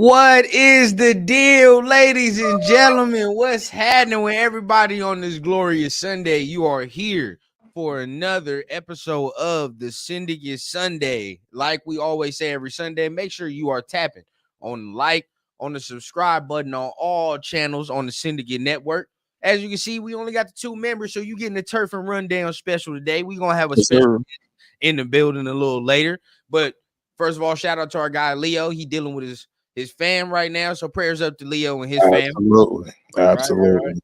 What is the deal, ladies and gentlemen? What's happening with everybody on this glorious Sunday? You are here for another episode of the Syndicate Sunday. Like we always say every Sunday, make sure you are tapping on like, on the subscribe button on all channels on the Syndicate Network. As you can see, we only got the 2 members, so you getting the Turf and Rundown special today. We're going to have a special in the building a little later. But first of all, shout out to our guy, Leo. He dealing with his fam right now, so prayers up to Leo and his fam. Absolutely.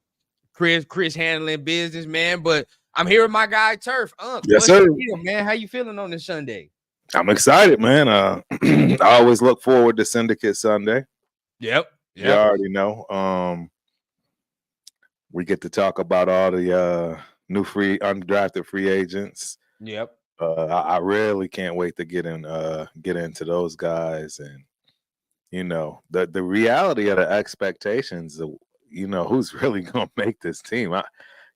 Chris handling business, man. But I'm here with my guy Turf. Yes, sir. Deal, man? How you feeling on this Sunday? I'm excited, man. I always look forward to Syndicate Sunday. Yep. You already know. We get to talk about all the new undrafted free agents. Yep. I really can't wait to get into those guys, and you know the reality of the expectations of who's really gonna make this team. I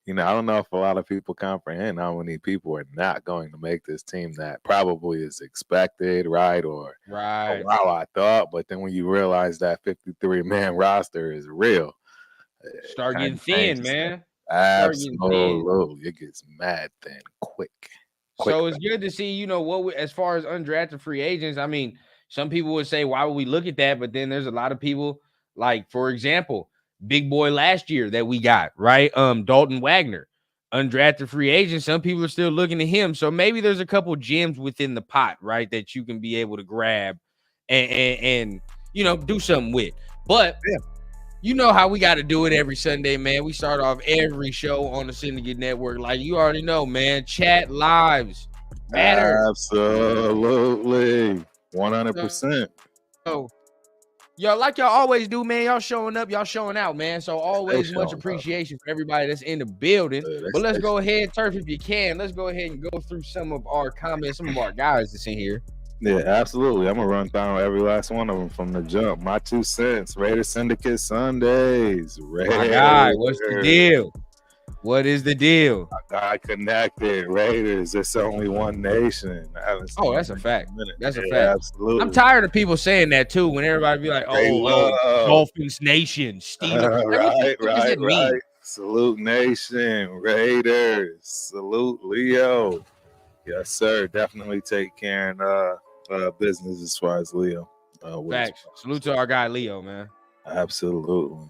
don't know if a lot of people comprehend how many people are not going to make this team that probably is expected, right? Or right. Wow, I thought, but then when you realize that 53-man roster is real, start getting thin, man. Absolutely, it gets mad thin quick. So it's good to see, as far as undrafted free agents. I mean, some people would say, why would we look at that? But then there's a lot of people, like, for example, big boy last year that we got, right? Dalton Wagner, undrafted free agent. Some people are still looking at him. So maybe there's a couple gems within the pot, right, that you can be able to grab and do something with. But you know how we got to do it every Sunday, man. We start off every show on the Syndicate Network. Like you already know, man. Chat lives matter. Absolutely. 100%. So, y'all, like y'all always do, man. Y'all showing up, y'all showing out, man. So always much appreciation for everybody that's in the building. But let's go ahead, Turf, if you can. Let's go ahead and go through some of our comments, some of our guys that's in here. Yeah, absolutely. I'm going to run down every last one of them from the jump. My 2 cents. Raider Syndicate Sundays. My guy, what's the deal? What is the deal? My guy connected. Raiders. It's only one nation. That's a fact. That's a fact. Absolutely. I'm tired of people saying that, too, when everybody be like, Dolphins Nation, Steelers. Right. Salute Nation. Raiders. Salute Leo. Yes, sir. Definitely take care of business as far as Leo. Facts. Salute to our guy Leo, man. Absolutely.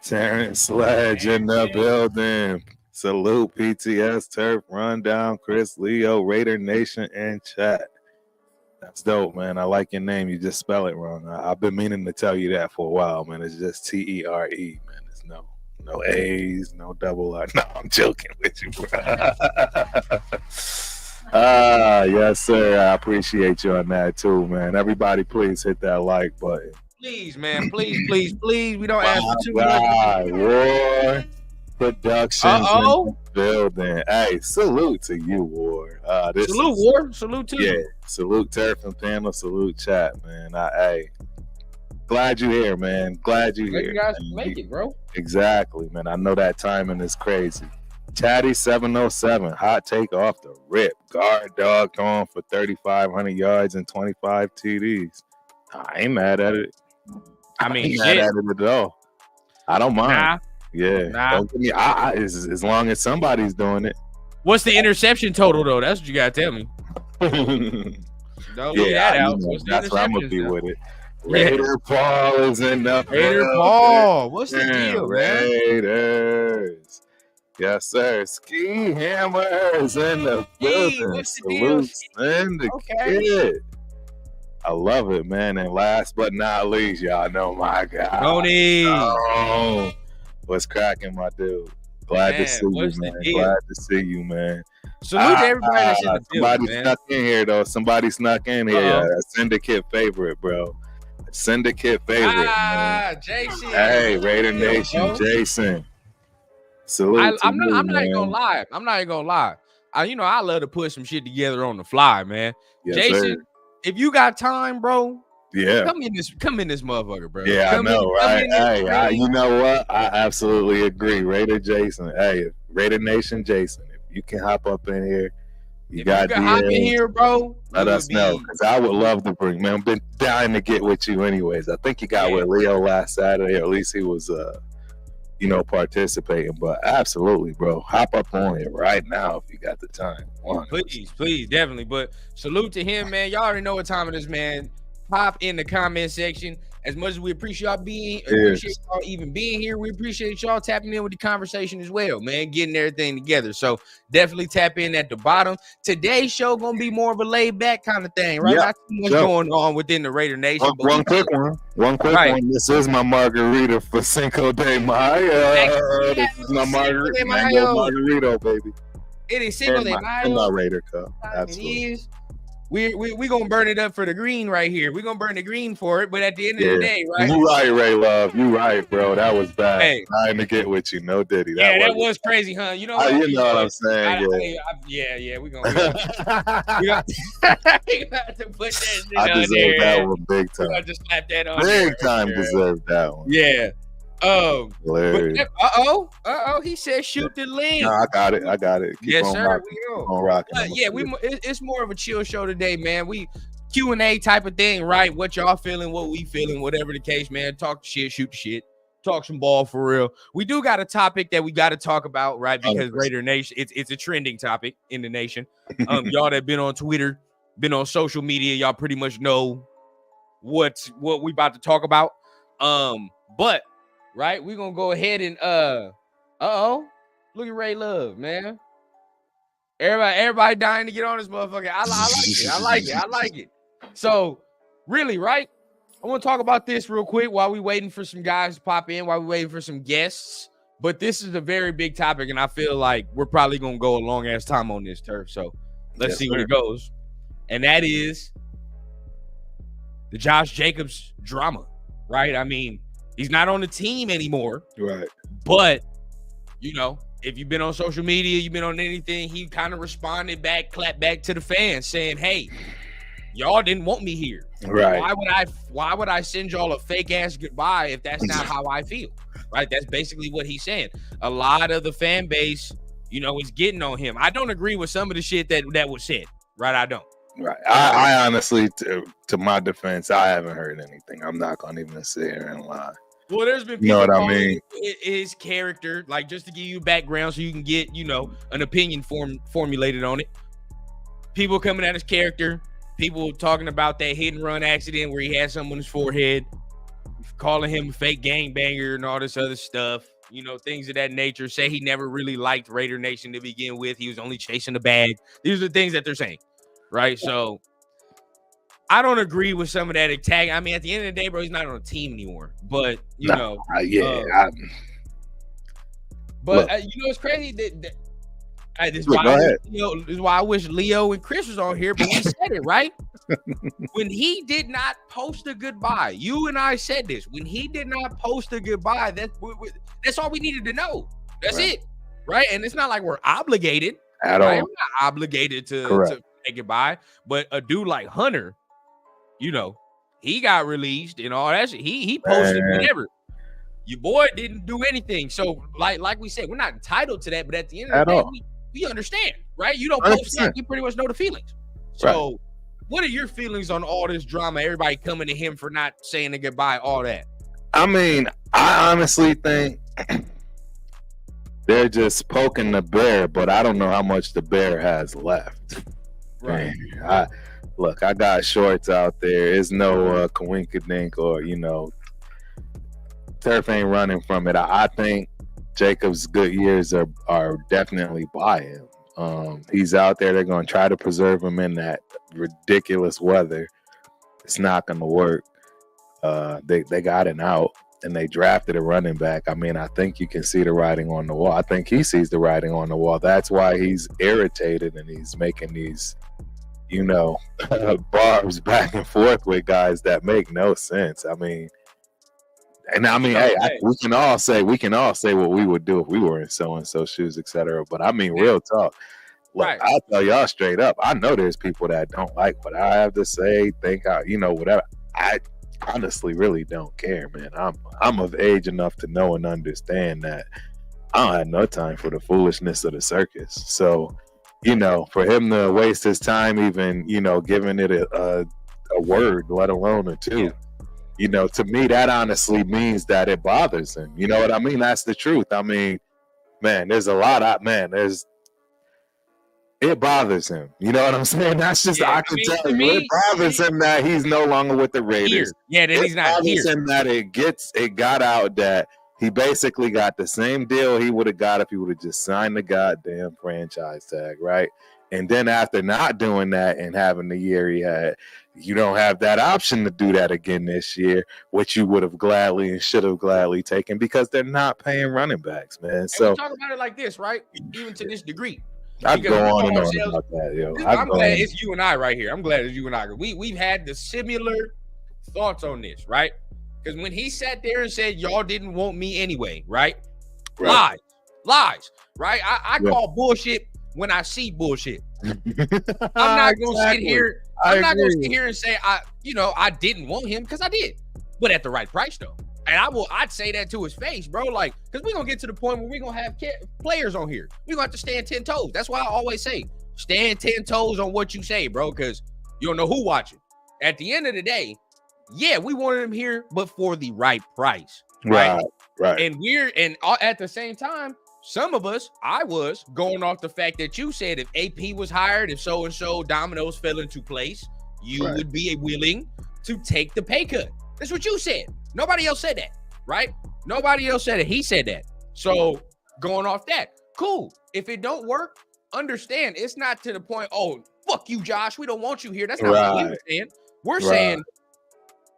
Terrence Sledge in the building. Salute PTS, Turf, Rundown, Chris, Leo, Raider Nation, and chat. That's dope, man. I like your name. You just spell it wrong. I've been meaning to tell you that for a while, man. It's just Tere, man. It's no A's, no double R. No, I'm joking with you, bro. Yes, sir. I appreciate you on that too, man. Everybody, please hit that like button. Please, man. Please. We don't ask for too much. War Productions in the building. Hey, salute to you, War. War. Salute to you. Yeah, salute Turf and panel. Salute chat, man. Glad you're here, man. Glad you're here. You guys can make it, bro. Exactly, man. I know that timing is crazy. Chatty 707, hot take off the rip. Guard dog going for 3,500 yards and 25 TDs. I ain't mad at it. I mean, ain't mad at it at all. I don't mind. Nah. Yeah. Don't give me, as long as somebody's doing it. What's the interception total, though? That's what you got to tell me. Don't leave that out. That's what I'm going to be with it. Raider Paul is in the Raider Paul. What's the deal, man? Raiders. Yes, sir. Ski Hammers in the building. Salute Syndicate. I love it, man. And last but not least, y'all know my guy. Tony. Oh, what's cracking, my dude? Glad to see you, man. Glad to see you, man. Salute to everybody that's in the building, man. Snuck in here, though. Somebody snuck in here. A Syndicate favorite, bro. Syndicate favorite. Jason. Hey, Raider Nation, bro. Jason. Salute. I'm not even gonna lie. I love to put some shit together on the fly, man. Yes, Jason, sir. If you got time, bro, yeah, come in this motherfucker, bro. Yeah, I know, right? Hey, you know what? I absolutely agree. Raider Jason. Hey, Raider Nation Jason. If you can hop up in here, You if got you could hop in DMs. here, bro, Let us know, because I would love to bring, man. I've been dying to get with you anyways. I think you got with Leo last Saturday, or at least he was participating. But absolutely, bro, hop up on it right now if you got the time. Please, definitely. But salute to him, man. Y'all already know what time it is, man. Pop in the comment section. As much as we appreciate y'all even being here, we appreciate y'all tapping in with the conversation as well, man. Getting everything together. So definitely tap in at the bottom. Today's show gonna be more of a laid back kind of thing, right? Not too much going on within the Raider Nation. One quick one. This is my margarita for Cinco de Mayo. This is my margarita, mango margarita, baby. It is Cinco de Mayo. In my Raider cup. Absolutely. It is. We gonna burn it up for the green right here. We're gonna burn the green for it, but at the end of the day, right? You right, Ray Love. You right, bro. That was bad. Hey, trying to get with you, no Diddy. That was crazy, huh? You know what I'm saying? We gonna we got to put that shit I deserve there. That one big time. I just slap that on. Big time deserve that one. Yeah. He said shoot the link. No, I got it. Keep yes, on sir. Rocking. We go. Keep on rocking. It's more of a chill show today, man. We Q&A type of thing, right? What y'all feeling, what we feeling, whatever the case, man. Talk shit, shoot the shit, talk some ball for real. We do got a topic that we got to talk about, right? Because 100%. Raider Nation, it's a trending topic in the nation. Y'all that been on Twitter, been on social media, y'all pretty much know what we about to talk about. But right, we're gonna go ahead and look at Ray Love, man. Everybody dying to get on this motherfucker. I like it. So really, right? I want to talk about this real quick while we waiting for some guys to pop in, while we waiting for some guests. But this is a very big topic, and I feel like we're probably gonna go a long ass time on this turf. So let's see where it goes. And that is the Josh Jacobs drama, right? I mean, he's not on the team anymore. Right. But, if you've been on social media, you've been on anything, he kind of responded back, clapped back to the fans saying, hey, y'all didn't want me here. Right. Why would I send y'all a fake ass goodbye if that's not how I feel? Right. That's basically what he's saying. A lot of the fan base, is getting on him. I don't agree with some of the shit that was said. Right. I don't. Right. I honestly, to my defense, I haven't heard anything. I'm not going to even sit here and lie. Well, there's been people calling his character, like, just to give you background so you can get, an opinion formulated on it. People coming at his character, people talking about that hit and run accident where he had something on his forehead, calling him a fake gangbanger and all this other stuff, things of that nature. Say he never really liked Raider Nation to begin with. He was only chasing the bag. These are the things that they're saying, right? So I don't agree with some of that attack. I mean, at the end of the day, bro, he's not on a team anymore. But it's crazy that this is why I wish Leo and Chris was on here. But we said it right when he did not post a goodbye. You and I said this when he did not post a goodbye. That's all we needed to know. That's it, right? And it's not like we're obligated at all. We're not obligated to say goodbye. But a dude like Hunter, he got released and all that shit. He posted whatever. Your boy didn't do anything. So, like we said, we're not entitled to that. But at the end of the day, we understand, right? You don't post that, you pretty much know the feelings. So, what are your feelings on all this drama? Everybody coming to him for not saying a goodbye, all that. I mean, I honestly think they're just poking the bear, but I don't know how much the bear has left. Right. Look, I got shorts out there. It's no coinkydink or, turf ain't running from it. I think Jacob's good years are definitely by him. He's out there. They're going to try to preserve him in that ridiculous weather. It's not going to work. They got an out, and they drafted a running back. I mean, I think you can see the writing on the wall. I think he sees the writing on the wall. That's why he's irritated, and he's making these barbs back and forth with guys that make no sense. I mean, we can all say what we would do if we were in so-and-so shoes, etc. But I mean, real talk. Look, I'll tell y'all straight up. I know there's people that don't like what I have to say, whatever. I honestly really don't care, man. I'm of age enough to know and understand that I don't have no time for the foolishness of the circus. So, for him to waste his time even, giving it a word, let alone a two. Yeah. To me, that honestly means that it bothers him. You know what I mean? That's the truth. I mean, man, there's a lot of it bothers him. You know what I'm saying? That's just I can tell you. It bothers him that he's no longer with the Raiders. That he's not here. It bothers him that it got out that he basically got the same deal he would have got if he would have just signed the goddamn franchise tag, right? And then after not doing that and having the year he had, you don't have that option to do that again this year, which you would have gladly and should have gladly taken because they're not paying running backs, man. And so we talk about it like this, right? Even to this degree. I go on and on about that, yo. I'm glad it's you and I right here. I'm glad it's you and I. We've had the similar thoughts on this, right? Because when he sat there and said, y'all didn't want me anyway, right? Lies, right? I call bullshit when I see bullshit. I'm not gonna sit here. I'm not gonna sit here and say I didn't want him because I did, but at the right price though. And I'd say that to his face, bro. Like, because we're gonna get to the point where we're gonna have players on here. We're gonna have to stand 10 toes. That's why I always say, stand 10 toes on what you say, bro, because you don't know who watching. At the end of the day, yeah, we wanted him here, but for the right price. Right. And at the same time, some of us, I was going off the fact that you said if AP was hired, if so-and-so dominoes fell into place, you would be willing to take the pay cut. That's what you said. Nobody else said that, right? Nobody else said it. He said that. So going off that, cool. If it don't work, understand it's not to the point, oh, fuck you, Josh. We don't want you here. That's not what we were saying. We're saying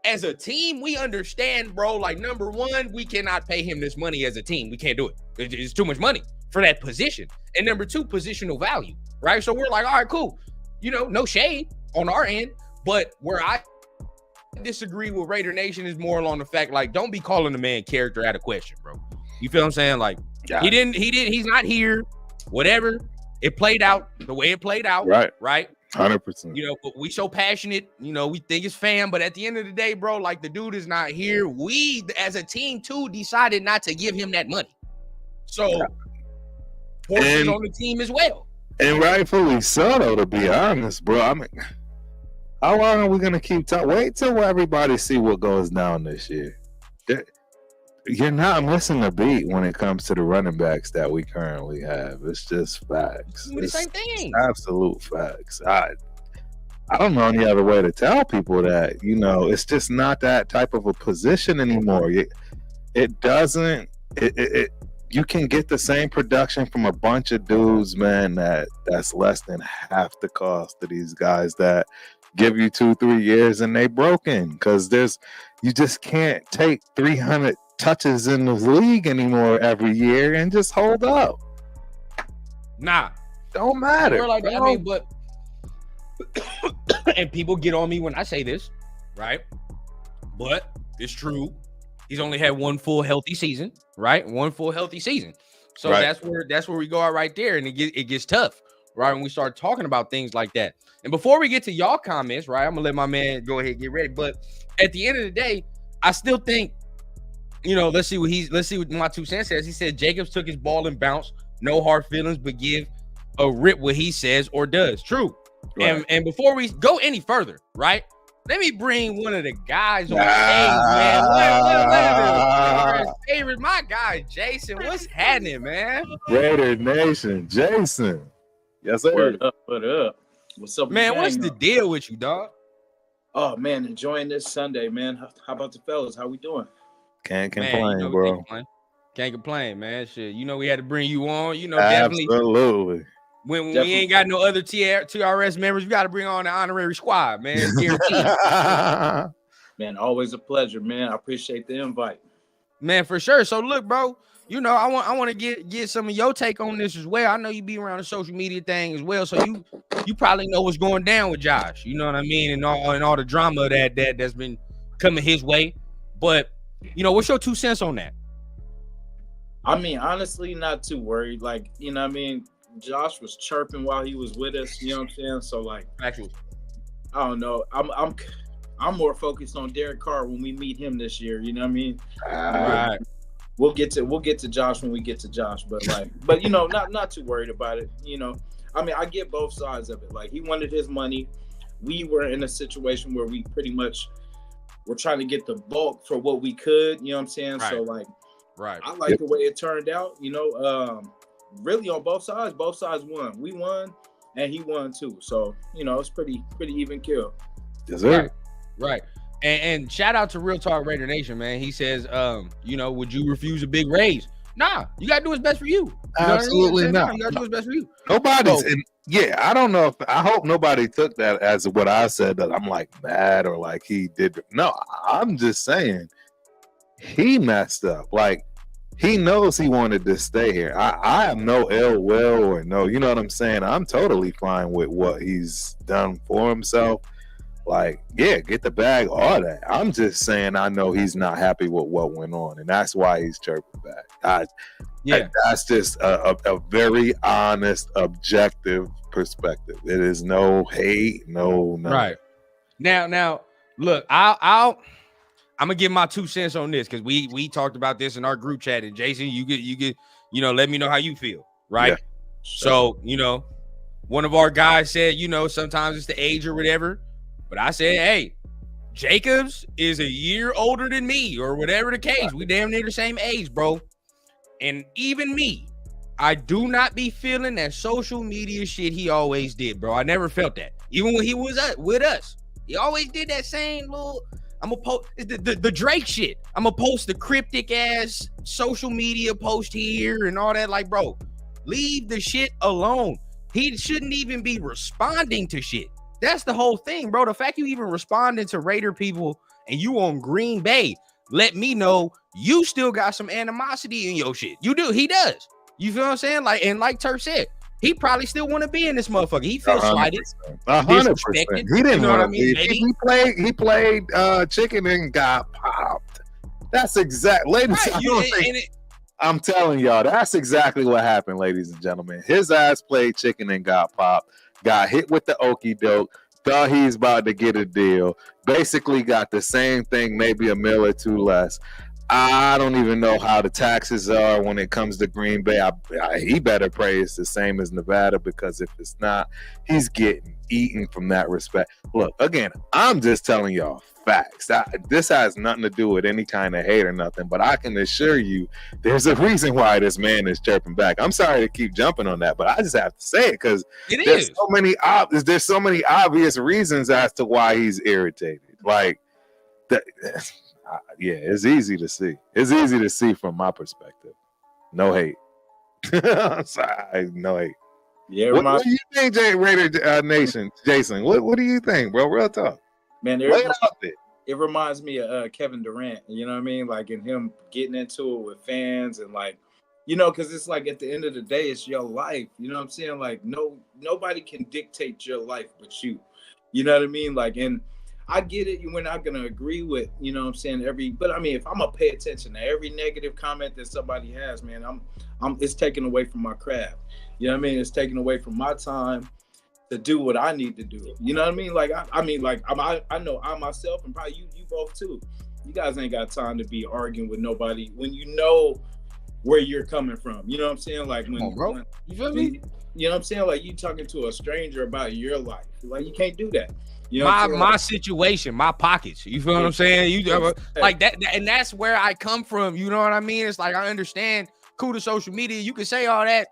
as a team, we understand, bro, like number one, we cannot pay him this money as a team. We can't do it. It's too much money for that position. And number two, positional value, right? So we're like, all right, cool. No shade on our end, but where I disagree with Raider Nation is more along the fact, like, don't be calling the man character out of question, bro. You feel what I'm saying? Like, he's not here, whatever. It played out the way it played out. Right. 100%. But we so passionate, we think it's fam, but at the end of the day, bro, like the dude is not here. We as a team too decided not to give him that money. So portion on the team as well. And rightfully so, though, to be honest, bro. I mean, how long are we gonna keep talking? Wait till everybody see what goes down this year. You're not missing a beat when it comes to the running backs that we currently have. It's just facts. It's the same thing. Absolute facts. I don't know any other way to tell people that. It's just not that type of a position anymore. It doesn't. You can get the same production from a bunch of dudes, man, that's less than half the cost of these guys that give you 2-3 years and they broken, because you just can't take 300 touches in the league anymore every year and just hold up. Nah, don't matter. Like that. I mean, but and people get on me when I say this, right? But it's true. He's only had one full healthy season, right? One full healthy season. So that's where we go out right there, and it gets tough, right? When we start talking about things like that. And before we get to y'all comments, right? I'm gonna let my man go ahead and get ready. But at the end of the day, I still think, let's see what my 2 cents says. He said Jacobs took his ball and bounced. No hard feelings, but give a rip what he says or does. True. Right. And before we go any further, right? Let me bring one of the guys on stage, man. Favorite, my guy, Jason. What's happening, man? Raider Nation, Jason. Yes, sir. What up? What's up, man? What's the deal with you, dog? Oh, man, enjoying this Sunday, man. How about the fellas? How we doing? Can't complain, bro. Can't complain, man. Shit, we had to bring you on. Absolutely. Definitely. When we ain't got no other TRS members, we got to bring on the honorary squad, man. Man, always a pleasure, man. I appreciate the invite, man, for sure. So look, bro, I want to get some of your take on this as well. I know you be around the social media thing as well, so you probably know what's going down with Josh. You know what I mean, and all the drama that's been coming his way. But what's your 2 cents on that? I mean, honestly, not too worried. Like, Josh was chirping while he was with us. You know what I'm saying? So, like, actually, I don't know. I'm more focused on Derek Carr when we meet him this year. You know what I mean? Right. We'll get to Josh when we get to Josh, but not too worried about it. I mean, I get both sides of it. Like, he wanted his money. We were in a situation where we pretty much were trying to get the bulk for what we could. You know what I'm saying? Right. So, like, Right. I like the way it turned out. You know, really on both sides won. We won, and he won too. So, you know, it's pretty even kill. Yes, sir. Right. And shout out to Real Talk Raider Nation, man. He says, you know, would you refuse a big raise? Nah, you gotta do what's best for you. You know Absolutely what I mean? not. Nah, you gotta do what's best for you. Nobody's in. Yeah, I don't know I hope nobody took that as what I said, that I'm like mad or like he did. No, I'm just saying he messed up. Like, he knows he wanted to stay here. I have no ill will or no, you know what I'm saying? I'm totally fine with what he's done for himself. Like, yeah, get the bag, all that. I'm just saying I know he's not happy with what went on, and that's why he's chirping back. That's just a very honest, objective perspective. It is no hate, no. Right. Now, look, I'm gonna give my 2 cents on this, because we talked about this in our group chat, and Jason, you get, you know, let me know how you feel, right? Yeah. So, you know, one of our guys said, you know, sometimes it's the age or whatever. But I said, hey, Jacobs is a year older than me, or whatever the case. We damn near the same age, bro. And even me, I do not be feeling that social media shit he always did, bro. I never felt that. Even when he was with us, he always did that same little, I'm gonna post the Drake shit. I'm gonna post the cryptic ass social media post here and all that. Like, bro, leave the shit alone. He shouldn't even be responding to shit. That's the whole thing, bro. The fact you even responding to Raider people and you on Green Bay, let me know you still got some animosity in your shit. You do. He does. You feel what I'm saying? Like, and like Turk said, he probably still want to be in this motherfucker. He feels slighted, 100%. He didn't know want what I to mean? be. He played chicken and got popped. That's exactly, ladies. Right. I'm telling y'all, that's exactly what happened, ladies and gentlemen. His ass played chicken and got popped. Got hit with the okie doke, thought he's about to get a deal, basically got the same thing, maybe a mil or two less. I don't even know how the taxes are when it comes to Green Bay. He better pray it's the same as Nevada, because if it's not, he's getting eaten from that respect. Look, again, I'm just telling y'all facts. This has nothing to do with any kind of hate or nothing, but I can assure you there's a reason why this man is chirping back. I'm sorry to keep jumping on that, but I just have to say it, because there's so many obvious reasons as to why he's irritated. Like, that. Yeah, it's easy to see. It's easy to see from my perspective. No hate. I'm sorry, no hate. Yeah, what do you think, Raider Nation, Jason? What do you think, bro? Real talk. Man, it reminds me of Kevin Durant. You know what I mean? Like, in him getting into it with fans, and like, you know, because it's like at the end of the day, it's your life. You know what I'm saying? Like, nobody can dictate your life but you. You know what I mean? Like, and I get it. We're not gonna agree with, you know what I'm saying, but I mean, if I'm gonna pay attention to every negative comment that somebody has, man, it's taken away from my craft. You know what I mean? It's taken away from my time to do what I need to do. You know what I mean? Like, I know I myself, and probably you both too. You guys ain't got time to be arguing with nobody when you know where you're coming from. You know what I'm saying? Like, when you feel me? You know what I'm saying? Like, you talking to a stranger about your life. Like, you can't do that. You know my situation, my pockets. You feel what I'm saying? You like that, and that's where I come from. You know what I mean? It's like, I understand. Cool to social media. You can say all that.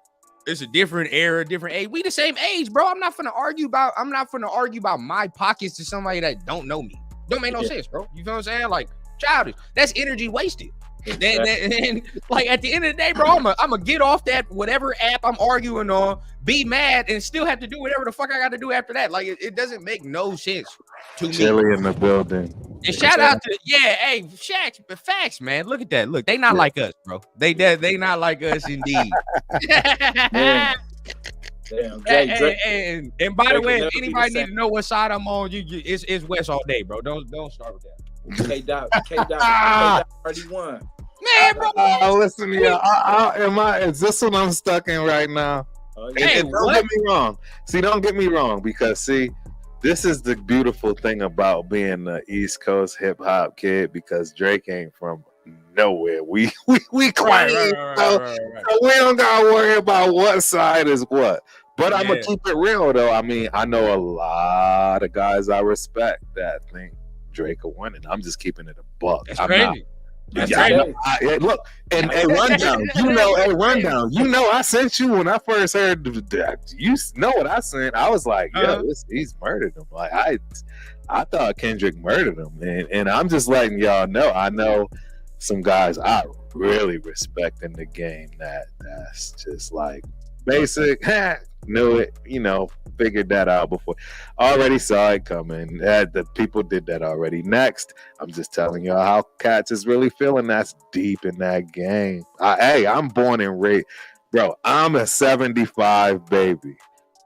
It's a different era, different age. We the same age, bro. I'm not gonna argue about my pockets to somebody that don't know me. Don't make no sense, bro. You feel what I'm saying? Like, childish. That's energy wasted. And like, at the end of the day, bro, I'm gonna get off that whatever app I'm arguing on, be mad, and still have to do whatever the fuck I got to do after that. Like, it doesn't make no sense to me. Chilly in the building. And shout out to hey, Shaq, but facts, man. Look at that. Look, they not like us, bro. They not like us indeed. Damn, and by the way, if anybody need to know what side I'm on, it's West all day, bro. Don't start with that. K-Dot 31. Man, bro. Listen to y'all. Is this what I'm stuck in right now? Hey, don't get me wrong. Don't get me wrong, because this is the beautiful thing about being the East Coast hip hop kid, because Drake ain't from nowhere. We claim, so we don't gotta worry about what side is what. But I'm gonna keep it real though. I mean, I know a lot of guys I respect that think Drake will win, and I'm just keeping it a buck. That's crazy. Look, and a rundown. Rundown. You know, I sent you when I first heard that. You know what I sent? I was like, yo, he's murdered him. Like I thought Kendrick murdered him, and I'm just letting y'all know. I know some guys I really respect in the game that's just like basic. Knew it, figured that out before. Already saw it coming. The people did that already. Next, I'm just telling y'all how cats is really feeling. That's deep in that game. I'm born and raised. Bro, I'm a 75 baby.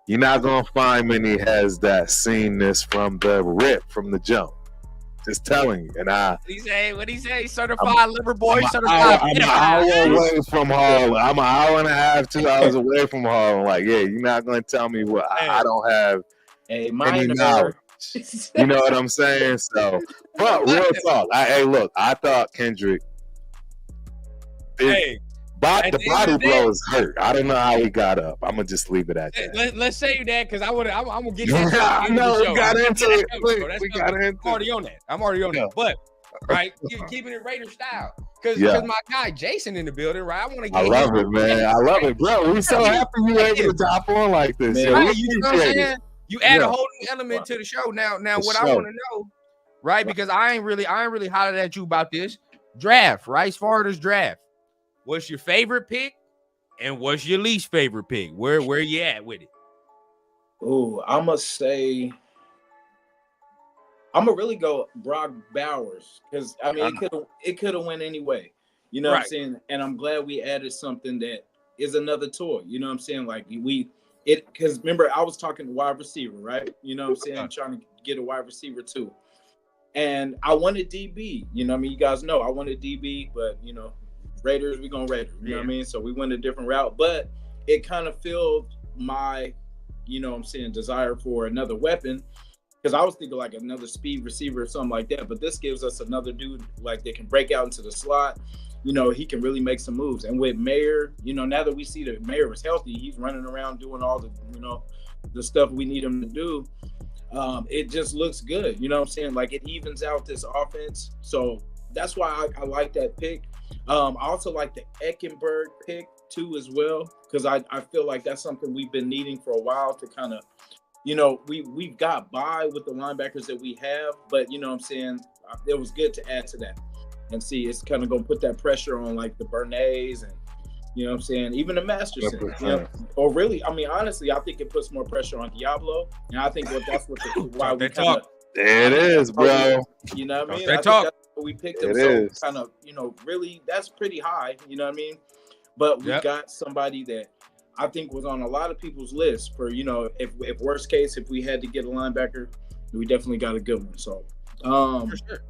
You're not going to find many heads that seen this from the rip, from the jump. Just telling you. And What'd he say? Certified liver boy, certified. I'm an hour away from Harlem. I'm an hour and a half, 2 hours away from Harlem. Like, yeah, you're not going to tell me what I don't have any knowledge. You know what I'm saying? So, but real talk. Look, I thought Kendrick. The body blows hurt. I don't know how he got up. I'm gonna just leave it at that. Let's say that because I'm gonna get that. I know we got into it. I'm already on that. But right, keeping it Raider style because my guy Jason in the building. Right, I love it, man. I love it, bro. We so happy you were able to top on like this. Man, right, you know what I'm saying? You add a whole new element to the show. Now what I want to know, right? Because I ain't really hollered at you about this draft, right? As far as draft. What's your favorite pick, and what's your least favorite pick? Where you at with it? Oh, I'm gonna say I'm gonna really go Brock Bowers because I mean it could have went anyway. You know what I'm saying? And I'm glad we added something that is another toy. You know what I'm saying? Like because remember I was talking to wide receiver, right? You know what I'm saying? I'm trying to get a wide receiver too, and I wanted DB. You know what I mean? You guys know I wanted DB, but Raiders, we gonna Raiders, you know what I mean? So we went a different route, but it kind of filled my, desire for another weapon because I was thinking like another speed receiver or something like that. But this gives us another dude like that can break out into the slot. He can really make some moves. And with Mayer, now that we see that Mayer is healthy, he's running around doing all the, the stuff we need him to do. It just looks good. You know what I'm saying? Like it evens out this offense. So that's why I like that pick. I also like the Eckenberg pick too as well because I feel like that's something we've been needing for a while to kind of, we've got by with the linebackers that we have, but you know what I'm saying, it was good to add to that and see it's kind of going to put that pressure on like the Bernays and you know what I'm saying, even the Masterson, or really, I mean, honestly, I think it puts more pressure on Diablo, and I think that's why we kind of. There it is, bro. You know what I mean? That's what we picked him, so kind of, really, that's pretty high. You know what I mean? But we got somebody that I think was on a lot of people's list for, if worst case, if we had to get a linebacker, we definitely got a good one. So, for sure.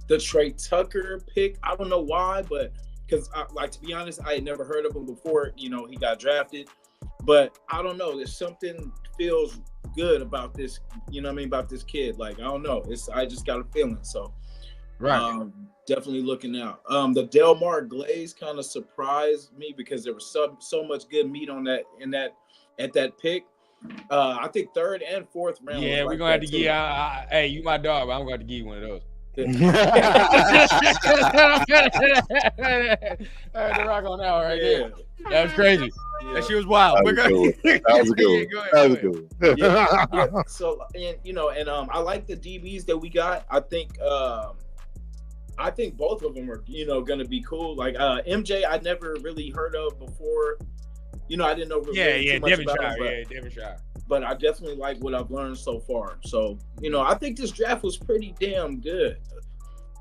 The Trey Tucker pick, I don't know why, but because, to be honest, I had never heard of him before. He got drafted, but I don't know. There's something feels good about this. You know what I mean? About this kid. Like I don't know. I just got a feeling. So, definitely looking out. The Delmar Glaze kind of surprised me because there was so much good meat on that at that pick. I think third and fourth round. Yeah, we're gonna have to give. Hey, you my dog, but I'm gonna have to give you one of those. The rock on that right there. That was crazy. Yeah. That shit was wild. That was good. Yeah. So and I like the DBs that we got. I think both of them are going to be cool. Like MJ, I never really heard of before. I didn't know really too much about him. Devonshire. But I definitely like what I've learned so far. So, I think this draft was pretty damn good.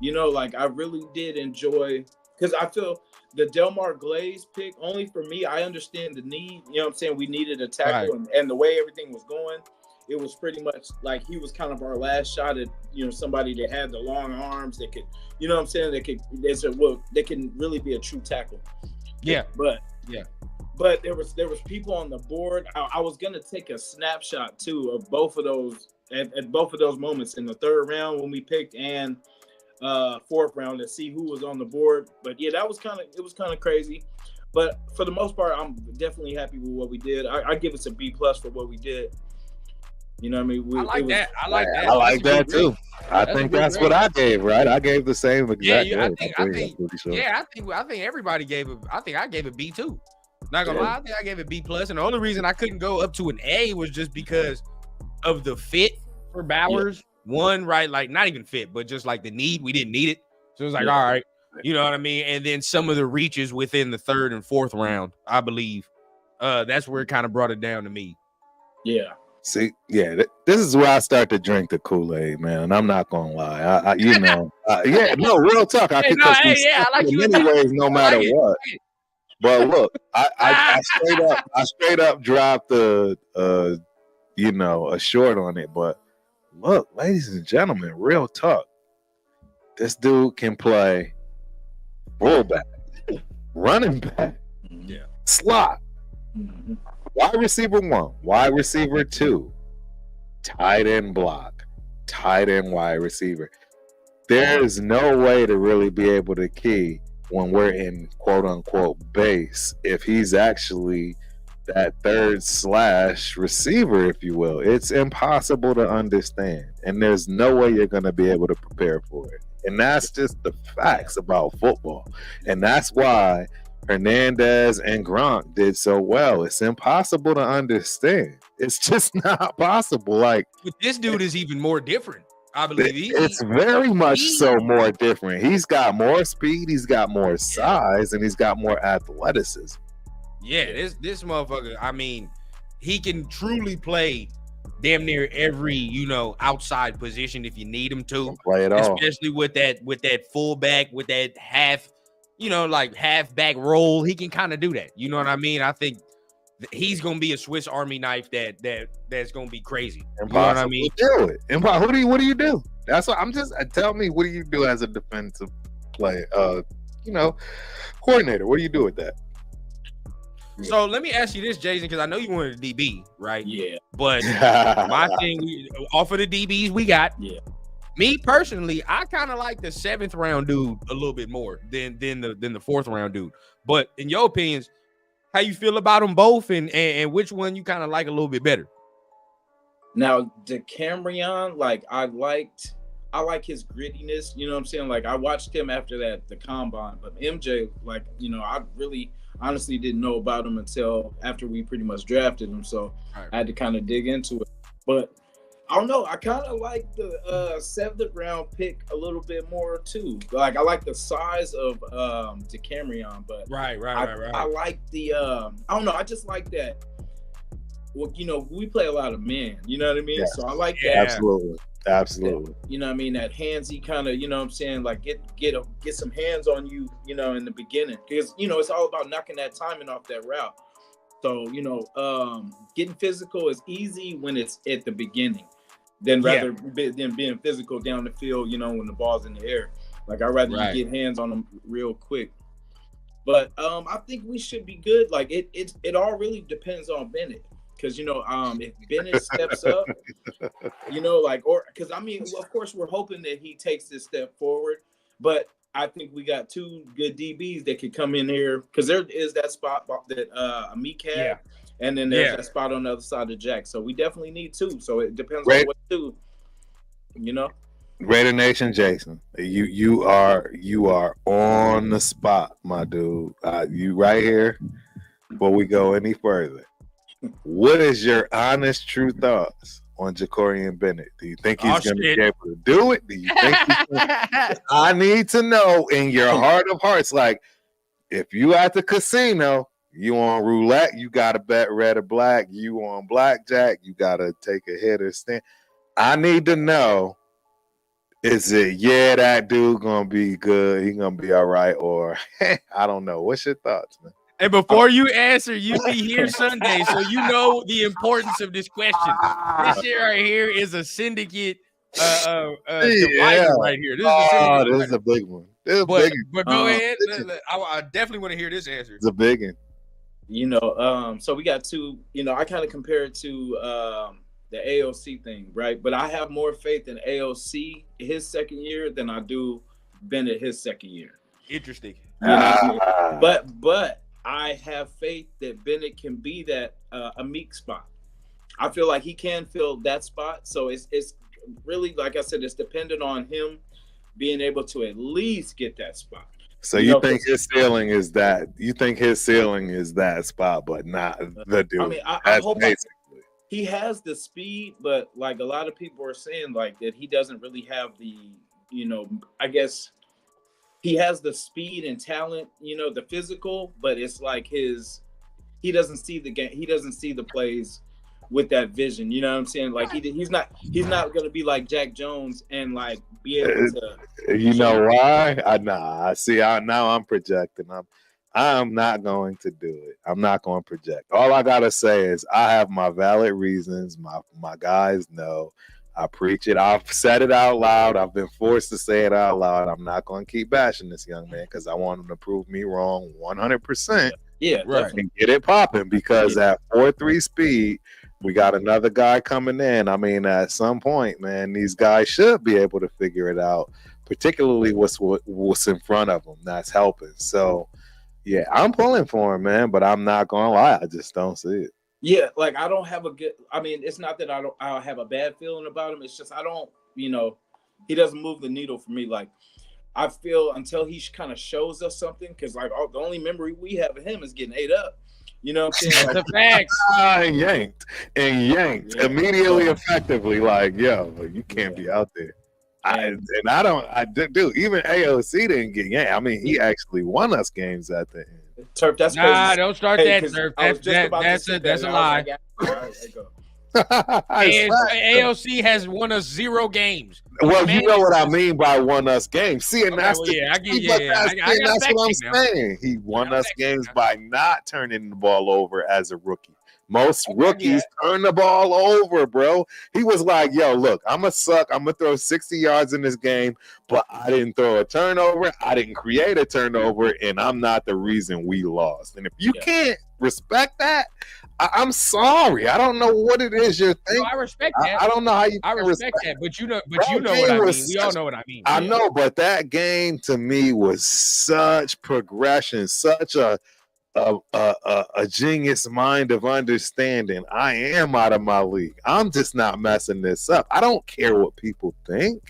I really did enjoy, because I feel the Delmar Glaze pick, only for me, I understand the need. You know what I'm saying? We needed a tackle, and the way everything was going, it was pretty much like he was kind of our last shot at, somebody that had the long arms that could, you know what I'm saying? They can really be a true tackle. Yeah. But there was people on the board. I was gonna take a snapshot too of both of those at both of those moments in the third round when we picked and fourth round to see who was on the board. But yeah, it was kind of crazy. But for the most part, I'm definitely happy with what we did. I give us a B+ for what we did. You know what I mean? I like that. I like that. I like that too. I think that's what I gave, right? I gave the same exact grade. I think everybody gave it. I think I gave it B too. Not gonna lie, I think I gave it B+. And the only reason I couldn't go up to an A was just because of the fit for Bowers. One, right? Like not even fit, but just like the need. We didn't need it. So it was like, all right, you know what I mean? And then some of the reaches within the 3rd and 4th round, I believe. That's where it kind of brought it down to me. Yeah. See, this is where I start to drink the Kool-Aid, man. I'm not gonna lie. Real talk. I like you in many ways, no matter what. But look, I straight up dropped a short on it. But look, ladies and gentlemen, real talk. This dude can play fullback, running back, slot, wide receiver 1, wide receiver 2, tight end block, tight end wide receiver. There is no way to really be able to key when we're in quote unquote base if he's actually that 3rd / receiver, if you will. It's impossible to understand, and there's no way you're going to be able to prepare for it. And that's just the facts about football. And that's why Hernandez and Gronk did so well. It's impossible to understand. It's just not possible. Like, but this dude is even more different. I believe it's very much so more different. He's got more speed, he's got more size, and he's got more athleticism. Yeah, this motherfucker, I mean, he can truly play damn near every, outside position if you need him to. Play it all. Especially with that fullback, with that half, halfback role. He can kind of do that. You know what I mean? I think he's gonna be a Swiss Army knife that's gonna be crazy. Impossible. You know what I mean? Do it. What do you do? That's what I'm just tell me, what do you do as a defensive play coordinator? What do you do with that? So let me ask you this, Jason, because I know you wanted a DB, right? Yeah. But my thing, off of the DBs we got, me personally, I kind of like the 7th round dude a little bit more than the 4th round dude. But in your opinions, how you feel about them both, and which one you kind of like a little bit better? Now, DeCamerion, like I like his grittiness. You know what I'm saying? Like I watched him after the combine, but MJ, like I really honestly didn't know about him until after we pretty much drafted him. So I had to kind of dig into it. But I don't know. I kind of like the 7th round pick a little bit more too. Like I like the size of DeCamerion, but right. I like the I don't know. I just like that. Well, we play a lot of men. You know what I mean? Yeah. So I like that. Absolutely. That, you know what I mean? That handsy kind of, you know what I'm saying? Like get some hands on you, in the beginning. Because, it's all about knocking that timing off that route. So, getting physical is easy when it's at the beginning than being physical down the field, when the ball's in the air. Like I'd rather you get hands on them real quick. But I think we should be good. Like it all really depends on Bennett. Because, if Bennett steps up, because of course we're hoping that he takes this step forward, but I think we got 2 good DBs that could come in here, because there is that spot that Amik had, and then there's that spot on the other side of Jack. So we definitely need 2. So it depends on what to do, Raider Nation, Jason, you are on the spot, my dude. You right here before we go any further. What is your honest, true thoughts on Jacorian Bennett? Do you think he's going to be able to do it? Do you think I need to know in your heart of hearts, like, if you at the casino, you on roulette, you got to bet red or black, you on blackjack, you got to take a hit or stand. I need to know, is it, that dude going to be good, he going to be all right, or I don't know. What's your thoughts, man? And before you answer, you be here Sunday, so you know the importance of this question. This shit right here is a syndicate device right here. This is a big one. But go ahead. I definitely want to hear this answer. It's a big one. So we got 2. I kind of compare it to the AOC thing, right? But I have more faith in AOC his second year than I do Bennett his second year. Interesting. But I have faith that Bennett can be that Amik spot. I feel like he can fill that spot. So it's really, like I said, it's dependent on him being able to at least get that spot. So you think his ceiling is that? You think his ceiling is that spot, but not the dude? I mean, I hope he has the speed, but like a lot of people are saying, like that he doesn't really have the, I guess he has the speed and talent, the physical, but it's like he doesn't see the game, he doesn't see the plays with that vision. You know what I'm saying? Like he's not going to be like Jack Jones and like be able to. You know why? Now I'm projecting. I'm not going to do it. I'm not going to project. All I gotta say is I have my valid reasons. My guys know. I preach it. I've said it out loud. I've been forced to say it out loud. I'm not going to keep bashing this young man because I want him to prove me wrong 100%. Yeah, right. And get it popping because at 4.3 speed, we got another guy coming in. I mean, at some point, man, these guys should be able to figure it out, particularly what's in front of them that's helping. So, yeah, I'm pulling for him, man, but I'm not going to lie. I just don't see it. Yeah, like I don't have a good. I mean, it's not that I have a bad feeling about him. It's just I don't, he doesn't move the needle for me. Like I feel until he kind of shows us something, because like the only memory we have of him is getting ate up. You know what I'm saying? Like, the facts. yanked immediately, effectively. Like, yo, you can't be out there. Even AOC didn't get yanked. I mean, he actually won us games at the end. Turf, that's don't start that, Turf. That's a lie. AOC has won us 0 games. Well, you know what I mean by won us games. See, and that's that's what I'm saying. He won us games by not turning the ball over as a rookie. Most rookies turn the ball over, bro. He was like, yo, look, I'm going to suck. I'm going to throw 60 yards in this game, but I didn't throw a turnover. I didn't create a turnover, and I'm not the reason we lost. And if you can't respect that, I'm sorry. I don't know what it is you're thinking. No, I respect that. I don't know how you. I respect that, but you know what I mean. We all know what I mean. I know, but that game to me was such progression, such a genius mind of understanding. I am out of my league. I'm just not messing this up. I don't care what people think.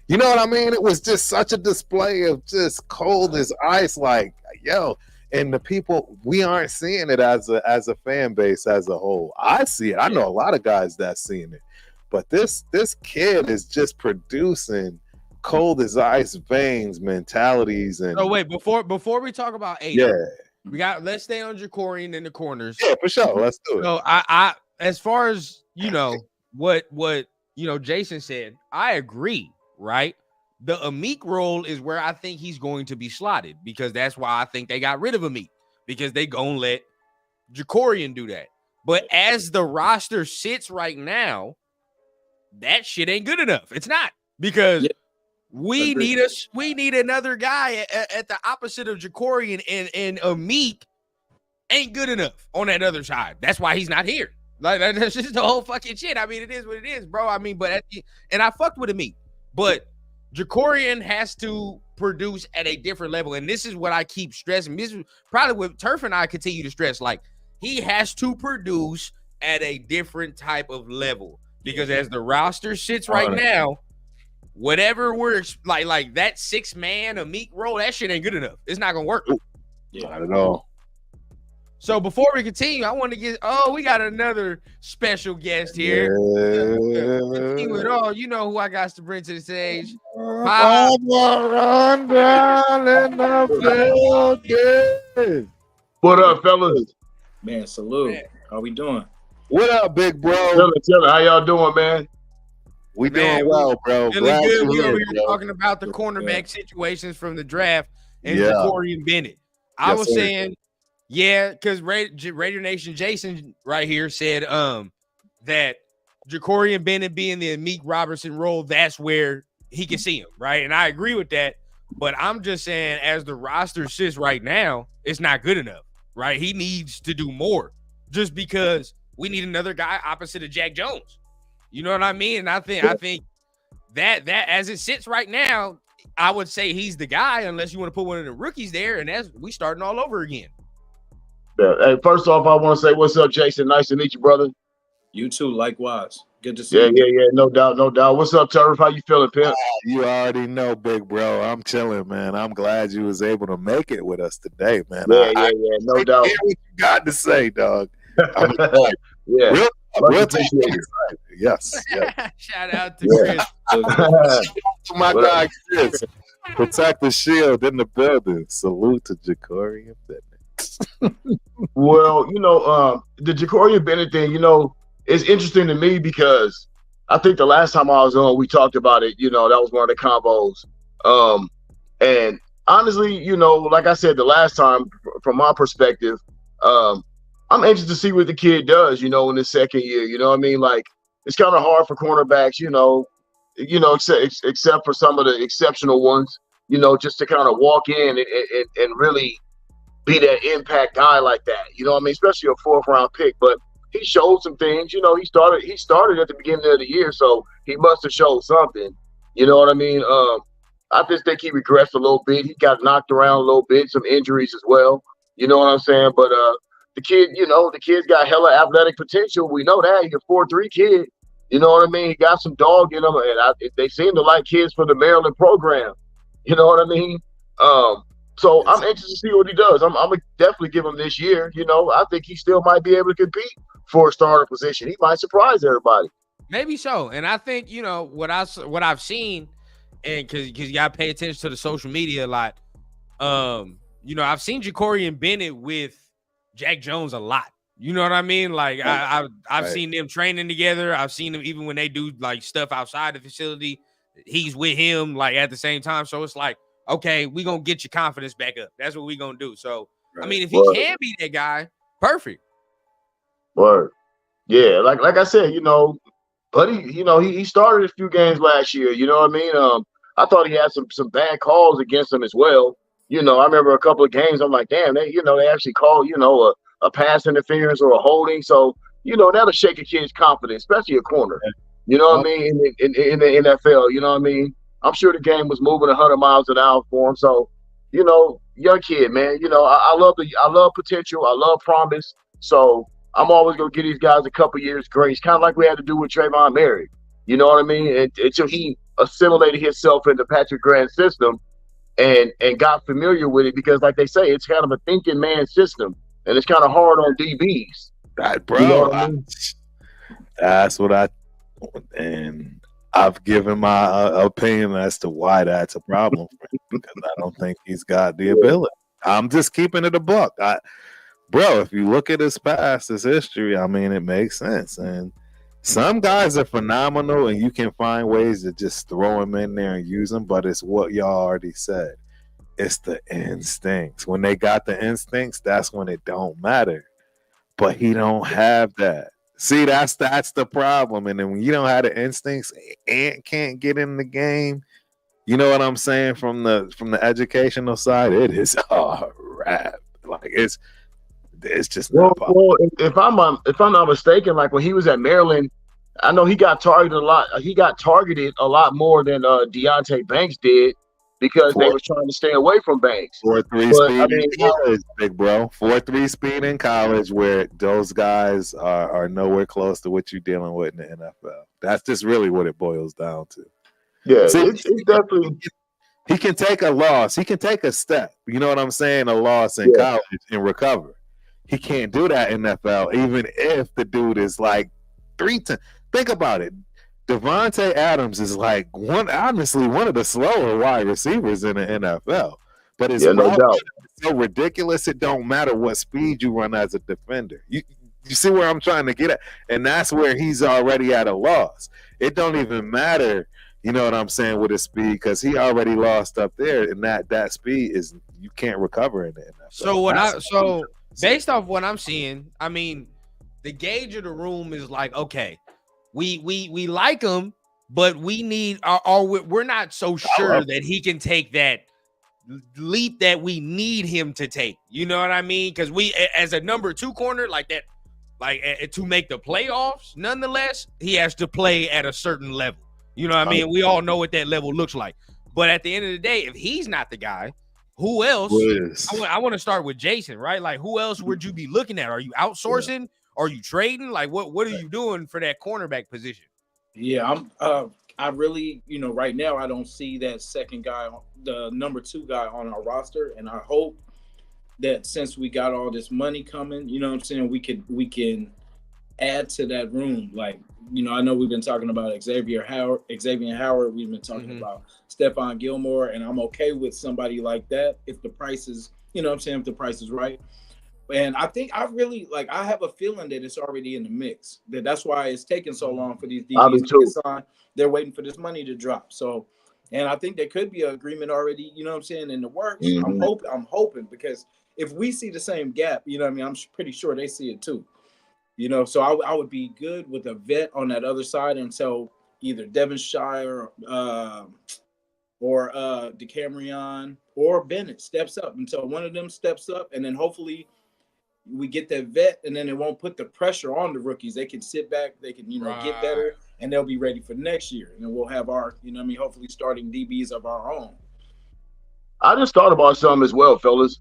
You know what I mean? It was just such a display of just cold as ice. Like, yo. And the people, we aren't seeing it as a fan base as a whole. I see it. I know a lot of guys that's seeing it. But this kid is just producing cold as ice veins mentalities. And oh wait, before we talk about let's stay on Jacorian in the corners. Yeah, for sure. Let's do it. So I as far as what Jason said, I agree, right? The Amik role is where I think he's going to be slotted, because that's why I think they got rid of Amik, because they gonna let Jacorian do that. But as the roster sits right now, that shit ain't good enough. It's not, because we need another guy at the opposite of Jacorian, and Amik ain't good enough on that other side. That's why he's not here. Like, that's just the whole fucking shit. I mean, it is what it is, bro. I mean, but and I fucked with Amik, but Jacorian has to produce at a different level. And this is what I keep stressing. This is probably what Turf and I continue to stress. Like, he has to produce at a different type of level, because as the roster sits right now, whatever we're like that 6-man Amik role, that shit ain't good enough. It's not going to work. Not at all. So before we continue, I want to get we got another special guest here. You know who I got to bring to the stage. Run down in the building. What up, fellas? Man, salute. How we doing? What up, big bro? Chillin'. How y'all doing, man? We doing well, bro. Feeling good. We over here talking about the cornerback situations from the draft and Jacorian Bennett. I was saying, because Raider Nation Jason right here said that Jacorian Bennett being the Amik Robertson role, that's where he can see him, right? And I agree with that. But I'm just saying, as the roster sits right now, it's not good enough, right? He needs to do more, just because we need another guy opposite of Jack Jones. You know what I mean? And I think that as it sits right now, I would say he's the guy, unless you want to put one of the rookies there, and we starting all over again. Yeah. Hey, first off, I want to say what's up, Jason. Nice to meet you, brother. You too, likewise. Good to see Yeah, you. yeah. No doubt, no doubt. What's up, Turf? How you feeling, pimp? You already know, big bro. I'm chilling, man. I'm glad you was able to make it with us today, man. Yeah. No doubt. Hear what you got to say, dog. I'm Yeah. real Much time appreciated. excited. Yes. Shout out to Yeah. Chris. To my guy Chris. Protect the shield in the building. Salute to Jacorian Bennett. Well, the Jacorian Bennett thing, it's interesting to me because I think the last time I was on, we talked about it. That was one of the combos. And honestly, like I said the last time, from my perspective, I'm anxious to see what the kid does, in his second year. You know what I mean? Like, it's kind of hard for cornerbacks, except for some of the exceptional ones, just to kind of walk in and really be that impact guy like that. You know what I mean? Especially a 4th round pick. But he showed some things. He started at the beginning of the year, so he must have showed something. You know what I mean? I just think he regressed a little bit. He got knocked around a little bit, some injuries as well. You know what I'm saying? But the kid's got hella athletic potential. We know that. He's a 4'3" kid. You know what I mean? He got some dog in him, and they seem to like kids from the Maryland program. You know what I mean? So I'm anxious to see what he does. I'm gonna definitely give him this year. I think he still might be able to compete for a starter position. He might surprise everybody. Maybe so. And I think, what I've seen, and because you gotta pay attention to the social media a lot. I've seen Jacorian Bennett with Jack Jones a lot. You know what I mean? Like I've seen them training together. I've seen them even when they do like stuff outside the facility. He's with him like at the same time. So it's like, okay, we're gonna get your confidence back up. That's what we're gonna do. So I mean, if he can be that guy, perfect. Word. Yeah, like I said, buddy, he started a few games last year. You know what I mean? I thought he had some bad calls against him as well. I remember a couple of games. I'm like, damn, they actually called, a pass interference or a holding. So, that'll shake a kid's confidence, especially a corner. You know what I mean? In the NFL, you know what I mean? I'm sure the game was moving 100 miles an hour for him. So, young kid, man. I love potential. I love promise. So I'm always gonna give these guys a couple years grace, kind of like we had to do with Trayvon Merrick. You know what I mean? Until he assimilated himself into Patrick Grant's system and got familiar with it, because like they say, it's kind of a thinking man system, and it's kind of hard on DBs. Right, bro. You know what I mean? That's what and I've given my opinion as to why that's a problem for him, because I don't think he's got the ability. I'm just keeping it a buck. Bro, if you look at his past, his history, I mean, it makes sense. And some guys are phenomenal, and you can find ways to just throw them in there and use them, but it's what y'all already said. It's the instincts. When they got the instincts, that's when it don't matter. But he don't have that. See, that's the problem. And then when you don't have the instincts, Ant can't get in the game. You know what I'm saying? From the educational side, it is a wrap. Like it's just not well, if I'm not mistaken, like when he was at Maryland, I know he got targeted a lot. He got targeted a lot more than Deontay Banks did, because they was trying to stay away from Banks. 4.3 speed in college, big bro. 4.3 speed in college, where those guys are nowhere close to what you're dealing with in the NFL. That's just really what it boils down to. Yeah, See, it's definitely. He can take a loss. He can take a step. You know what I'm saying? A loss in college and recover. He can't do that in NFL, even if the dude is like 3 times. Think about it. Devontae Adams is like honestly one of the slower wide receivers in the NFL. But it's so ridiculous, it don't matter what speed you run as a defender. You see where I'm trying to get at? And that's where he's already at a loss. It don't even matter, you know what I'm saying, with his speed, because he already lost up there, and that speed is, you can't recover in the NFL. So based off what I'm seeing, I mean, the gauge of the room is like, okay, we like him, but we need we're not so sure that he can take that leap that we need him to take. You know what I mean? Because we, as a number 2 corner like that, like to make the playoffs, nonetheless, he has to play at a certain level. You know what I mean? We all know what that level looks like. But at the end of the day, if he's not the guy, Who else? Was I want to start with Jason, right? Like, who else would you be looking at? Are you outsourcing? Yeah. Are you trading? Like, what are you doing for that cornerback position? Yeah, I really, right now I don't see that second guy, the number 2 guy on our roster, and I hope that since we got all this money coming, you know what I'm saying, we can add to that room. Like, I know we've been talking about Xavier Howard. We've been talking about Stephon Gilmore, and I'm okay with somebody like that if the price is, if the price is right. And I think I have a feeling that it's already in the mix. That's why it's taking so long for these DBs to get signed. They're waiting for this money to drop. So, and I think there could be an agreement already, in the works. I'm hoping because if we see the same gap, I'm pretty sure they see it too. So I would be good with a vet on that other side until either Devonshire or DeCamerion or Bennett steps up, until one of them steps up, and then hopefully we get that vet, and then it won't put the pressure on the rookies. They can sit back, they can, get better, and they'll be ready for next year. And then we'll have our, hopefully starting DBs of our own. I just thought about something as well, fellas.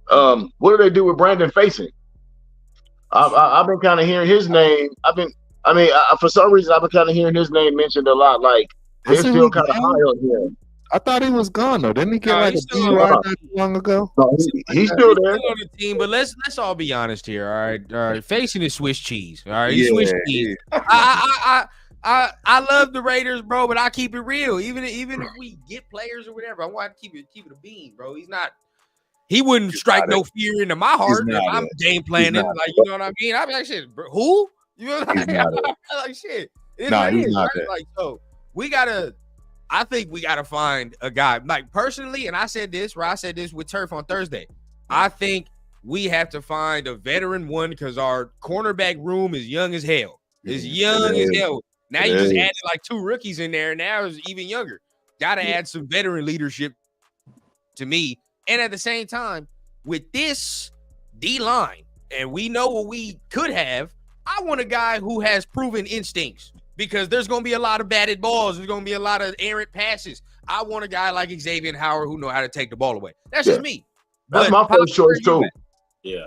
What do they do with Brandon Facing? I've been kind of hearing his name. For some reason, I've been kind of hearing his name mentioned a lot. Like, they're still kind of high on him. I thought he was gone though. Didn't he get like a DUI not too long ago? No, he's still there on the team. But let's all be honest here. All right. Facing is Swiss cheese. All right, he's Swiss cheese. I love the Raiders, bro, but I keep it real. Even if we get players or whatever, I want to keep it a bean, bro. He wouldn't strike no fear into my heart if I'm game planning. Like, you know what I mean? I'd be like, shit, bro, who? You know what I mean? Like, shit. He's not right? Like, so I think we gotta find a guy. Like, personally, and I said this with Turf on Thursday. I think we have to find a veteran one because our cornerback room is young as hell. It's young as hell. Now you just added like 2 rookies in there, and now it's even younger. Gotta add some veteran leadership to me. And at the same time, with this D-line, and we know what we could have, I want a guy who has proven instincts because there's going to be a lot of batted balls. There's going to be a lot of errant passes. I want a guy like Xavier Howard who know how to take the ball away. That's just me. That's my first choice too. Yeah.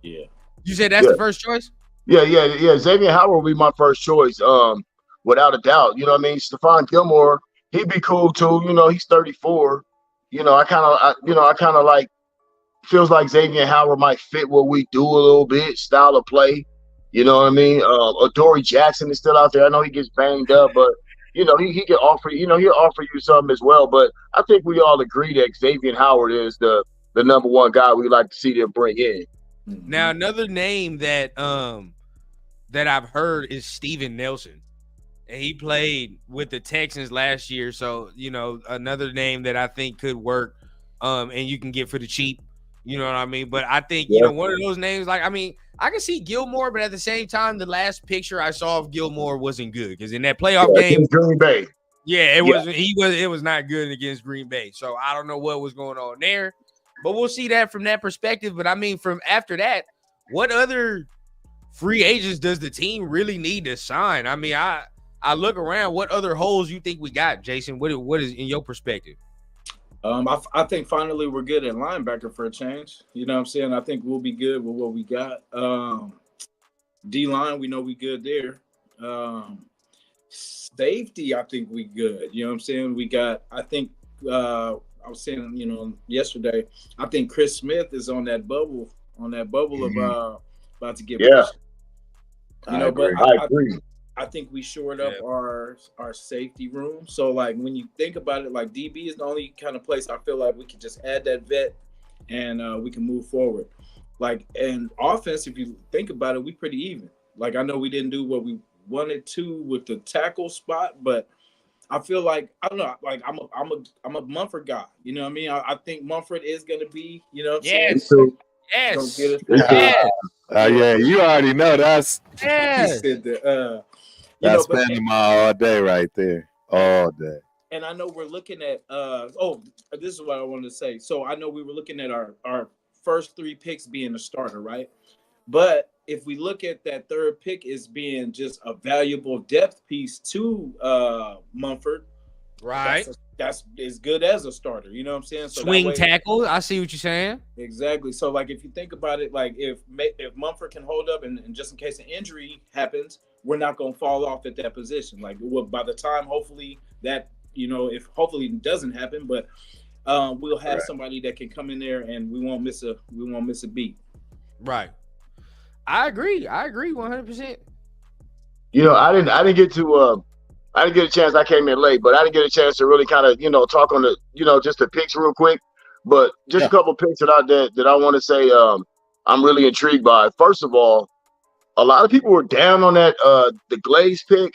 You said that's the first choice? Yeah. Xavier Howard will be my first choice, without a doubt. You know what I mean? Stephon Gilmore, he'd be cool too. He's 34. I kind of like feels like Xavier Howard might fit what we do a little bit, style of play. You know what I mean? Adoree Jackson is still out there. I know he gets banged up, but he can offer. He'll offer you something as well. But I think we all agree that Xavier Howard is the number one guy we like to see them bring in. Now another name that I've heard is Steven Nelson. And he played with the Texans last year. So, another name that I think could work and you can get for the cheap. You know what I mean? But I think, one of those names, like, I mean, I can see Gilmore, but at the same time, the last picture I saw of Gilmore wasn't good because in that playoff game, Green Bay. Yeah, it was not good against Green Bay. So I don't know what was going on there. But we'll see that from that perspective. But I mean, from after that, what other free agents does the team really need to sign? I mean, I look around. What other holes you think we got, Jason? What is in your perspective? I think finally we're good at linebacker for a change. You know what I'm saying? I think we'll be good with what we got. D-line, we know we good there. Safety, I think we good. You know what I'm saying? We got, I think, I was saying, yesterday, I think Chris Smith is on that bubble of about to get pushed. I agree. I think we shored up our safety room. So, like, when you think about it, like, DB is the only kind of place I feel like we can just add that vet and we can move forward. Like, and offense, if you think about it, we pretty even. Like, I know we didn't do what we wanted to with the tackle spot, but I feel like, I don't know, like, I'm a Mumford guy. You know what I mean? I think Mumford is going to be, you know what I'm saying? Yes. Yeah, you already know that's. He said that. That's Panama all day right there. All day. And I know we're looking at this is what I wanted to say. So I know we were looking at our first 3 picks being a starter, right? But if we look at that 3rd pick as being just a valuable depth piece to Mumford, right? that's as good as a starter. You know what I'm saying? So Swing that way, tackle. I see what you're saying. exactly. So like if you think about it, like if Mumford can hold up, and just in case an injury happens, we're not gonna fall off at that position. Like by the time, hopefully that if hopefully it doesn't happen, but we'll have somebody that can come in there and we won't miss a beat. Right. I agree 100%. I didn't get to I didn't get a chance. I came in late, but I didn't get a chance to really kind of talk on the just the picks real quick. But just a couple picks that I want to say I'm really intrigued by. First of all, a lot of people were down on that the Glaze pick.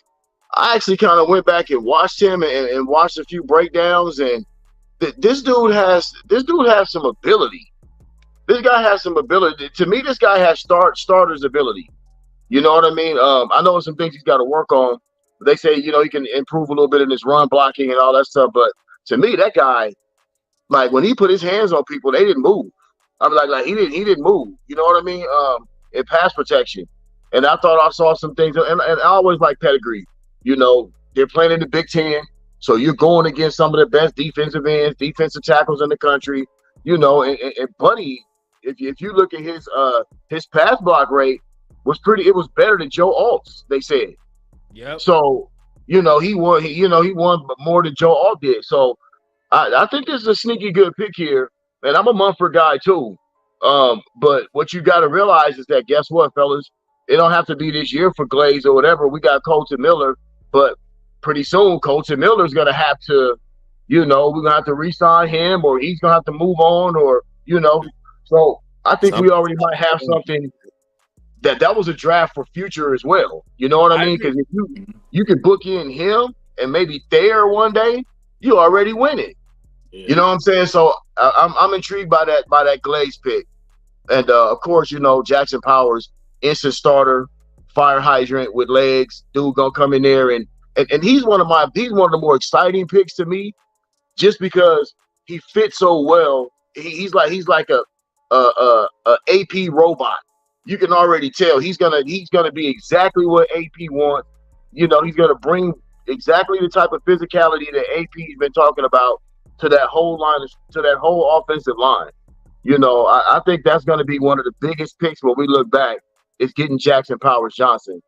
I actually kind of went back and watched him and watched a few breakdowns, and this dude has some ability. This guy has some ability. To me, this guy has starter's ability. You know what I mean? I know some things he's got to work on. They say, he can improve a little bit in his run blocking and all that stuff. But to me, that guy, like when he put his hands on people, they didn't move. I'm like he didn't move. You know what I mean? In pass protection. And I thought I saw some things, and I always like pedigree. They're playing in the Big Ten, so you're going against some of the best defensive ends, defensive tackles in the country. And Buddy, if you look at his pass block rate it was better than Joe Alt's, they said. Yep. So, he won more than Joe Alt did. So I think this is a sneaky good pick here. And I'm a Mumford guy too. But what you got to realize is that, guess what, fellas? It don't have to be this year for Glaze or whatever. We got Colton Miller, but pretty soon Colton Miller's going to have to, we're going to have to re-sign him, or he's going to have to move on, or, So I think we already might have something that was a draft for future as well. You know what I mean? Because if you can book in him and maybe Thayer one day, you already win it. Yeah. You know what I'm saying? So I'm intrigued by that Glaze pick, and of course Jackson Powers, instant starter, fire hydrant with legs. Dude gonna come in there and he's one of the more exciting picks to me, just because he fits so well. He's like a AP robot. You can already tell he's gonna be exactly what AP wants. He's gonna bring exactly the type of physicality that AP's been talking about to that whole offensive line. I think that's gonna be one of the biggest picks when we look back, is getting Jackson Powers Johnson.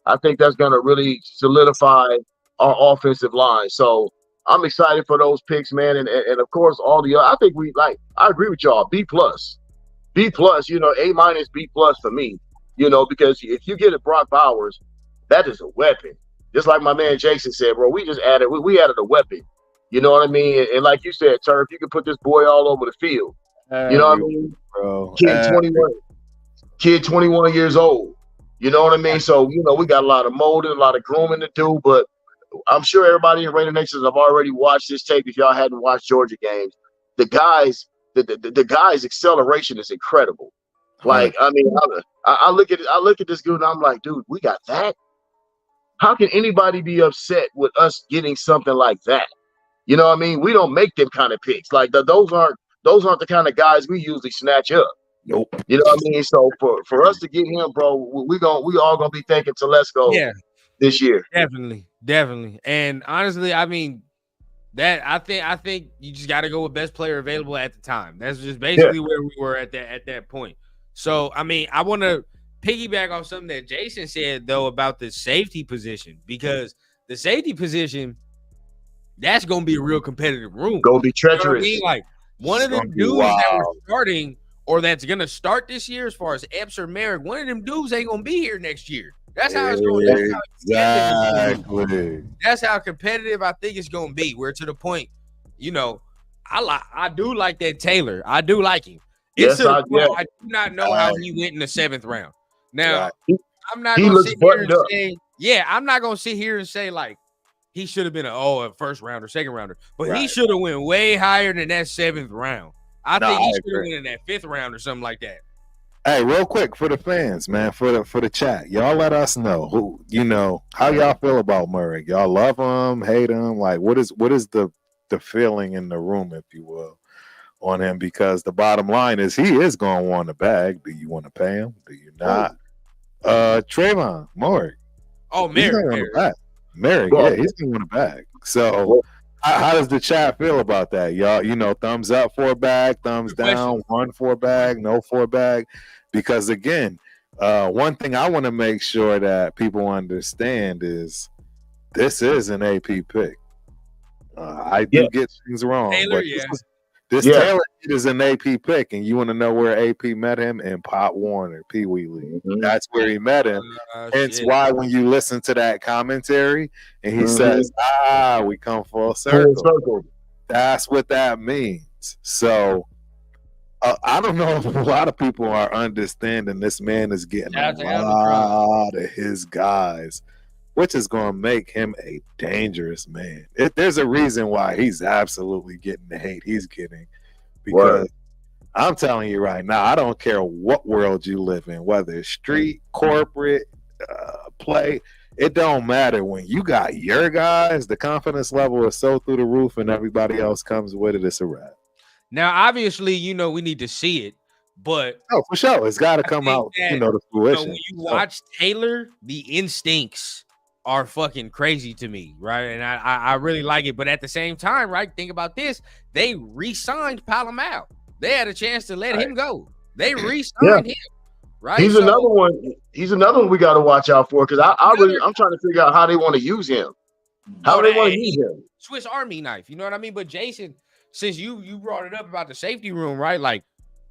I think that's gonna really solidify our offensive line. So I'm excited for those picks, man, and of course all the other. I think I agree with y'all. B+. B+, A-, B+ for me, because if you get a Brock Bowers, that is a weapon. Just like my man Jason said, bro, we added a weapon. You know what I mean? And like you said, Turf, you can put this boy all over the field. You know what I mean? Bro. Kid 21 years old. You know what I mean? So, we got a lot of molding, a lot of grooming to do, but I'm sure everybody in Raider Nations have already watched this tape if y'all hadn't watched Georgia games. The guy's acceleration is incredible. Like, I mean, I look at this dude and I'm like, dude, we got that. How can anybody be upset with us getting something like that? You know what I mean? We don't make them kind of picks. Like those aren't the kind of guys we usually snatch up. Nope. You know what I mean? So for us to get him, bro, we all gonna be thinking Telesco this year. Definitely. And honestly, I mean, that I think you just got to go with best player available at the time. That's just basically where we were at that point. So I mean, I want to piggyback off something that Jason said though about the safety position, because the safety position, that's gonna be a real competitive room. Gonna be treacherous. You know what I mean? Like one of them dudes that were starting or that's gonna start this year, as far as Epps or Merrick, one of them dudes ain't gonna be here next year. That's how it's going. That's how competitive I think it's going to be. We're to the point, I do like that Taylor. I do like him. I do not know how he went in the 7th round. Now, I'm not going to sit here and say, I'm not going to sit here and say like he should have been a first rounder, second rounder, but he should have went way higher than that 7th round. I think he should have went in that 5th round or something like that. Hey, real quick for the fans, man, for the chat, y'all let us know how y'all feel about Murray. Y'all love him, hate him, like what is the feeling in the room, if you will, on him? Because the bottom line is he is going to want a bag. Do you want to pay him? Do you not? Trayvon, Murray. Oh, Merrick, Merrick, yeah, he's going to want a bag. So How does the chat feel about that, y'all? You know, thumbs up for a bag, thumbs down, one for a bag, no for a bag. Because again, one thing I want to make sure that people understand is this is an AP pick. I do get things wrong, Taylor, but yeah. this Taylor is an AP pick, and you want to know where AP met him in Pop Warner, Pee Wee League. That's where he met him. Hence why when you listen to that commentary and he says, we come full circle. That's what that means. So I don't know if a lot of people are understanding this man is getting a lot of his guys, which is going to make him a dangerous man. There's a reason why he's absolutely getting the hate he's getting, because I'm telling you right now, I don't care what world you live in, whether it's street, corporate, play, it don't matter. When you got your guys, the confidence level is so through the roof and everybody else comes with it, it's a wrap. Now, obviously, you know, we need to see it, but for sure, it's got to come out, to fruition. When you watch Taylor, the instincts are fucking crazy to me, right? And I really like it. But at the same time, right, think about this. They re-signed Palomal. They had a chance to let him go. They re-signed him, right? He's another one. He's another one we got to watch out for, because I'm trying to figure out how they want to use him. How do they want to use him? Swiss Army knife, you know what I mean? But Jason, since you brought it up about the safety room, right? Like,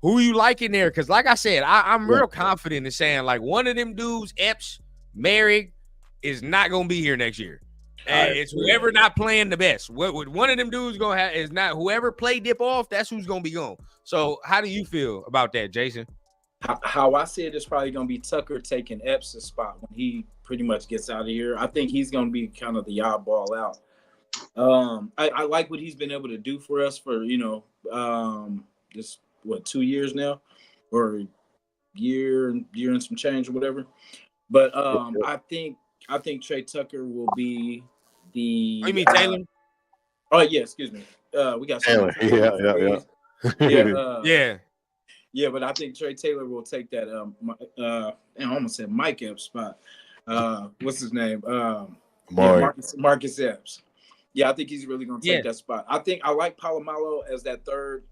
who you like in there? Because like I said, I'm real confident in saying, like, one of them dudes, Epps, Merrick, is not gonna be here next year. And it's whoever not playing the best. What one of them dudes gonna have is not whoever play dip off, that's who's gonna be gone. So how do you feel about that, Jason? How I see it is probably gonna be Tucker taking Epps' spot when he pretty much gets out of here. I think he's gonna be kind of the oddball out. I like what he's been able to do for us for, just 2 years now, or year and some change or whatever. But I think Trey Tucker will be the. Oh, you mean Taylor? Oh yeah, excuse me. We got Taylor. Yeah, but I think Trey Taylor will take that. I almost said Mike Epps spot. What's his name? Marcus Epps. Yeah, I think he's really going to take that spot. I like Palomal as that third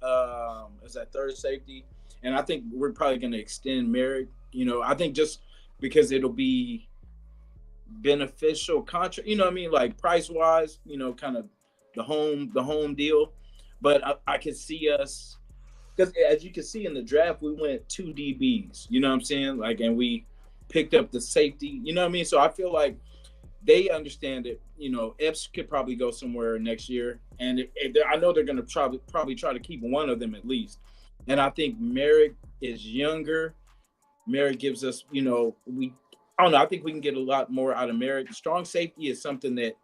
safety, and I think we're probably going to extend Merrick. I think just because it'll be beneficial contract, you know what I mean, like price wise, kind of the home deal. But I can see us, because as you can see in the draft, we went 2 DBs, you know what I'm saying, like, and we picked up the safety, you know what I mean. So I feel like they understand it. Epps could probably go somewhere next year, and I know they're going to probably try to keep one of them at least. And I think Merrick is younger. Merrick gives us, I don't know. I think we can get a lot more out of Merrick. Strong safety is something that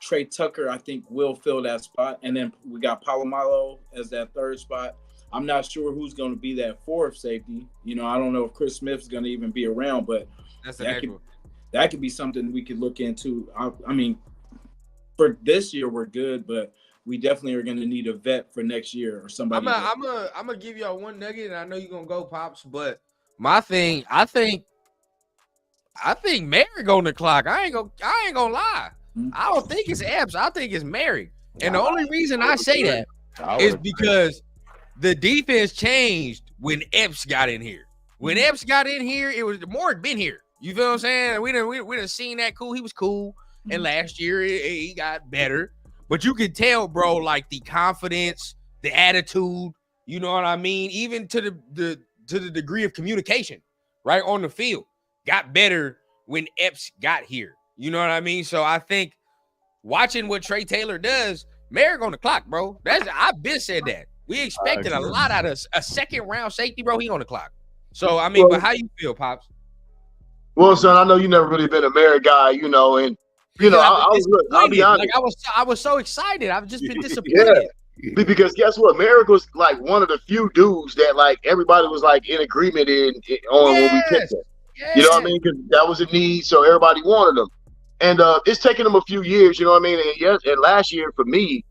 Trey Tucker, I think, will fill that spot. And then we got Palomal as that third spot. I'm not sure who's going to be that fourth safety. I don't know if Chris Smith's going to even be around, but that could be something we could look into. I mean, for this year, we're good, but we definitely are going to need a vet for next year or somebody. I'm gonna give y'all one nugget, and I know you're going to go, Pops, but my thing, I think Merrick on the clock. I ain't gonna lie. I don't think it's Epps. I think it's Merrick. And the only reason I say that is because the defense changed when Epps got in here. When Epps got in here, it was more had been here. You feel what I'm saying? We done seen that cool. He was cool. And last year he got better. But you could tell, bro, like the confidence, the attitude, you know what I mean? Even to the degree of communication, right, on the field. Got better when Epps got here. You know what I mean? So I think watching what Trey Taylor does, Merrick on the clock, bro. I've been said that. We expected a lot out of a second round safety, bro. He on the clock. So I mean, but how you feel, Pops? Well, son, I know you never really been a Merrick guy, and I'll be honest. Like I was so excited. I've just been disappointed. Yeah. Because guess what? Merrick was like one of the few dudes that like everybody was like in agreement on when we picked him. Yes. You know what I mean? Because that was a need, so everybody wanted him. And it's taken him a few years, you know what I mean? And last year for me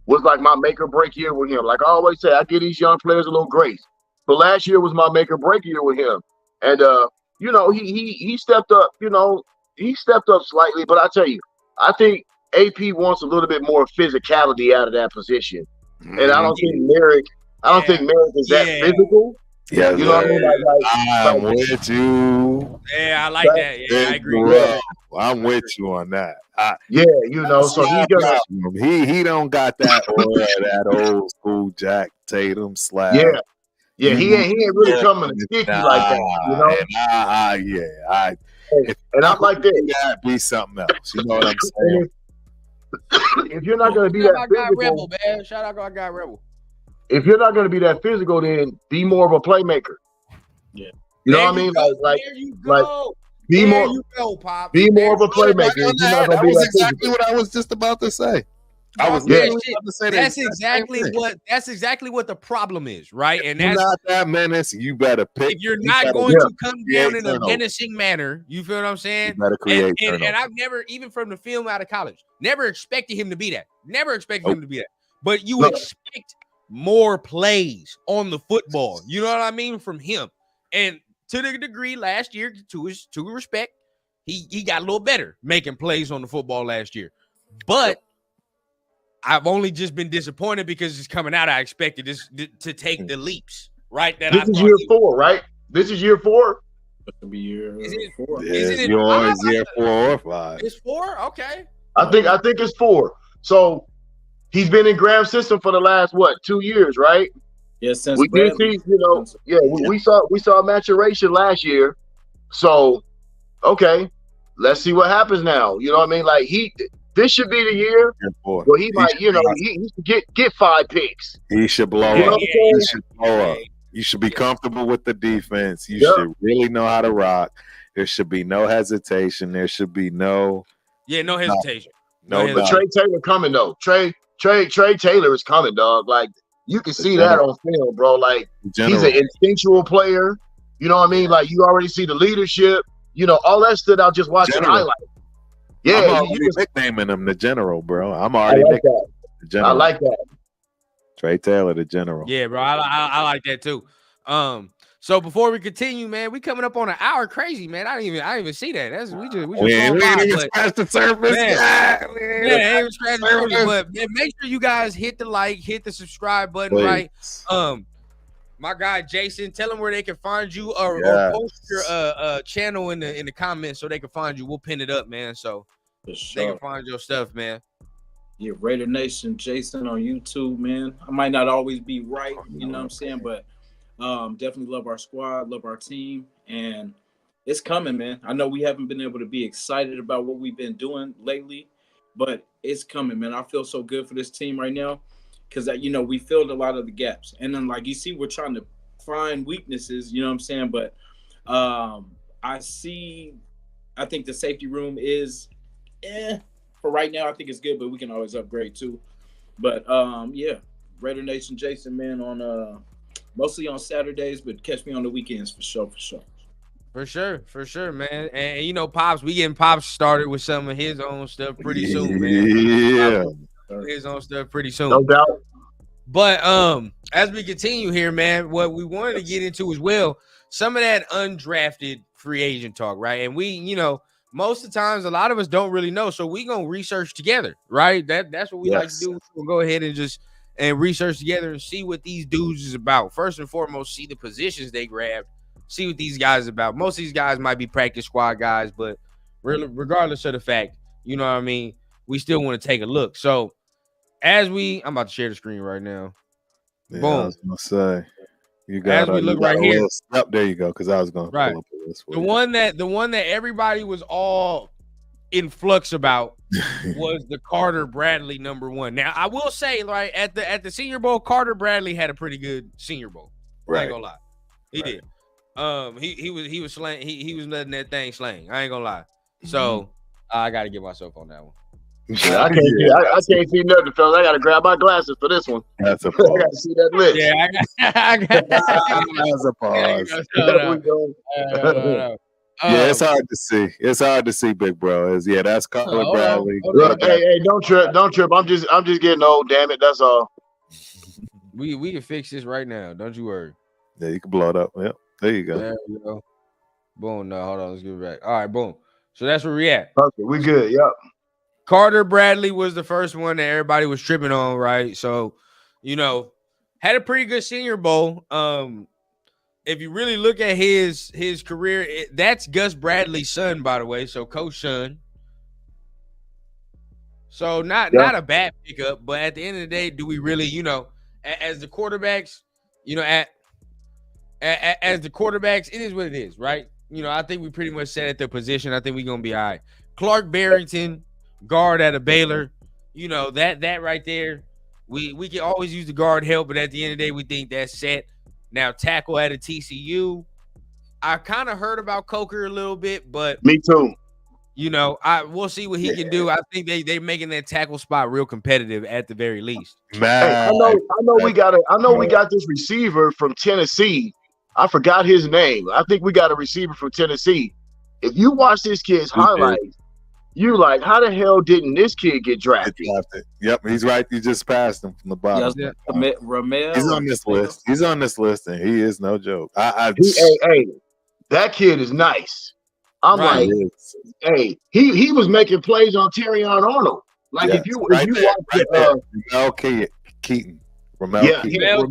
was like my make or break year with him. Like I always say, I give these young players a little grace. But last year was my make or break year with him. And he stepped up, he stepped up slightly. But I tell you, I think AP wants a little bit more physicality out of that position, and I don't think Merrick. I don't think Merrick is that physical. Yeah, you know what I mean? I'm with you. Yeah, I like that. Yeah, I agree. Yeah. I'm with you on that. So he's gonna. He don't got that aura, that old school Jack Tatum slab. Yeah, he ain't really coming sticky like that. And I'm like that. Be something else. You know what I'm saying? If you're not gonna be that physical, Rebel, man. Shout out to our guy Rebel. If you're not gonna be that physical, then be more of a playmaker. Yeah. You know what I mean? Be more of a playmaker. That was exactly what I was just about to say. That's exactly what the problem is, right? And that's not that menace. You better pick. If you're not going to come down in a menacing manner, you feel what I'm saying? You better create and I've never, even from the film out of college, never expected him to be that. Never expected him to be that. But you expect more plays on the football. You know what I mean? From him. And to the degree last year, to his respect, he got a little better making plays on the football last year. But I've only just been disappointed because it's coming out. I expected this to take the leaps, right? This is year 4, right? This is year 4. This will be year 4. Is it year 4 or 5? It's 4? Okay. I think it's 4. So he's been in Graham's system for the last 2 years, right? Yeah, since we did see, we saw maturation last year. So let's see what happens now. You know what I mean? Like this should be the year where he might, he should get 5 picks. He should blow up. He should blow up. You should be comfortable with the defense. You should really know how to rock. There should be no hesitation. There should be no hesitation. But Trey Taylor coming though. Trey Taylor is coming, dog. Like you can see that on film, bro. Like he's an instinctual player. You know what I mean? Like you already see the leadership. All that stood out just watching highlights. Yeah, I'm already nicknaming him the General, bro. I'm already nicknaming the General. I like that. Trey Taylor, the General. Yeah, bro. I like that too. So before we continue, man, we coming up on an hour. Crazy, man. I didn't even see that. We ain't even scratched the surface. Ain't scratched the surface. But man, make sure you guys hit the like, hit the subscribe button, right? My guy Jason, tell them where they can find you, or post your channel in the comments so they can find you. We'll pin it up, man, so they can find your stuff, man. Yeah, Raider Nation Jason on YouTube, man. I might not always be right, you know what I'm saying, but definitely love our squad, love our team, and it's coming, man. I know we haven't been able to be excited about what we've been doing lately, but it's coming, man. I feel so good for this team right now. Because, we filled a lot of the gaps. And then, like, you see, we're trying to find weaknesses, you know what I'm saying? But I think the safety room is, for right now, I think it's good, but we can always upgrade, too. But, Raider Nation Jason, man, on mostly on Saturdays, but catch me on the weekends for sure. For sure, man. And, Pops, we getting Pops started with some of his own stuff pretty soon, man. Yeah. His own stuff pretty soon. No doubt. But as we continue here, man, what we wanted to get into as well, some of that undrafted free agent talk, right? And we, most of the times, a lot of us don't really know, so we gonna research together, right? That's what we like to do. We'll go ahead and research together and see what these dudes is about. First and foremost, see the positions they grabbed, see what these guys are about. Most of these guys might be practice squad guys, but regardless of the fact, you know what I mean, we still want to take a look. So I'm about to share the screen right now. Yeah, Boom. I was gonna say you got. As we look right here. Up there you go. Because I was gonna pull up this the one that everybody was all in flux about was the Carter Bradley #1. Now I will say, right at the Senior Bowl, Carter Bradley had a pretty good Senior Bowl. I ain't gonna lie, he did. He was slang. He was letting that thing slang. I ain't gonna lie. So I got to get myself on that one. Yeah, I can't see nothing, fellas. I gotta grab my glasses for this one. That's a I gotta see that list. Yeah, I got that's a pause. Yeah, it's hard to see. It's hard to see, big bro. That's Carter Bradley. Hey, don't trip. I'm just getting old. Damn it, that's all. We can fix this right now. Don't you worry. Yeah, you can blow it up. Yep, there you go. There we go. Boom. No, hold on. Let's get it back. All right, boom. So that's where we at. Perfect. We good. Yep. Carter Bradley was the first one that everybody was tripping on, right? So, had a pretty good Senior Bowl. If you really look at his career, that's Gus Bradley's son, by the way. So Coach son. So not a bad pickup, but at the end of the day, do we really, as the quarterbacks, as the quarterbacks, it is what it is, right? I think we pretty much set at their position. I think we're gonna be all right. Clark Barrington, guard at a Baylor, that right there. We can always use the guard help, but at the end of the day, we think that's set. Now tackle at a TCU. I kind of heard about Coker a little bit, but me too. We'll see what he can do. I think they're making that tackle spot real competitive at the very least. Man, I know we got this receiver from Tennessee. I forgot his name. I think we got a receiver from Tennessee. If you watch this kid's highlights, you like, how the hell didn't this kid get drafted? Yep, he's right. You just passed him from the bottom. Ramel. He's on this list. He's on this list, and he is no joke. Hey, that kid is nice. I'm like, hey, he was making plays on Terrion Arnold. Like if you watch Ramel Keaton. Ramel Keaton.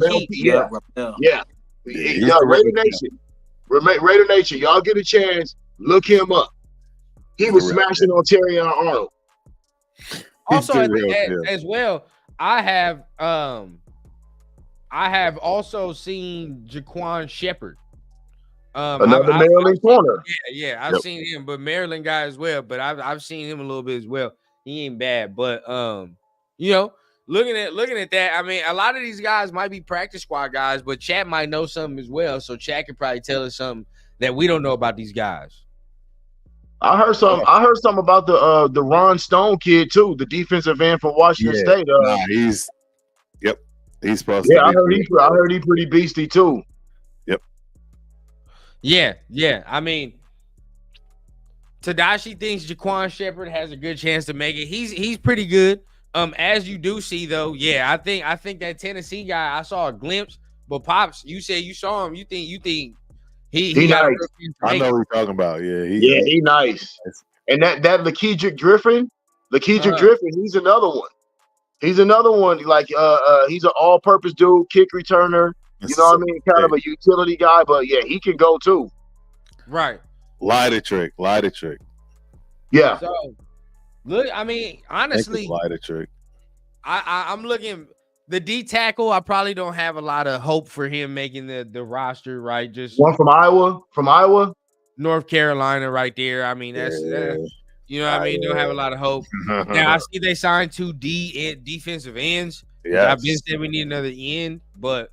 Raider Nation, y'all get a chance, look him up. He was smashing on Terrion Arnold. Also, as well, I have also seen Jaquan Shepard. Another Maryland corner. I've seen him, but Maryland guy as well. But I've seen him a little bit as well. He ain't bad, but looking at that, I mean, a lot of these guys might be practice squad guys, but Chat might know something as well. So Chat can probably tell us something that we don't know about these guys. I heard something about the Ron Stone kid too, the defensive end from Washington State. He's supposed to. I heard he's pretty beastie too. Yeah. I mean, Tadashi thinks Jaquan Shepard has a good chance to make it. He's pretty good. As you do see though, I think that Tennessee guy, I saw a glimpse. But Pops, you said you saw him. You think he nice. I know what you're talking about. Yeah, he nice. And that Lakedrick Griffin, he's another one. He's another one. Like he's an all-purpose dude, kick returner. You know what I mean? Kind of a utility guy, but he can go too. Right. Lie to trick. Yeah. So look, I mean, honestly, lie to trick. I'm looking the D tackle. I probably don't have a lot of hope for him making the roster. Right, just one from Iowa, North Carolina, right there. I mean, that's you know what I mean. Don't have a lot of hope. Now I see they signed 2 defensive ends. Yeah, I've been saying we need another end, but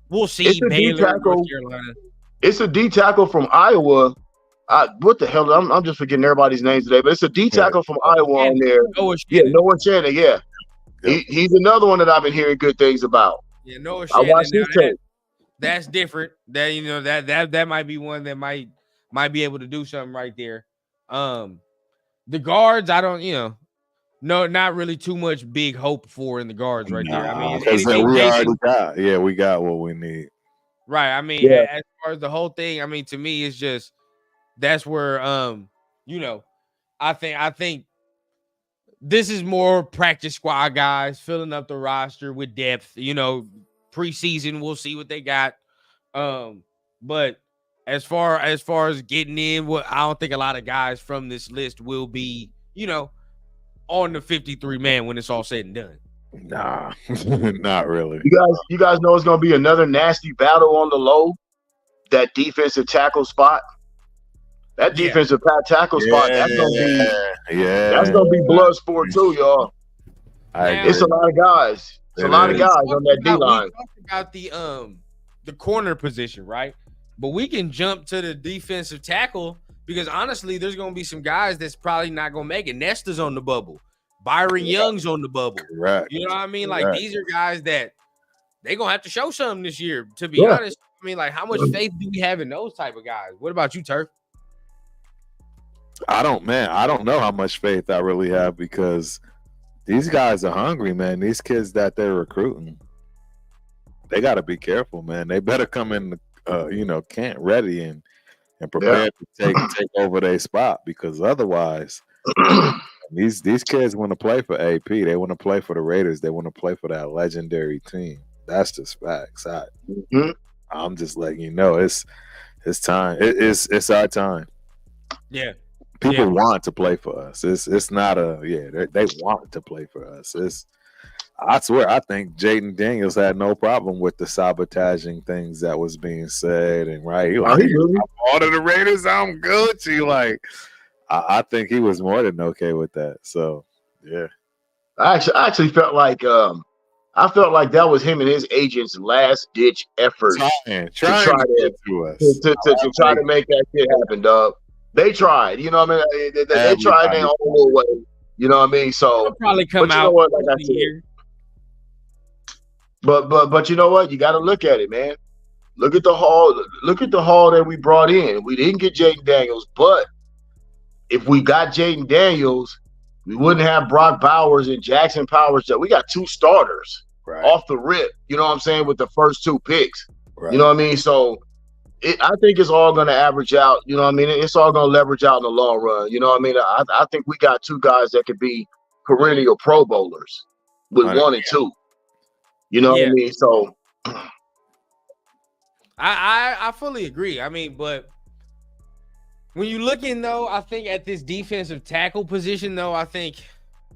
we'll see. Baylor, North Carolina. It's a D tackle from Iowa. What the hell? I'm just forgetting everybody's names today, but it's a D tackle from Iowa on there. Noah Shannon. Yeah. He's another one that I've been hearing good things about. Yeah, Noah Shannon. I watched his tape. That's different. That that might be one that might be able to do something right there. The guards, I don't, no, not really too much big hope for in the guards right there. I mean, because we already got, we got what we need. Right. I mean, as far as the whole thing, I mean, to me, it's just that's where I think this is more practice squad guys filling up the roster with depth. Preseason, we'll see what they got. But as far as getting in, I don't think a lot of guys from this list will be, on the 53 man when it's all said and done. Nah, not really. You guys know it's gonna be another nasty battle on the low. That defensive tackle spot. That defensive tackle spot. That's gonna be blood sport too, y'all. It's a lot of guys. It's a lot of guys on that D line. We talked about the corner position, right? But we can jump to the defensive tackle because honestly, there's gonna be some guys that's probably not gonna make it. Nesta's on the bubble. Byron Young's on the bubble. Right. You know what I mean? Like these are guys that they're gonna have to show something this year. To be honest, I mean, like how much faith do we have in those type of guys? What about you, Turf? I don't know how much faith I really have because these guys are hungry, man. These kids that they're recruiting, they got to be careful, man. They better come in, camp ready and prepared to take over their spot because otherwise, These kids want to play for AP. They want to play for the Raiders. They want to play for that legendary team. That's just facts. I'm just letting you know it's time. It's our time. Yeah. People want to play for us. It's not they want to play for us. I swear, I think Jaden Daniels had no problem with the sabotaging things that was being said, and right, I'm part of the Raiders. I'm Gucci. Like, I think he was more than okay with that. So, yeah. I actually felt like that was him and his agent's last ditch effort trying to try to make that shit happen, dog. They tried, you know what I mean? They tried their own little way, you know what I mean? So it'll probably come out. You know what, like I said, but you know what? You got to look at it, man. Look at the haul. Look at the haul that we brought in. We didn't get Jaden Daniels, but if we got Jaden Daniels, we wouldn't have Brock Bowers and Jackson Powers. We got 2 starters off the rip. You know what I'm saying? With the first 2 picks. Right. You know what I mean? So I think it's all going to average out. You know what I mean? It's all going to leverage out in the long run. You know what I mean? I think we got 2 guys that could be perennial Pro Bowlers with 1 and 2. You know what I mean? So I fully agree. I mean, but when you look in, though, I think at this defensive tackle position, though, I think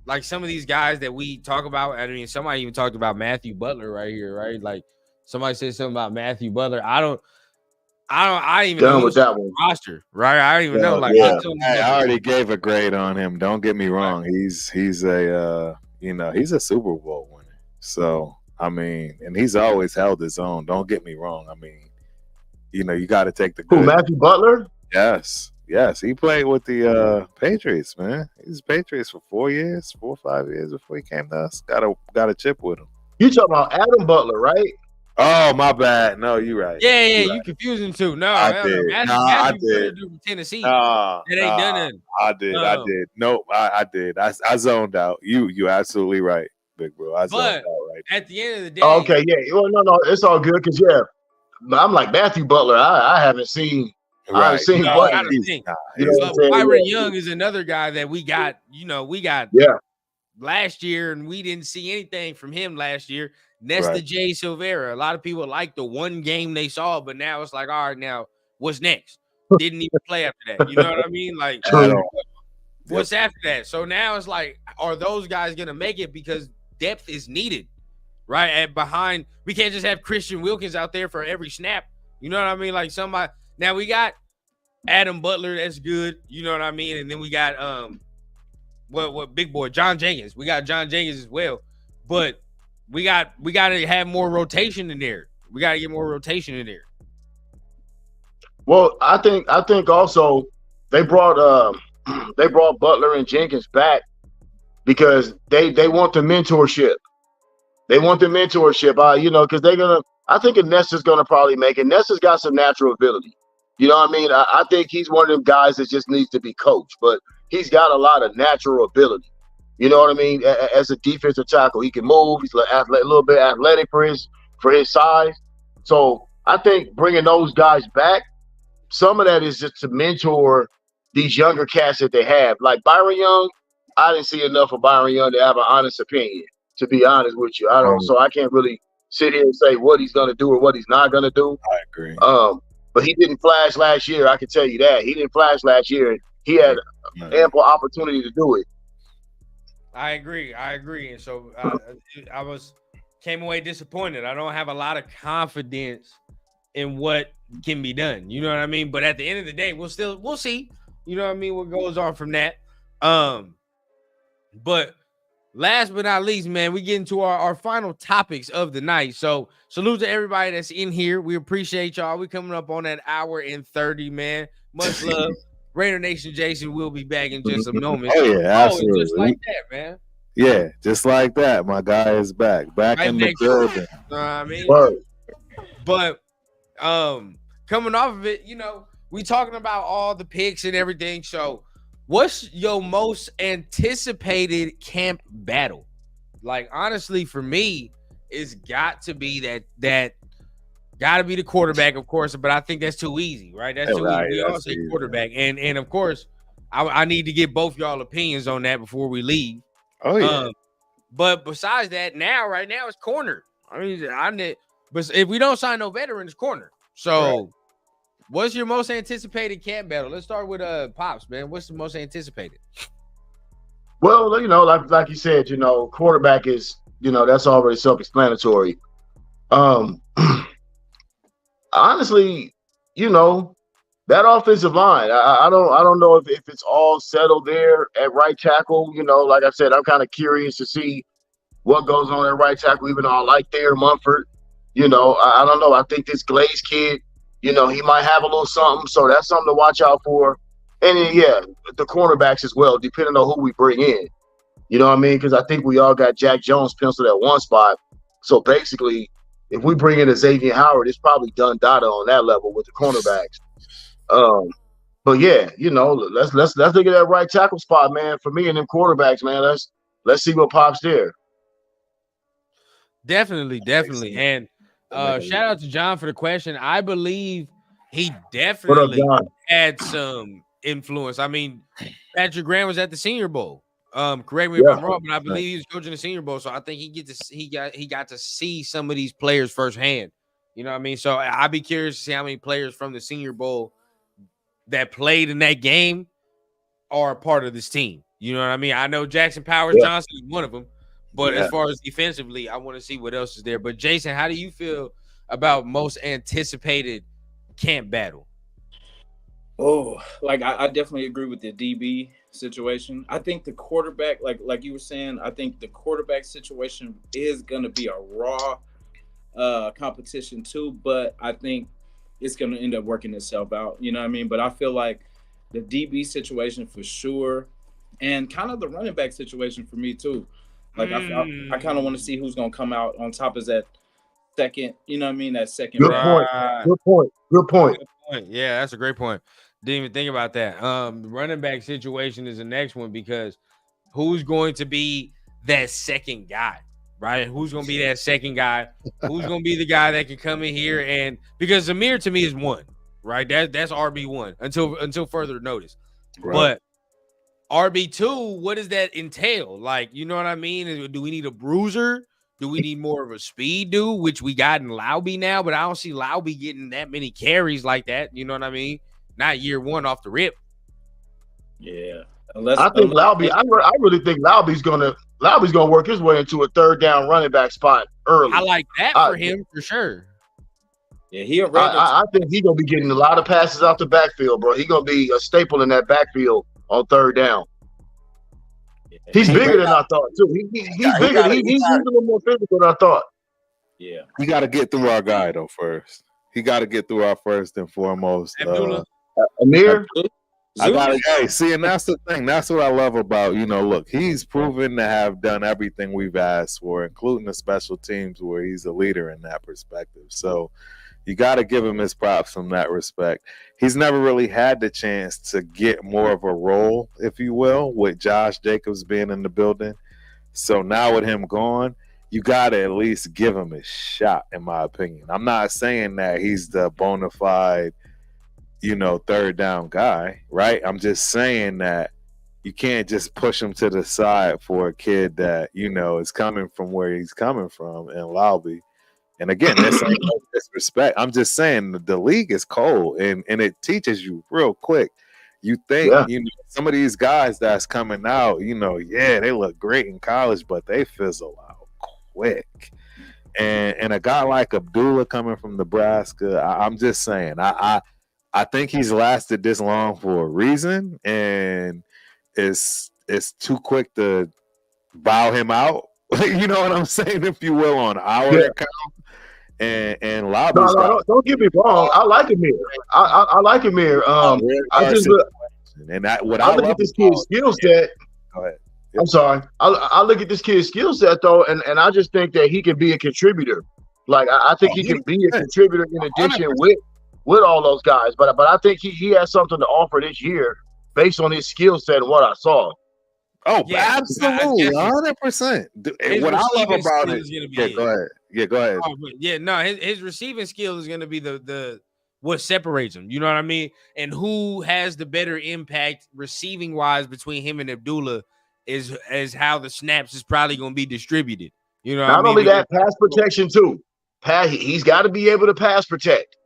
like some of these guys that we talk about, I mean, somebody even talked about Matthew Butler right here, right? Like somebody said something about Matthew Butler. I ain't even know with that one roster, right? I don't even know. Like, I already gave a grade on him. Don't get me wrong. He's a he's a Super Bowl winner. So I mean, and he's always held his own. Don't get me wrong. I mean, you got to take the good. Who, Matthew Butler? Yes. He played with the Patriots, man. He was Patriots for 4 or 5 years before he came to us. Got a chip with him. You talking about Adam Butler, right? Oh, my bad. No, you're right. Yeah, you confusing too. No, I did. I did. Tennessee. It ain't done nothing. I did. Nope, I did. I zoned out. You absolutely right, big bro. I zoned out right. At the end of the day. Okay, yeah. Well, no, it's all good because I'm like Matthew Butler. I haven't seen. Right. I haven't seen what. Byron Young is another guy that we got. We got last year, and we didn't see anything from him last year. Nesta J. Silvera. A lot of people like the one game they saw, but now it's like, all right, now what's next? Didn't even play after that. You know what I mean? Like, what's after that? So now it's like, are those guys gonna make it? Because depth is needed, right? And behind, we can't just have Christian Wilkins out there for every snap. You know what I mean? Like somebody. Now we got Adam Butler. That's good. You know what I mean? And then we got what big boy John Jenkins. We got John Jenkins as well, but. We got to have more rotation in there. We got to get more rotation in there. Well, I think also they brought Butler and Jenkins back because they want the mentorship. They want the mentorship, because I think Nesta's gonna probably make it. Nesta's got some natural ability. You know what I mean? I think he's one of them guys that just needs to be coached, but he's got a lot of natural ability. You know what I mean? As a defensive tackle, he can move. He's a little bit athletic for his size. So I think bringing those guys back, some of that is just to mentor these younger cats that they have. Like Byron Young, I didn't see enough of Byron Young to have an honest opinion, to be honest with you. So I can't really sit here and say what he's going to do or what he's not going to do. I agree. But he didn't flash last year. I can tell you that. He didn't flash last year. He had ample opportunity to do it. I agree. And so I came away disappointed. I don't have a lot of confidence in what can be done. You know what I mean? But at the end of the day, we'll see. You know what I mean? What goes on from that. But last but not least, man, we get into our final topics of the night. So salute to everybody that's in here. We appreciate y'all. We coming up on that hour and 30, man. Much love. Raider Nation Jason will be back in just a moment. Oh, yeah, absolutely. Just like that, man. Yeah, just like that. My guy is back in the building. You know what I mean? But coming off of it, we talking about all the picks and everything. So what's your most anticipated camp battle? Like, honestly, for me, it's got to be that got to be the quarterback, of course, but I think that's too easy, right? That's too easy. We all say quarterback. And of course, I need to get both y'all opinions on that before we leave. Oh yeah. But besides that, right now it's corner. I mean, but if we don't sign no veteran, it's corner. So, what's your most anticipated camp battle? Let's start with Pops, man. What's the most anticipated? Well, like you said, quarterback is, that's already self-explanatory. Honestly, that offensive line, I don't know if it's all settled there at right tackle. Like I said, I'm kind of curious to see what goes on at right tackle, even though I like Thayer Munford. I don't know. I think this Glaze kid, he might have a little something. So that's something to watch out for. And then, the cornerbacks as well, depending on who we bring in. You know what I mean? Because I think we all got Jack Jones penciled at one spot. So basically, if we bring in a Xavier Howard, it's probably done data on that level with the cornerbacks. But yeah, let's look at that right tackle spot, man. For me and them quarterbacks, man, let's see what pops there. Definitely. And shout out to John for the question. I believe he definitely had some influence. I mean, Patrick Graham was at the Senior Bowl. Correct me if I'm wrong, but I believe he was coaching the Senior Bowl, so I think he got to see some of these players firsthand. You know what I mean? So I'd be curious to see how many players from the Senior Bowl that played in that game are a part of this team. You know what I mean? I know Jackson Powers Johnson is one of them, but as far as defensively, I want to see what else is there. But Jason, how do you feel about most anticipated camp battle? Oh, like I definitely agree with the DB situation. I think the quarterback, like you were saying, I think the quarterback situation is going to be a raw competition too, but I think it's going to end up working itself out. You know what I mean? But I feel like the DB situation for sure, and kind of the running back situation for me too. Like I kind of want to see who's going to come out on top of that second. You know what I mean? That second. Good point. Yeah, that's a great point. Didn't even think about that. The running back situation is the next one because who's going to be that second guy, right? Who's going to be that second guy? Who's going to be the guy that can come in here and because Zamir to me is one, right? That's RB1 until further notice. Right. But RB2, what does that entail? Like, you know what I mean? Do we need a bruiser? Do we need more of a speed dude, which we got in Laube now? But I don't see Laube getting that many carries like that. You know what I mean? Not year one off the rip. Yeah. I think Laube. I really think Laube's gonna work his way into a third down running back spot early. I like that for him for sure. Yeah, I think he's gonna be getting a lot of passes out the backfield, bro. He's gonna be a staple in that backfield on third down. He's bigger than I thought too. He's bigger. He's a little more physical than I thought. Yeah. We got to get through our guy though first. He got to get through our first and foremost. Amir. See, and that's the thing. That's what I love about, look, he's proven to have done everything we've asked for, including the special teams where he's a leader in that perspective. So you got to give him his props from that respect. He's never really had the chance to get more of a role, if you will, with Josh Jacobs being in the building. So now with him gone, you got to at least give him a shot, in my opinion. I'm not saying that he's the bona fide, third down guy, right? I'm just saying that you can't just push him to the side for a kid that, is coming from where he's coming from in Laube. And again, this ain't no disrespect. I'm just saying the league is cold and it teaches you real quick. You think, some of these guys that's coming out, they look great in college, but they fizzle out quick. And a guy like Abdullah coming from Nebraska, I'm just saying, I think he's lasted this long for a reason, and it's too quick to bow him out. You know what I'm saying, if you will, on our account. And Lobby's don't get me wrong. I like Amir. I like Amir. I just look at this kid's skill set. Go ahead. Yep. I'm sorry. I look at this kid's skill set though, and I just think that he can be a contributor. Like I think he can be a contributor in addition with all those guys. But I think he has something to offer this year based on his skill set and what I saw. Oh, yeah, absolutely, 100%. What I love about it, go ahead. His receiving skill is going to be the what separates them. You know what I mean? And who has the better impact receiving wise between him and Abdullah is how the snaps is probably going to be distributed. You know what I Not mean? only that, pass protection too. He's got to be able to pass protect.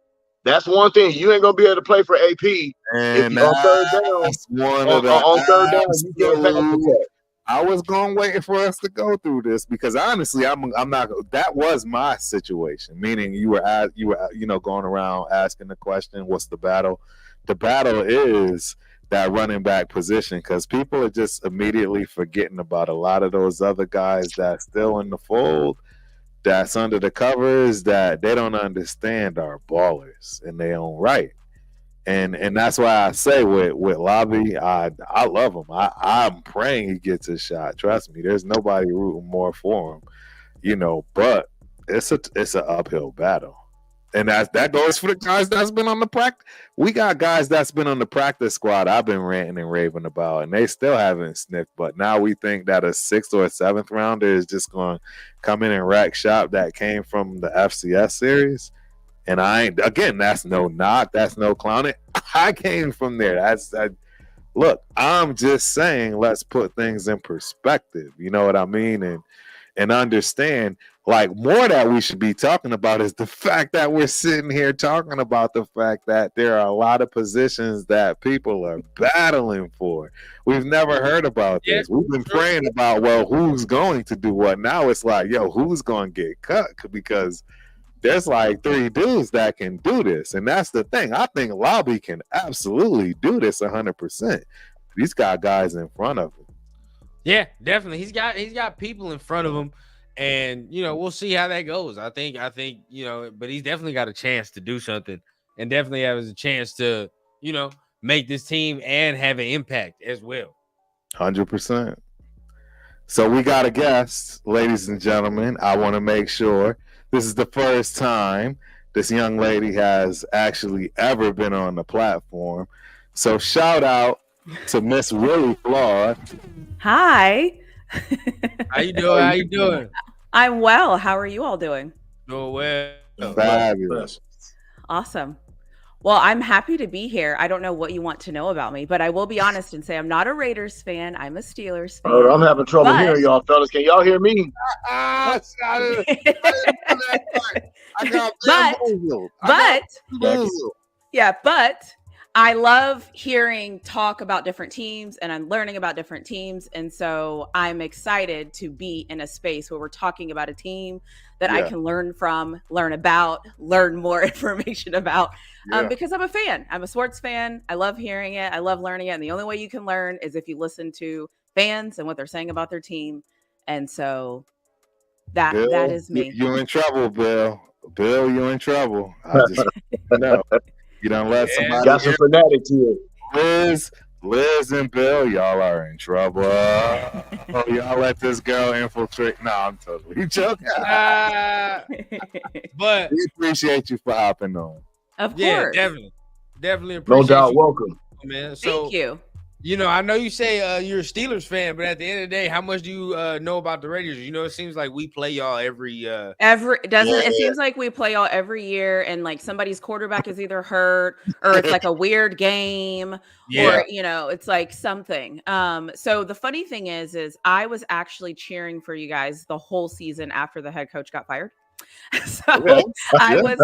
That's one thing. You ain't gonna be able to play for AP And if on third down. that's one of the On third down, you can't pass protect. I was going waiting for us to go through this because honestly, I'm not. That was my situation. Meaning you were going around asking the question, "What's the battle?" The battle is that running back position because people are just immediately forgetting about a lot of those other guys that's still in the fold, that's under the covers, that they don't understand are ballers in their own right. And that's why I say with Lobby, I love him. I'm praying he gets his shot. Trust me, there's nobody rooting more for him, but it's an uphill battle. And that goes for the guys that's been on the practice. We got guys that's been on the practice squad I've been ranting and raving about, and they still haven't sniffed. But now we think that a 6th or 7th rounder is just going to come in and rack shop that came from the FCS series. And that's no knock, that's no clowning. I came from there. Look, I'm just saying, let's put things in perspective. You know what I mean? And understand, like, more that we should be talking about is the fact that we're sitting here talking about the fact that there are a lot of positions that people are battling for. We've never heard about this. We've been praying about, well, who's going to do what? Now it's like, who's going to get cut? Because there's like 3 dudes that can do this. And that's the thing. I think Lobby can absolutely do this 100%. He's got guys in front of him. Yeah, definitely. He's got people in front of him. And, we'll see how that goes. I think, but he's definitely got a chance to do something and definitely has a chance to, make this team and have an impact as well. 100%. So we got a guest, ladies and gentlemen. I want to make sure this is the first time this young lady has actually ever been on the platform. So shout out to Miss Willie Flawed. Hi. How you doing? I'm well. How are you all doing? Doing well. Fabulous. Awesome. Well, I'm happy to be here. I don't know what you want to know about me, but I will be honest and say I'm not a Raiders fan. I'm a Steelers fan. I'm having trouble hearing y'all, fellas. Can y'all hear me? But I love hearing talk about different teams and I'm learning about different teams. And so I'm excited to be in a space where we're talking about a team that I can learn from, learn about, learn more information about because I'm a fan. I'm a sports fan. I love hearing it. I love learning it. And the only way you can learn is if you listen to fans and what they're saying about their team. And so that is me. You're in trouble, Bill. Bill, you're in trouble. I just know. You don't let somebody got some fanatics here. Liz and Bill, y'all are in trouble. Y'all let this girl infiltrate. No, I'm totally joking. But we appreciate you for hopping on. Of course. Yeah, definitely appreciate no doubt. you. Welcome, man. So, thank you. I know you say you're a Steelers fan, but at the end of the day, how much do you know about the Raiders? It seems like we play y'all it seems like we play y'all every year, and like somebody's quarterback is either hurt or it's like a weird game, or it's like something. So the funny thing is I was actually cheering for you guys the whole season after the head coach got fired. So I was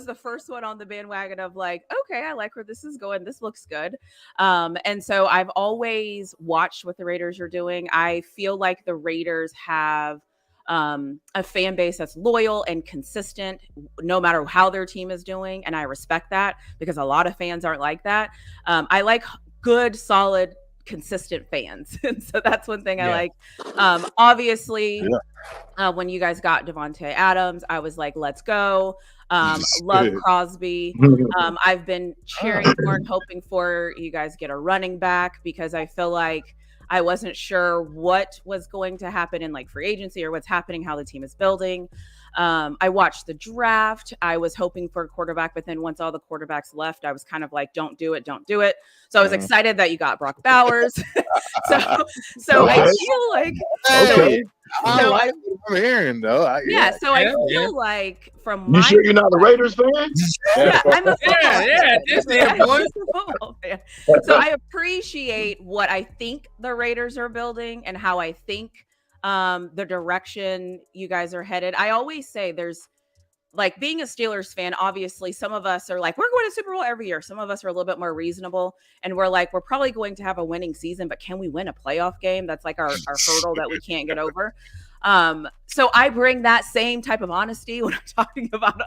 the first one on the bandwagon of like, okay, I like where this is going. This looks good. And so I've always watched what the Raiders are doing. I feel like the Raiders have a fan base that's loyal and consistent no matter how their team is doing. And I respect that because a lot of fans aren't like that. I like good, solid, consistent fans. And so that's one thing I like. Obviously, when you guys got Devontae Adams, I was like, let's go. Love Crosby. I've been cheering for and hoping for you guys get a running back because I feel like I wasn't sure what was going to happen in like free agency or what's happening, how the team is building. I watched the draft. I was hoping for a quarterback, but then once all the quarterbacks left, I was kind of like, don't do it. So I was excited that you got Brock Bowers. so Okay. I feel like Okay. I like what I'm hearing though. I feel like from my You sure you're not a Raiders fan? yeah, I'm a football fan. So I appreciate what I think the Raiders are building and how I think the direction you guys are headed. I always say there's like being a Steelers fan, obviously some of us are like, we're going to Super Bowl every year. Some of us are a little bit more reasonable and we're like, we're probably going to have a winning season, but can we win a playoff game? That's like our hurdle that we can't get over. So I bring that same type of honesty when I'm talking about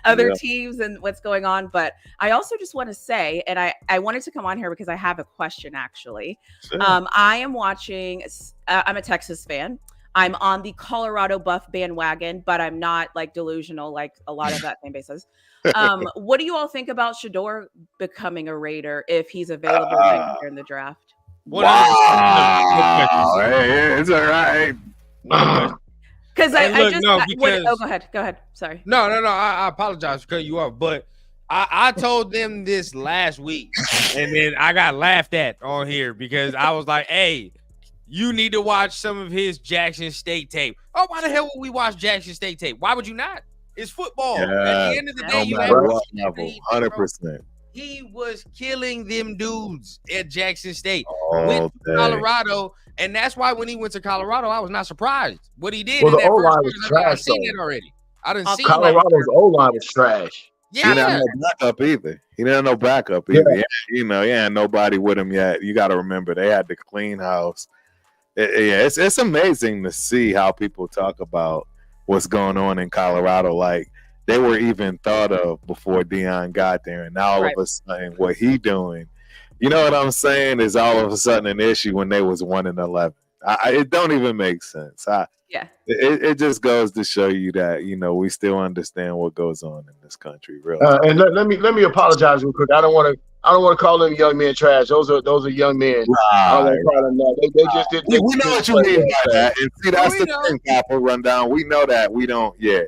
other teams and what's going on. But I also just want to say, and I wanted to come on here because I have a question actually. Sure. I am watching, I'm a Texas fan. I'm on the Colorado Buff bandwagon, but I'm not like delusional like a lot of that fan bases. What do you all think about Shador becoming a Raider if he's available next year in the draft? Wow. Hey, it's all right. Because go ahead. Sorry. No. I apologize for cutting you off, but I told them this last week, and then I got laughed at on here because I was like, "Hey, you need to watch some of his Jackson State tape." Oh, why the hell would we watch Jackson State tape? Why would you not? It's football. Yeah, at the end of the day, you have 100%. He was killing them dudes at Jackson State. Oh, went to Colorado, and that's why when he went to Colorado, I was not surprised. What he did. Well, in the that O-line first was quarter, trash, I've seen though. it already. I didn't see Colorado's O-line was trash. He didn't have no backup either. He had nobody with him yet. You got to remember, they had to clean house. It's amazing to see how people talk about what's going on in Colorado. Like they were even thought of before Deion got there, and now all of a sudden, what he doing, you know what I'm saying, is all of a sudden an issue when they was 1-11. It don't even make sense. It just goes to show you that we still understand what goes on in this country. Really. And let me apologize real quick. I don't want to call them young men trash. Those are young men. I don't want to call them that. They just did. We know what you mean by that. And see, that's the thing, Papa Rundown. We know that. We don't. Yeah.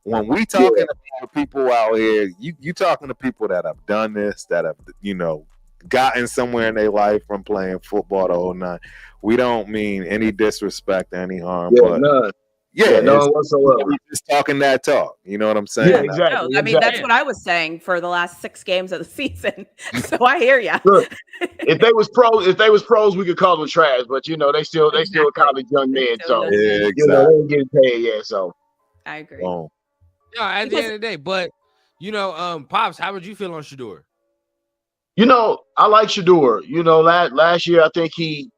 When we talking about people out here, you talking to people that have done this, that have gotten somewhere in their life from playing football the whole night. We don't mean any disrespect, any harm. Yeah, none. Yeah, no whatsoever. We're just talking that talk. You know what I'm saying? Yeah, exactly. No, I mean, that's what I was saying for the last 6 games of the season. So I hear you. Look, if they was pros, we could call them trash. But they still college young men. So exactly. they ain't getting paid yet. So I agree. No, at the end of the day, but Pops, how would you feel on Shador? I like Shador. Last year I think he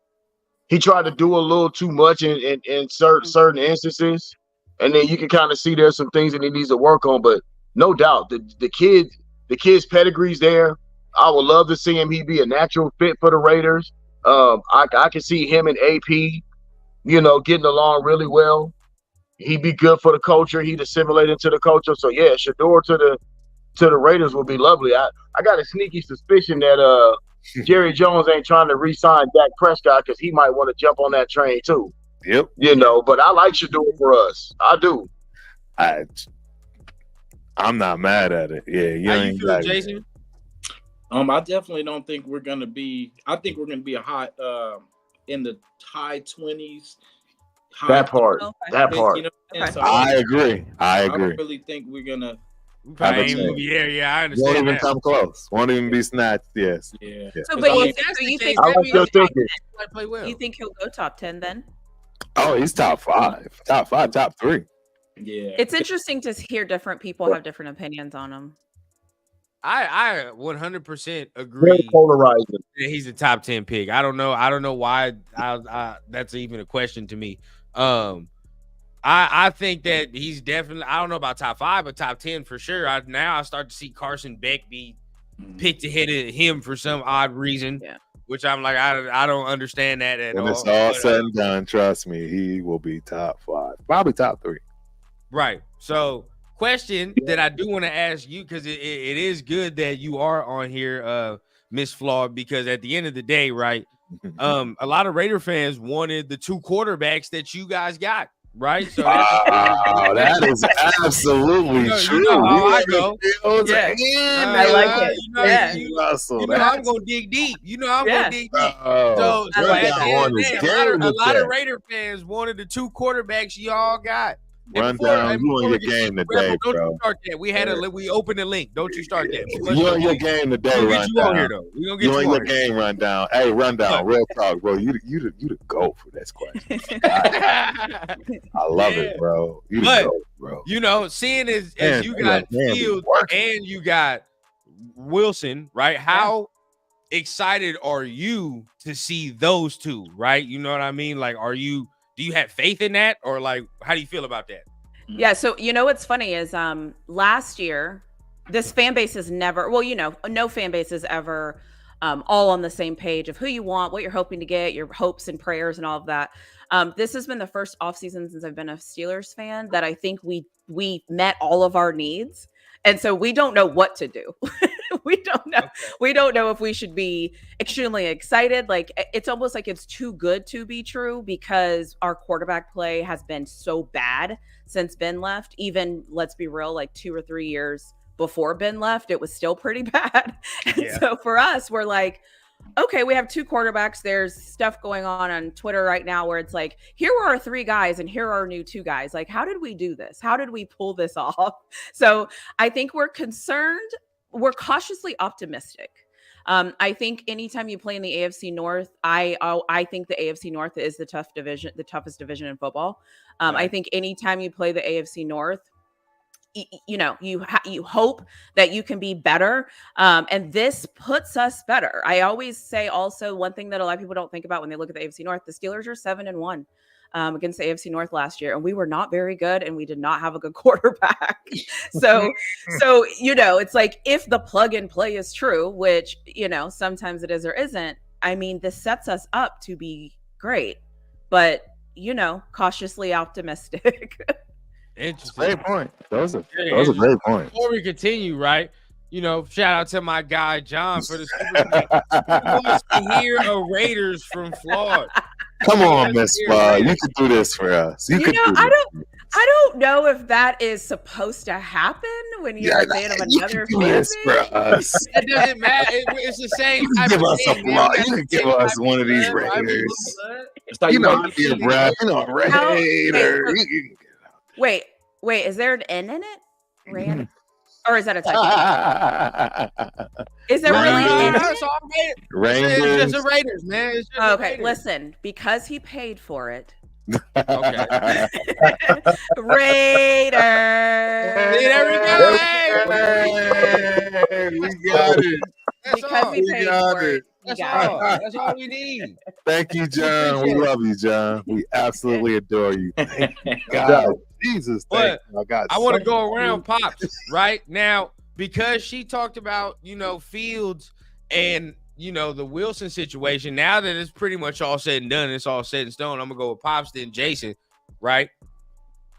tried to do a little too much in certain instances, and then you can kind of see there's some things that he needs to work on. But no doubt, the kid's pedigree's there. I would love to see him. He'd be a natural fit for the Raiders. I can see him and AP, getting along really well. He'd be good for the culture. He'd assimilate into the culture. So yeah, Shador to the Raiders would be lovely. I got a sneaky suspicion that Jerry Jones ain't trying to re-sign Dak Prescott because he might want to jump on that train too. Yep. But I like Shador for us. I do. I'm not mad at it. Yeah, How you feel, Jason? I definitely don't think we're gonna be. I think we're gonna be a high in the high 20s. That part. So I agree. I don't really think we're gonna. I understand. Won't even come close. Won't even be snatched. Yes. Yeah. So, but you think you think he'll go top 10 then? Oh, he's top 5, top 3. Yeah. It's interesting to hear different people have different opinions on him. I 100% agree. Very polarizing. That he's a top 10 pick. I don't know why that's even a question to me. I think that he's definitely, I don't know about top 5, but top 10 for sure. I start to see Carson Beck be picked ahead of him for some odd reason, which I'm like, I don't understand that at all. When it's all said and done, trust me, he will be top 5, probably top 3. Right. So, question that I do want to ask you, because it is good that you are on here, Miss Flawed, because at the end of the day, right, a lot of Raider fans wanted the 2 quarterbacks that you guys got. right? So that is absolutely true. You know how I go. Yeah. I like it. You know I'm gonna dig deep. You know I'm gonna dig deep. So I like a lot of Raider fans wanted the 2 quarterbacks y'all got. Rundown, you on your game today, bro. Don't you start that. We opened the link. Don't you start that. You on your game today, Rundown. Get you on here, though. We gonna get you on your game, Rundown. Hey, Rundown, real talk, bro. You the GOAT for this question. I love it, bro. You the GOAT, bro. You know, seeing as you got Fields and you got Wilson, right? How excited are you to see those two, right? You know what I mean? Like, do you have faith in that, or like, how do you feel about that? Yeah. So, you know, what's funny is last year, this fan base is never, well, you know, no fan base is ever all on the same page of who you want, what you're hoping to get, your hopes and prayers and all of that. This has been the first offseason since I've been a Steelers fan that I think we met all of our needs. And so we don't know what to do. We don't know. Okay. We don't know if we should be extremely excited. Like, it's almost like it's too good to be true because our quarterback play has been so bad since Ben left. Even, let's be real, like 2 or 3 years before Ben left, it was still pretty bad. And so for us, we're like, okay, we have 2 quarterbacks. There's stuff going on Twitter right now where it's like, here are our 3 guys and here are our new 2 guys. Like, how did we do this? How did we pull this off? So I think we're concerned. We're cautiously optimistic. I think anytime you play in the AFC North, I think the AFC North is the toughest division in football. I think anytime you play the AFC North, you know, you hope that you can be better. And this puts us better. I always say also one thing that a lot of people don't think about when they look at the AFC North, the Steelers are 7-1 against the AFC North last year. And we were not very good and we did not have a good quarterback. So, you know, it's like if the plug and play is true, which, you know, sometimes it is or isn't, I mean, this sets us up to be great, but, you know, cautiously optimistic. Interesting. Great point. That was a great point. Before we continue, right? You know, shout out to my guy John for the super. He wants to hear a Raiders from Flawed. Come on, Miss Flawed. You can do this for us. You know, I don't know if that is supposed to happen when you're a fan of another fan. For us. It doesn't matter. It's the same. You can give us a Flawed. You can give us one of these Raiders. You know, I'm being Brad. You know, Raider. Wait, is there an N in it? Rand? Or is that a typo? Is there really an N in it? Raiders. It's just the Raiders, man. It's just okay, Raiders. Listen, because he paid for it. Okay. Raiders. There we go. Hey, we got it. Because he paid for it. That's all we need. Thank you, John. We love you, John. We absolutely adore you. God, Jesus. But I want to go around Pops right now because she talked about, you know, Fields and, you know, the Wilson situation. Now that it's pretty much all said and done, it's all set in stone. I'm going to go with Pops, then Jason, right?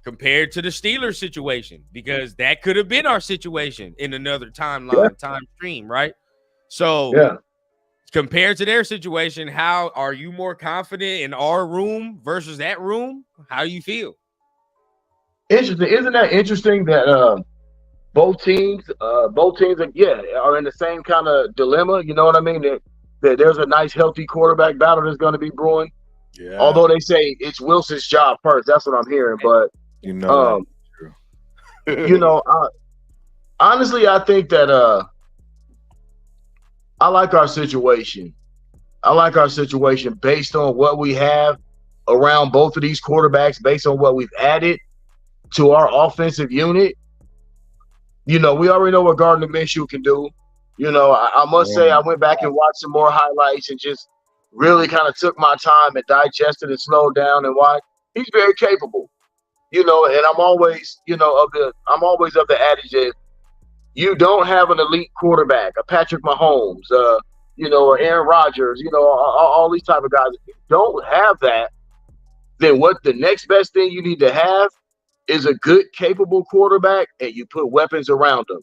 Compared to the Steelers situation, because that could have been our situation in another time stream, right? So compared to their situation, how are you more confident in our room versus that room? How do you feel? Interesting. Isn't that interesting that both teams are in the same kind of dilemma? You know what I mean? That there's a nice, healthy quarterback battle that's going to be brewing. Yeah. Although they say it's Wilson's job first. That's what I'm hearing. But you know, you know, honestly, I think that I like our situation. I like our situation based on what we have around both of these quarterbacks, based on what we've added to our offensive unit. You know, we already know what Gardner Minshew can do. You know, I must say I went back and watched some more highlights and just really kind of took my time and digested and slowed down and watched. He's very capable. You know, and I'm always of the adage that you don't have an elite quarterback, a Patrick Mahomes, you know, or Aaron Rodgers, you know, all these type of guys. If you don't have that, then what the next best thing you need to have is a good, capable quarterback, and you put weapons around him.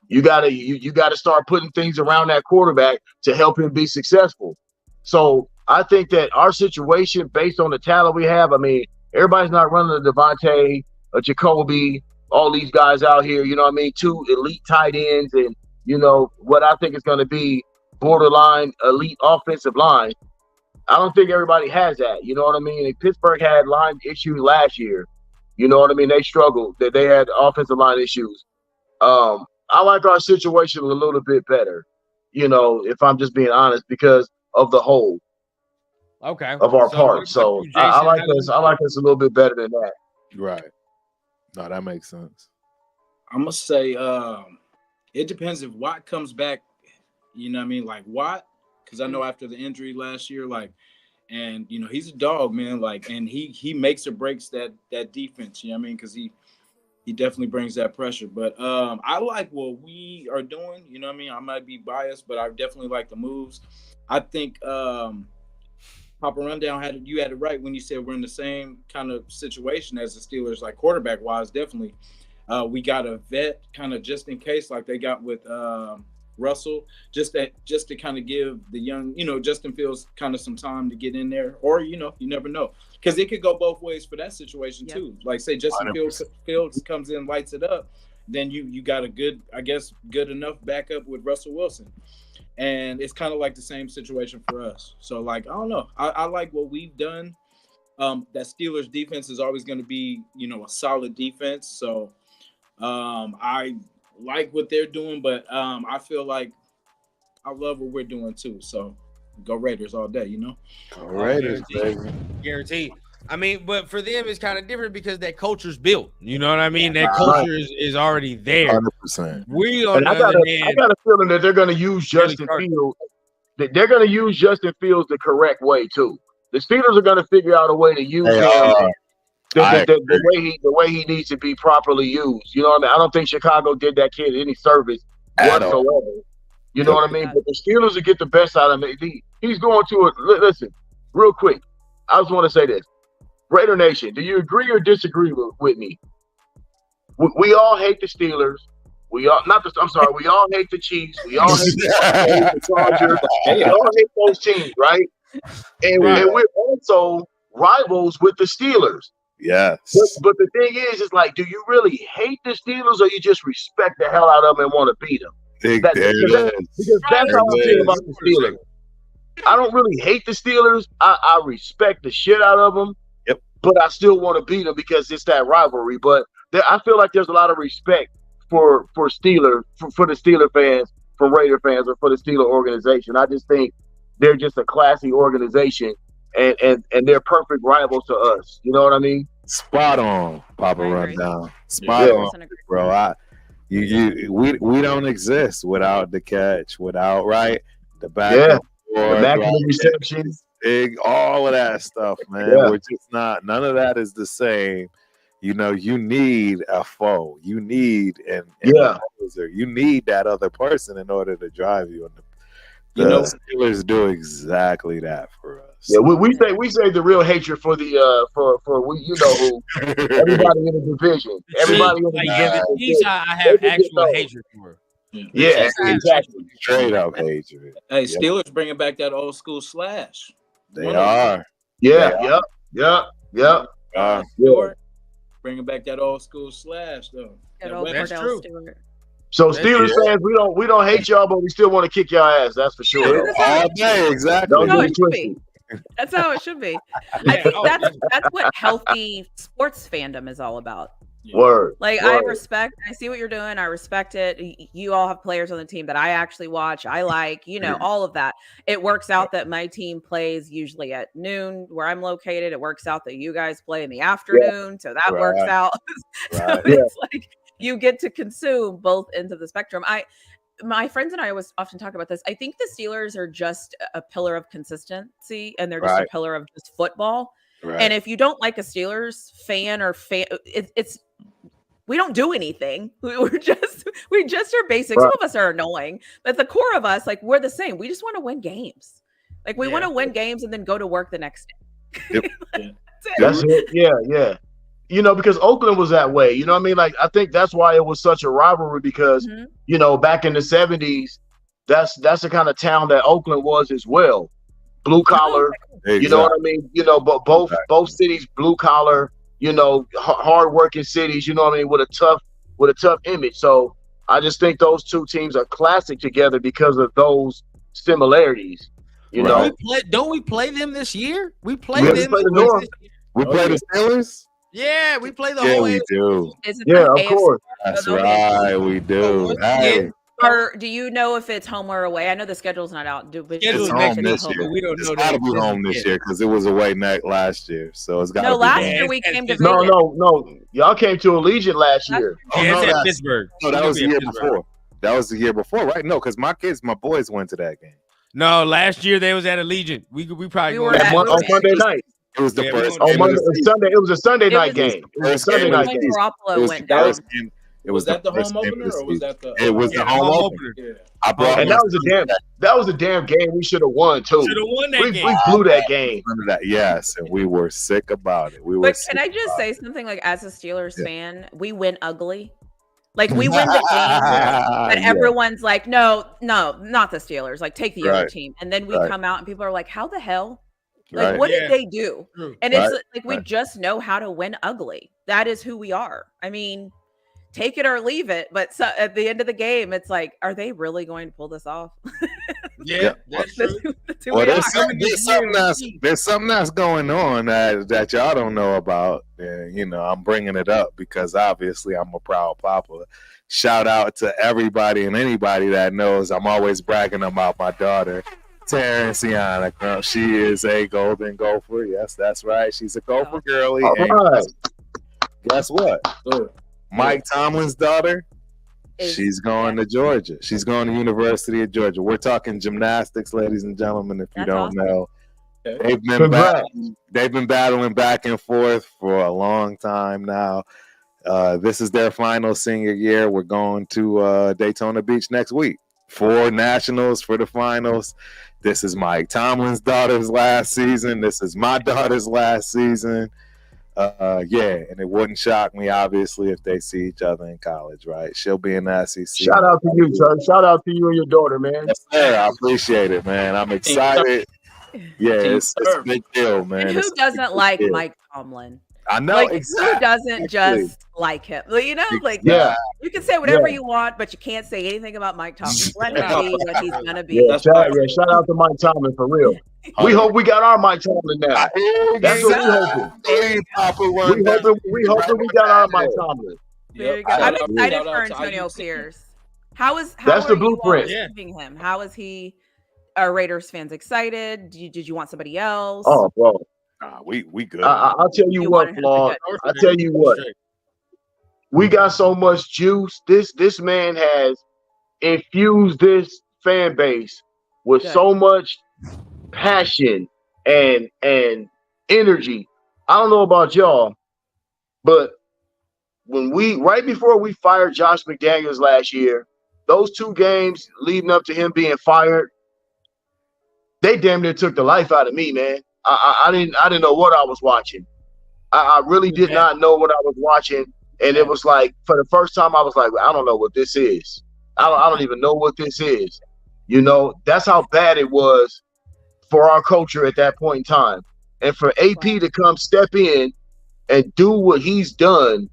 You gotta start putting things around that quarterback to help him be successful. So I think that our situation, based on the talent we have, I mean, Everybody's not running a Devontae, a Jacoby, all these guys out here, you know what I mean? 2 elite tight ends and, you know, what I think is going to be borderline elite offensive line. I don't think everybody has that, you know what I mean? And Pittsburgh had line issues last year. You know what I mean? They struggled. They had offensive line issues. I like our situation a little bit better, you know, if I'm just being honest, because of the whole of our parts. So I like us. I like us a little bit better than that. Right. No, that makes sense. I'm gonna say it depends if Watt comes back. You know what I mean? Like Watt, because I know after the injury last year, like, and you know he's a dog, man. Like, and he makes or breaks that defense. You know what I mean? Because he definitely brings that pressure. But I like what we are doing. You know what I mean? I might be biased, but I definitely like the moves. I think Papa Rundown had it right when you said we're in the same kind of situation as the Steelers, like quarterback wise. Definitely, we got a vet kind of just in case, like they got with Russell, just to kind of give the young, you know, Justin Fields kind of some time to get in there, or you know, you never know, because it could go both ways for that situation too. Like say Justin Fields comes in, lights it up, then you got a good enough backup with Russell Wilson. And it's kind of like the same situation for us. So, like, I don't know. I like what we've done. That Steelers defense is always going to be, you know, a solid defense. So, I like what they're doing, but I feel like I love what we're doing too. So, go Raiders all day, you know? Go Raiders, baby. Guaranteed. I mean, but for them, it's kind of different because that culture's built. You know what I mean? That culture is already there. 100%. We on the I got a feeling that they're going to use Justin Fields. They're going to use Justin Fields the correct way too. The Steelers are going to figure out a way to use him the way he needs to be properly used. You know what I mean? I don't think Chicago did that kid any service whatsoever. You know what I mean? But the Steelers will get the best out of him. He's going to it. Listen, real quick. I just want to say this. Raider Nation, do you agree or disagree with me? We all hate the Steelers. We all hate the Chiefs. We all hate the Chargers. We all hate those teams, right? And we're also rivals with the Steelers. Yes. But the thing is like, do you really hate the Steelers or you just respect the hell out of them and want to beat them? Because that's how I feel about the Steelers. I don't really hate the Steelers. I respect the shit out of them. Yep. But I still want to beat them because it's that rivalry. But I feel like there's a lot of respect for the Steeler fans, for Raider fans, or for the Steeler organization. I just think they're just a classy organization, and they're perfect rivals to us. You know what I mean? Spot on, Papa Rundown. Spot on, bro. We don't exist without the catch, without the back. The maximum reception. Big, all of that stuff, man. We're just not. None of that is the same. You know, you need a foe. You need an opposer. You need that other person in order to drive you. And the Steelers do exactly that for us. Yeah, we say the real hatred for the for we, you know who, everybody in the division. Everybody in the division. These I have actual hatred for. Yeah, exactly. Straight up hatred. Hey, Steelers bringing back that old school slash. They are. Yeah. Bringing back that old school slash though. That's true. So Steelers fans, we don't hate y'all, but we still want to kick y'all ass. That's for sure. All day, exactly. That's how it should be. I think that's what healthy sports fandom is all about. Word. I see what you're doing. I respect it. You all have players on the team that I actually watch. I like, all of that. It works out that my team plays usually at noon where I'm located. It works out that you guys play in the afternoon. So that works out. So it's like you get to consume both ends of the spectrum. My friends and I always often talk about this. I think the Steelers are just a pillar of consistency, and they're just a pillar of just football. Right. And if you don't like a Steelers fan it's we don't do anything. We just are basic. Some of us are annoying, but the core of us, we're the same. We just want to win games. We want to win games and then go to work the next day. That's it. Yeah. Because Oakland was that way. You know what I mean? I think that's why it was such a rivalry because, back in the 70s, that's the kind of town that Oakland was as well. blue collar. Exactly. You know what I mean? You know, but both cities blue collar. You know, hard working cities. You know what I mean? With a tough image. So I just think those two teams are classic together because of those similarities. You know, don't we play them this year? We play them. We play the Steelers. Yeah, we play the whole. We do. Of course. That's right. We do. Or do you know if it's home or away? I know the schedule's not out. It's home this year. We don't know. It's got to be home this year because it was away last year. So it's got to be. No, last year we came to. No. Y'all came to Allegiant last year. Yeah, it's at Pittsburgh. No, that was the year before. That was the year before, right? No, because my boys went to that game. No, last year they was at Allegiant. We probably were on Monday night. It was the first. On Monday, Sunday. It was a Sunday night game. It was a Sunday night game. Was that the home opener or was that the? It was the home opener. Yeah. And that was a damn game we should have won too. Should have won that game. We blew that game. Yes, and we were sick about it. But can I just say something? Like, as a Steelers fan, we win ugly. Like, we win the game, but everyone's like, no, not the Steelers. Like, take the other team. And then we come out and people are like, how the hell? Like, what did they do? And it's like, we just know how to win ugly. That is who we are. I mean, take it or leave it. But at the end of the game, it's like, are they really going to pull this off? That's true. Well, there's something that's going on that y'all don't know about. And, you know, I'm bringing it up because obviously I'm a proud papa. Shout out to everybody and anybody that knows I'm always bragging about my daughter, Terrenciana. She is a golden gopher. Yes, that's right. She's a gopher girly. And guess what? Mike Tomlin's daughter, she's going to Georgia. She's going to University of Georgia. We're talking gymnastics, ladies and gentlemen, if you don't know. They've been battling back and forth for a long time now. This is their final senior year. We're going to Daytona Beach next week. 4 nationals for the finals. This is Mike Tomlin's daughter's last season. This is my daughter's last season. And it wouldn't shock me, obviously, if they see each other in college, right? She'll be in the SEC. Shout out to you, sir. Shout out to you and your daughter, man. Yes, sir. I appreciate it, man. I'm excited. Yeah, it's a big deal, man. And who doesn't like Mike Tomlin? I know. Like, who doesn't just like him? You know, like, you can say whatever you want, but you can't say anything about Mike Tomlin. Let him be what he's going to be. Shout out to Mike Tomlin for real. We hope we got our Mike Tomlin now. That's what we hoping. We hoping we got our Mike Tomlin. There you go. I'm excited for Antonio Pierce. That's the blueprint. Him? How is he? Are Raiders fans excited? Did you want somebody else? Oh, bro. We good. I'll tell you what, Flawed. I'll tell you what. We got so much juice. This man has infused this fan base with so much passion and energy. I don't know about y'all, but right before we fired Josh McDaniels last year, those 2 games leading up to him being fired, they damn near took the life out of me, man. I didn't know what I was watching. I really did not know what I was watching, and it was like, for the first time, I was like, I don't know what this is. I don't even know what this is. You know, that's how bad it was for our culture at that point in time. And for AP to come step in and do what he's done,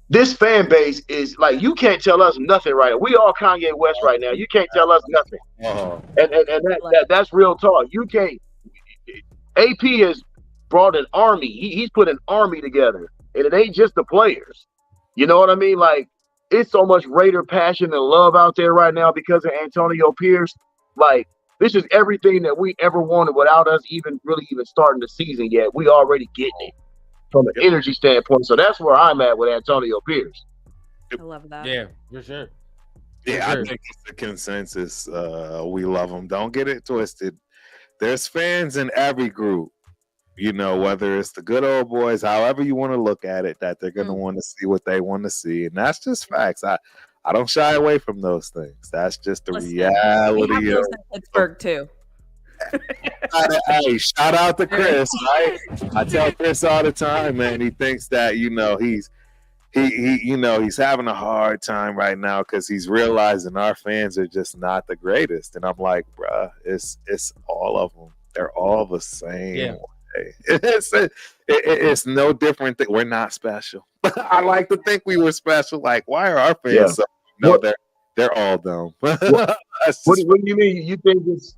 this fan base is like, you can't tell us nothing right now. We all Kanye West right now. You can't tell us nothing. And that's real talk. You can't. AP has brought an army. He's put an army together, and it ain't just the players. You know what I mean? Like, it's so much Raider passion and love out there right now because of Antonio Pierce. Like, this is everything that we ever wanted without us even starting the season yet. We already getting it from an energy standpoint. So that's where I'm at with Antonio Pierce. I love that. Yeah, for sure. Yeah, I think it's the consensus. We love him. Don't get it twisted. There's fans in every group, you know, whether it's the good old boys, however you want to look at it, that they're going to want to see what they want to see. And that's just facts. I don't shy away from those things. That's just the reality of Pittsburgh, too. Hey, shout out to Chris, right? I tell Chris all the time, man. He thinks that, you know, he's having a hard time right now because he's realizing our fans are just not the greatest. And I'm like, bruh, it's all of them. They're all the same Yeah. way. It's no different. We're not special. I like to think we were special. Like, why are our fans so? No, they're all dumb. What do you mean? You think it's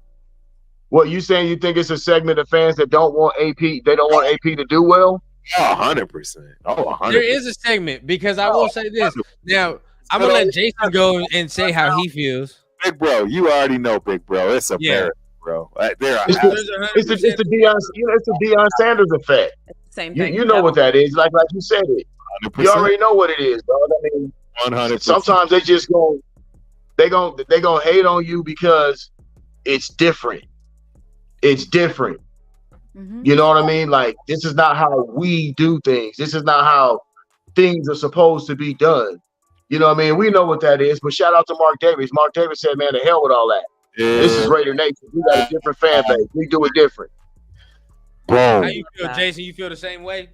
what you saying? You think it's a segment of fans that don't want AP? They don't want AP to do well? 100%. Oh, 100%. There is a segment because I will say this. Now, I'm gonna let Jason go and say how he feels. Big bro, you already know, big bro. It's a marathon, bro. It's the Deion Sanders effect. Same thing. You know what that is. Like you said it. 100%. You already know what it is, dog. I mean, 100%. Sometimes they just they gonna hate on you because it's different. It's different. Mm-hmm. You know what I mean? Like, this is not how we do things. This is not how things are supposed to be done. You know what I mean? We know what that is, but shout out to Mark Davis. Mark Davis said, man, the hell with all that. Yeah. This is Raider Nation. We got a different fan base. We do it different. Boom. How you feel, Jason? You feel the same way?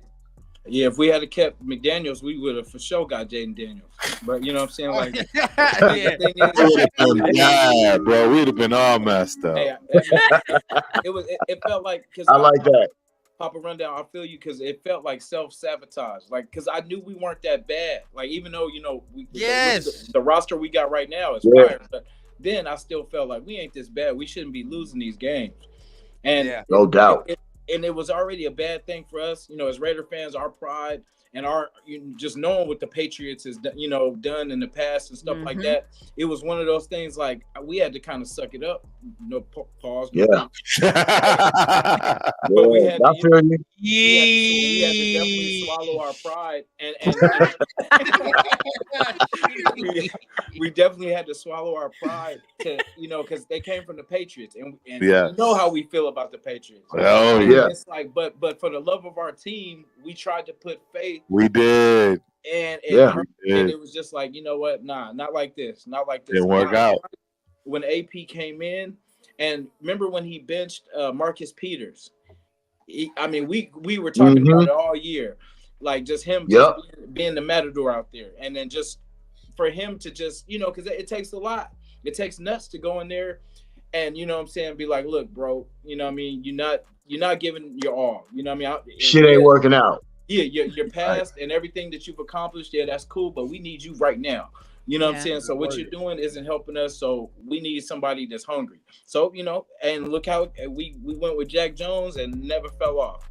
Yeah, if we had kept McDaniels, we would have for sure got Jaden Daniels. But you know what I'm saying? Like, yeah, bro, we'd have been all messed up. Hey, it felt like because I like that. Papa Rundown, I feel you because it felt like self-sabotage. Like, because I knew we weren't that bad. Like, even though the roster we got right now is fire, but then I still felt like we ain't this bad. We shouldn't be losing these games. And no doubt. And it was already a bad thing for us, as Raider fans, our pride and our just knowing what the Patriots has done in the past and stuff like that. It was one of those things like we had to kind of suck it up. Pause. Yeah. But we had to definitely swallow our pride, and we definitely had to swallow our pride to because they came from the Patriots, and you know how we feel about the Patriots. Oh yeah. It's like, but for the love of our team, we tried to put faith. We did. And it was just like, you know what? Nah, not like this. Not like this. Didn't work out. When AP came in, and remember when he benched Marcus Peters? We were talking about it all year. Like just him being the matador out there. And then just for him to just, because it takes a lot. It takes nuts to go in there and, you know what I'm saying, be like, look, bro, you know what I mean? You're not giving your all. You know what I mean? Shit ain't working out. Yeah, your past and everything that you've accomplished, that's cool, but we need you right now. You know what I'm saying? So what you're doing isn't helping us, so we need somebody that's hungry. So, and look how we went with Jack Jones and never fell off.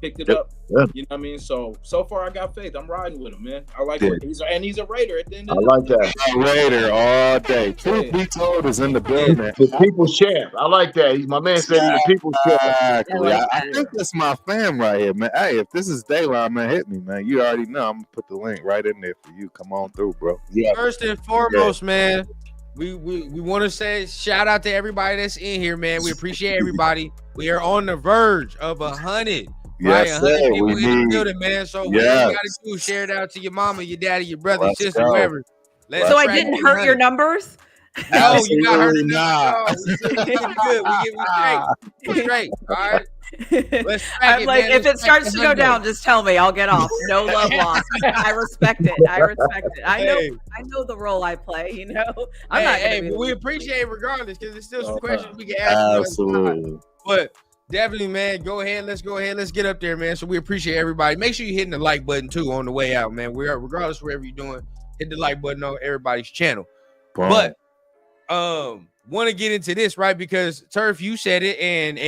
Picked it up. Yeah. You know what I mean? So far I got faith. I'm riding with him, man. I like it. He's a Raider at the end of the day. I like that. Raider all day. Truth be told is in the building. The people's champ. I like that. My man said he's the people's champ. Exactly. I think that's my fam right here, man. Hey, if this is Dayline, man, hit me, man. You already know. I'm going to put the link right in there for you. Come on through, bro. Yeah. First and foremost, man, we want to say shout out to everybody that's in here, man. We appreciate everybody. We are on the verge of 100. Yes, right, 100 people in the building, man. So what you got to do is share it out to your mama, your daddy, your brother, your sister, whoever. So I didn't hurt your numbers? No, you got hurt. No, we good. We straight. All right. I'm like, if it starts to go down, just tell me. I'll get off. No love lost. I respect it. I know the role I play. I'm not. But we appreciate it regardless because there's still some questions we can ask. Absolutely. But definitely, man. Go ahead. Let's go ahead. Let's get up there, man. So we appreciate everybody. Make sure you're hitting the like button too on the way out, man. We are regardless wherever you're doing. Hit the like button on everybody's channel. Boom. But want to get into this, right? Because Turf, you said it, and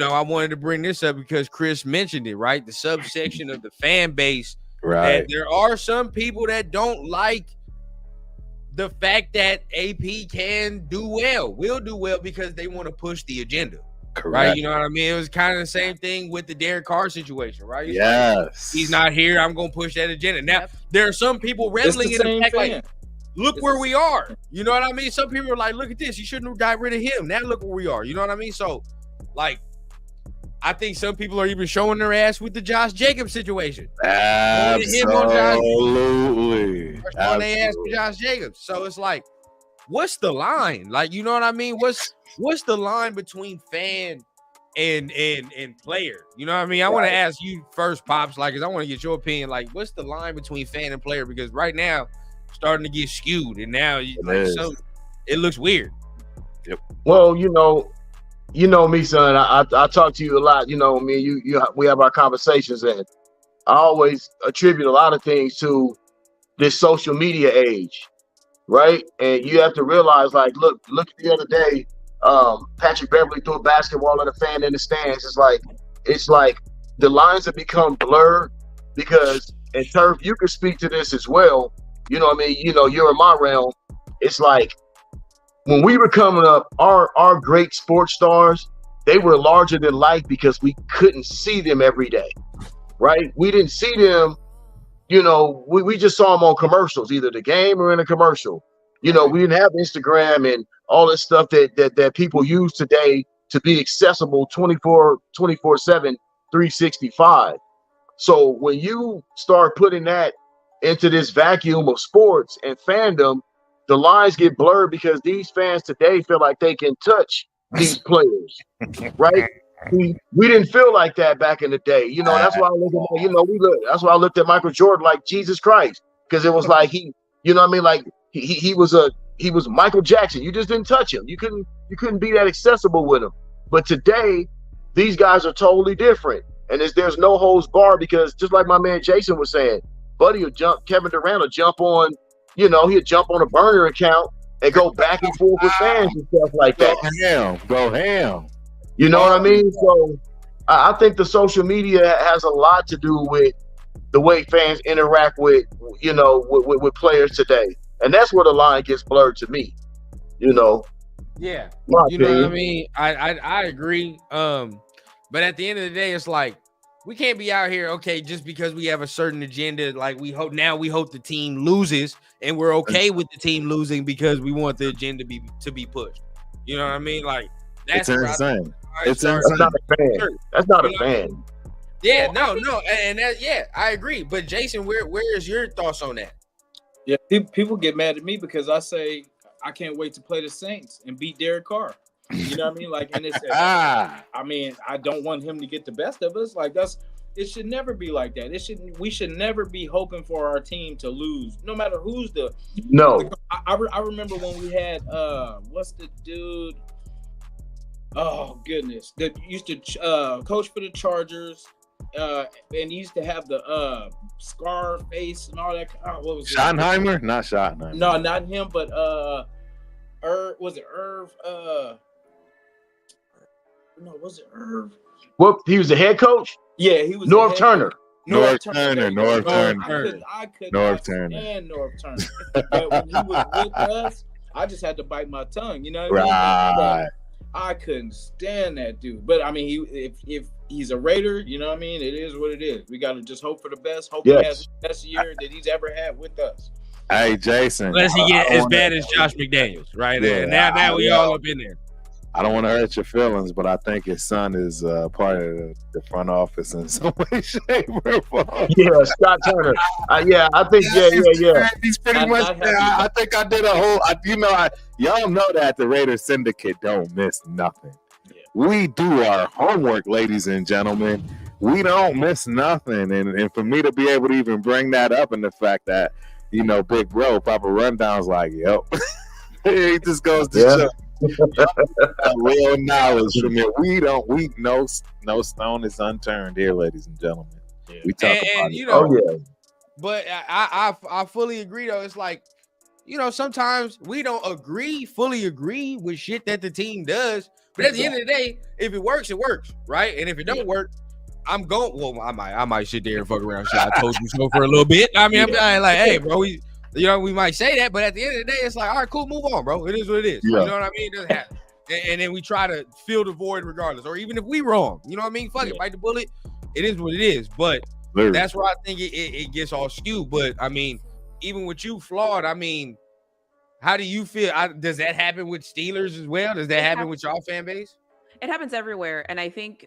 I wanted to bring this up because Chris mentioned it, right? The subsection of the fan base, right? And there are some people that don't like the fact that AP will do well because they want to push the agenda. Correct. Right? You know what I mean? It was kind of the same thing with the Derek Carr situation, right? Yes. Like, he's not here. I'm going to push that agenda. Now, there are some people reveling in the fact, like, look where we are. You know what I mean? Some people are like, look at this. You shouldn't have got rid of him. Now look where we are. You know what I mean? So, like, I think some people are even showing their ass with the Josh Jacobs situation. Absolutely. Showing their ass with Josh Jacobs. So it's like, what's the line? Like, you know what I mean? What's the line between fan and player? You know what I mean? I want to ask you first, Pops, like, because I want to get your opinion. Like, what's the line between fan and player? Because right now, starting to get skewed, and now it looks weird. Yep. Well, you know me, son. I talk to you a lot. You know me. We have our conversations, and I always attribute a lot of things to this social media age, right? And you have to realize, like, look the other day, Patrick Beverly threw a basketball at a fan in the stands. It's like the lines have become blurred because, and Turf, you can speak to this as well. You know what I mean? You know, you're in my realm. It's like when we were coming up, our great sports stars, they were larger than life because we couldn't see them every day, right? We didn't see them. You know, we just saw them on commercials, either the game or in a commercial. You know, we didn't have Instagram and all this stuff that people use today to be accessible 24/7, 365. So when you start putting that into this vacuum of sports and fandom, the lines get blurred because these fans today feel like they can touch these players, right? We didn't feel like that back in the day. You know, that's why I look at, that's why I looked at Michael Jordan like Jesus Christ, because it was like he, you know what I mean? Like he was Michael Jackson. You just didn't touch him. You couldn't be that accessible with him. But today, these guys are totally different. And there's no holds barred because just like my man Jason was saying, Buddy will Kevin Durant will jump on, you know, he'll jump on a burner account and go back and forth with fans and stuff like that. Go ham. You know what I mean? So I think the social media has a lot to do with the way fans interact with, you know, with players today. And that's where the line gets blurred to me, you know. Yeah. My You know opinion. what I mean? I agree. But at the end of the day, it's like we can't be out here, okay, just because we have a certain agenda. Like we hope the team loses, and we're okay with the team losing because we want the agenda to be pushed. You know what I mean? Like that's insane. That's not a fan. That's not a fan. Yeah, no, and I agree. But Jason, where is your thoughts on that? Yeah, people get mad at me because I say I can't wait to play the Saints and beat Derek Carr. You know what I mean? Like, and it's I mean, I don't want him to get the best of us. Like it should never be like that. We should never be hoping for our team to lose, no matter who's the. No. I remember when we had what's the dude? Oh goodness, that used to coach for the Chargers, and he used to have the scar face and all that. What was it? Schottenheimer? Not Schottenheimer. No, not him, but was it Irv? No, was it Irv? Well, he was the head coach? Yeah, he was North Turner. North Turner. I could not stand North Turner. But when he was with us, I just had to bite my tongue. You know what I mean? Right. I couldn't stand that dude. But I mean, if he's a Raider, you know what I mean? It is what it is. We got to just hope for the best. Hope he has the best year that he's ever had with us. Hey, Jason. Unless he get as bad as Josh McDaniels, right? Yeah, now we all up in there. I don't want to hurt your feelings, but I think his son is part of the front office in some way, shape, or form. Yeah, Scott Turner. I think, yeah. He's pretty much. I think I did a whole. Y'all know that the Raider Syndicate don't miss nothing. Yeah. We do our homework, ladies and gentlemen. We don't miss nothing, and for me to be able to even bring that up, and the fact that Big Bro Papa Rundown's like, yep, he just goes to show. Real knowledge from here. We no stone is unturned here, ladies and gentlemen. Yeah. We talk about it. But I fully agree though. It's like, sometimes we don't fully agree with shit that the team does. But at the end of the day, if it works, it works, right? And if it don't work, I'm going. Well, I might sit there and fuck around. I told you so for a little bit. I mean, I'm like, hey, bro, we might say that, but at the end of the day, it's like, all right, cool, move on, bro. It is what it is. Yeah. You know what I mean? It doesn't happen. And then we try to fill the void regardless, or even if we wrong, you know what I mean? Fuck it, bite the bullet. It is what it is. But that's where I think it gets all skewed. But I mean, even with you, Flawed, I mean, how do you feel? Does that happen with Steelers as well? Does that happen with y'all fan base? It happens everywhere. And I think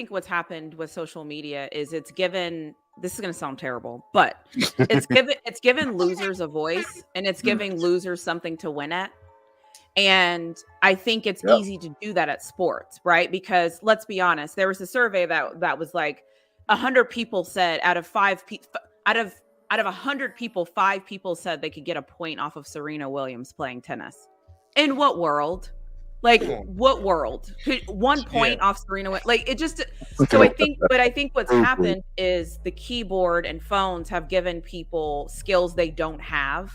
what's happened with social media is it's given, this is going to sound terrible, but it's given losers a voice, and it's giving losers something to win at. And I think it's easy to do that at sports, right? Because let's be honest, there was a survey that was like 100 people said out of 100 people, 5 people said they could get a point off of Serena Williams playing tennis. In what world? Like, what world? Could 1 point off Serena? Like, it just. So I think what's happened is the keyboard and phones have given people skills they don't have,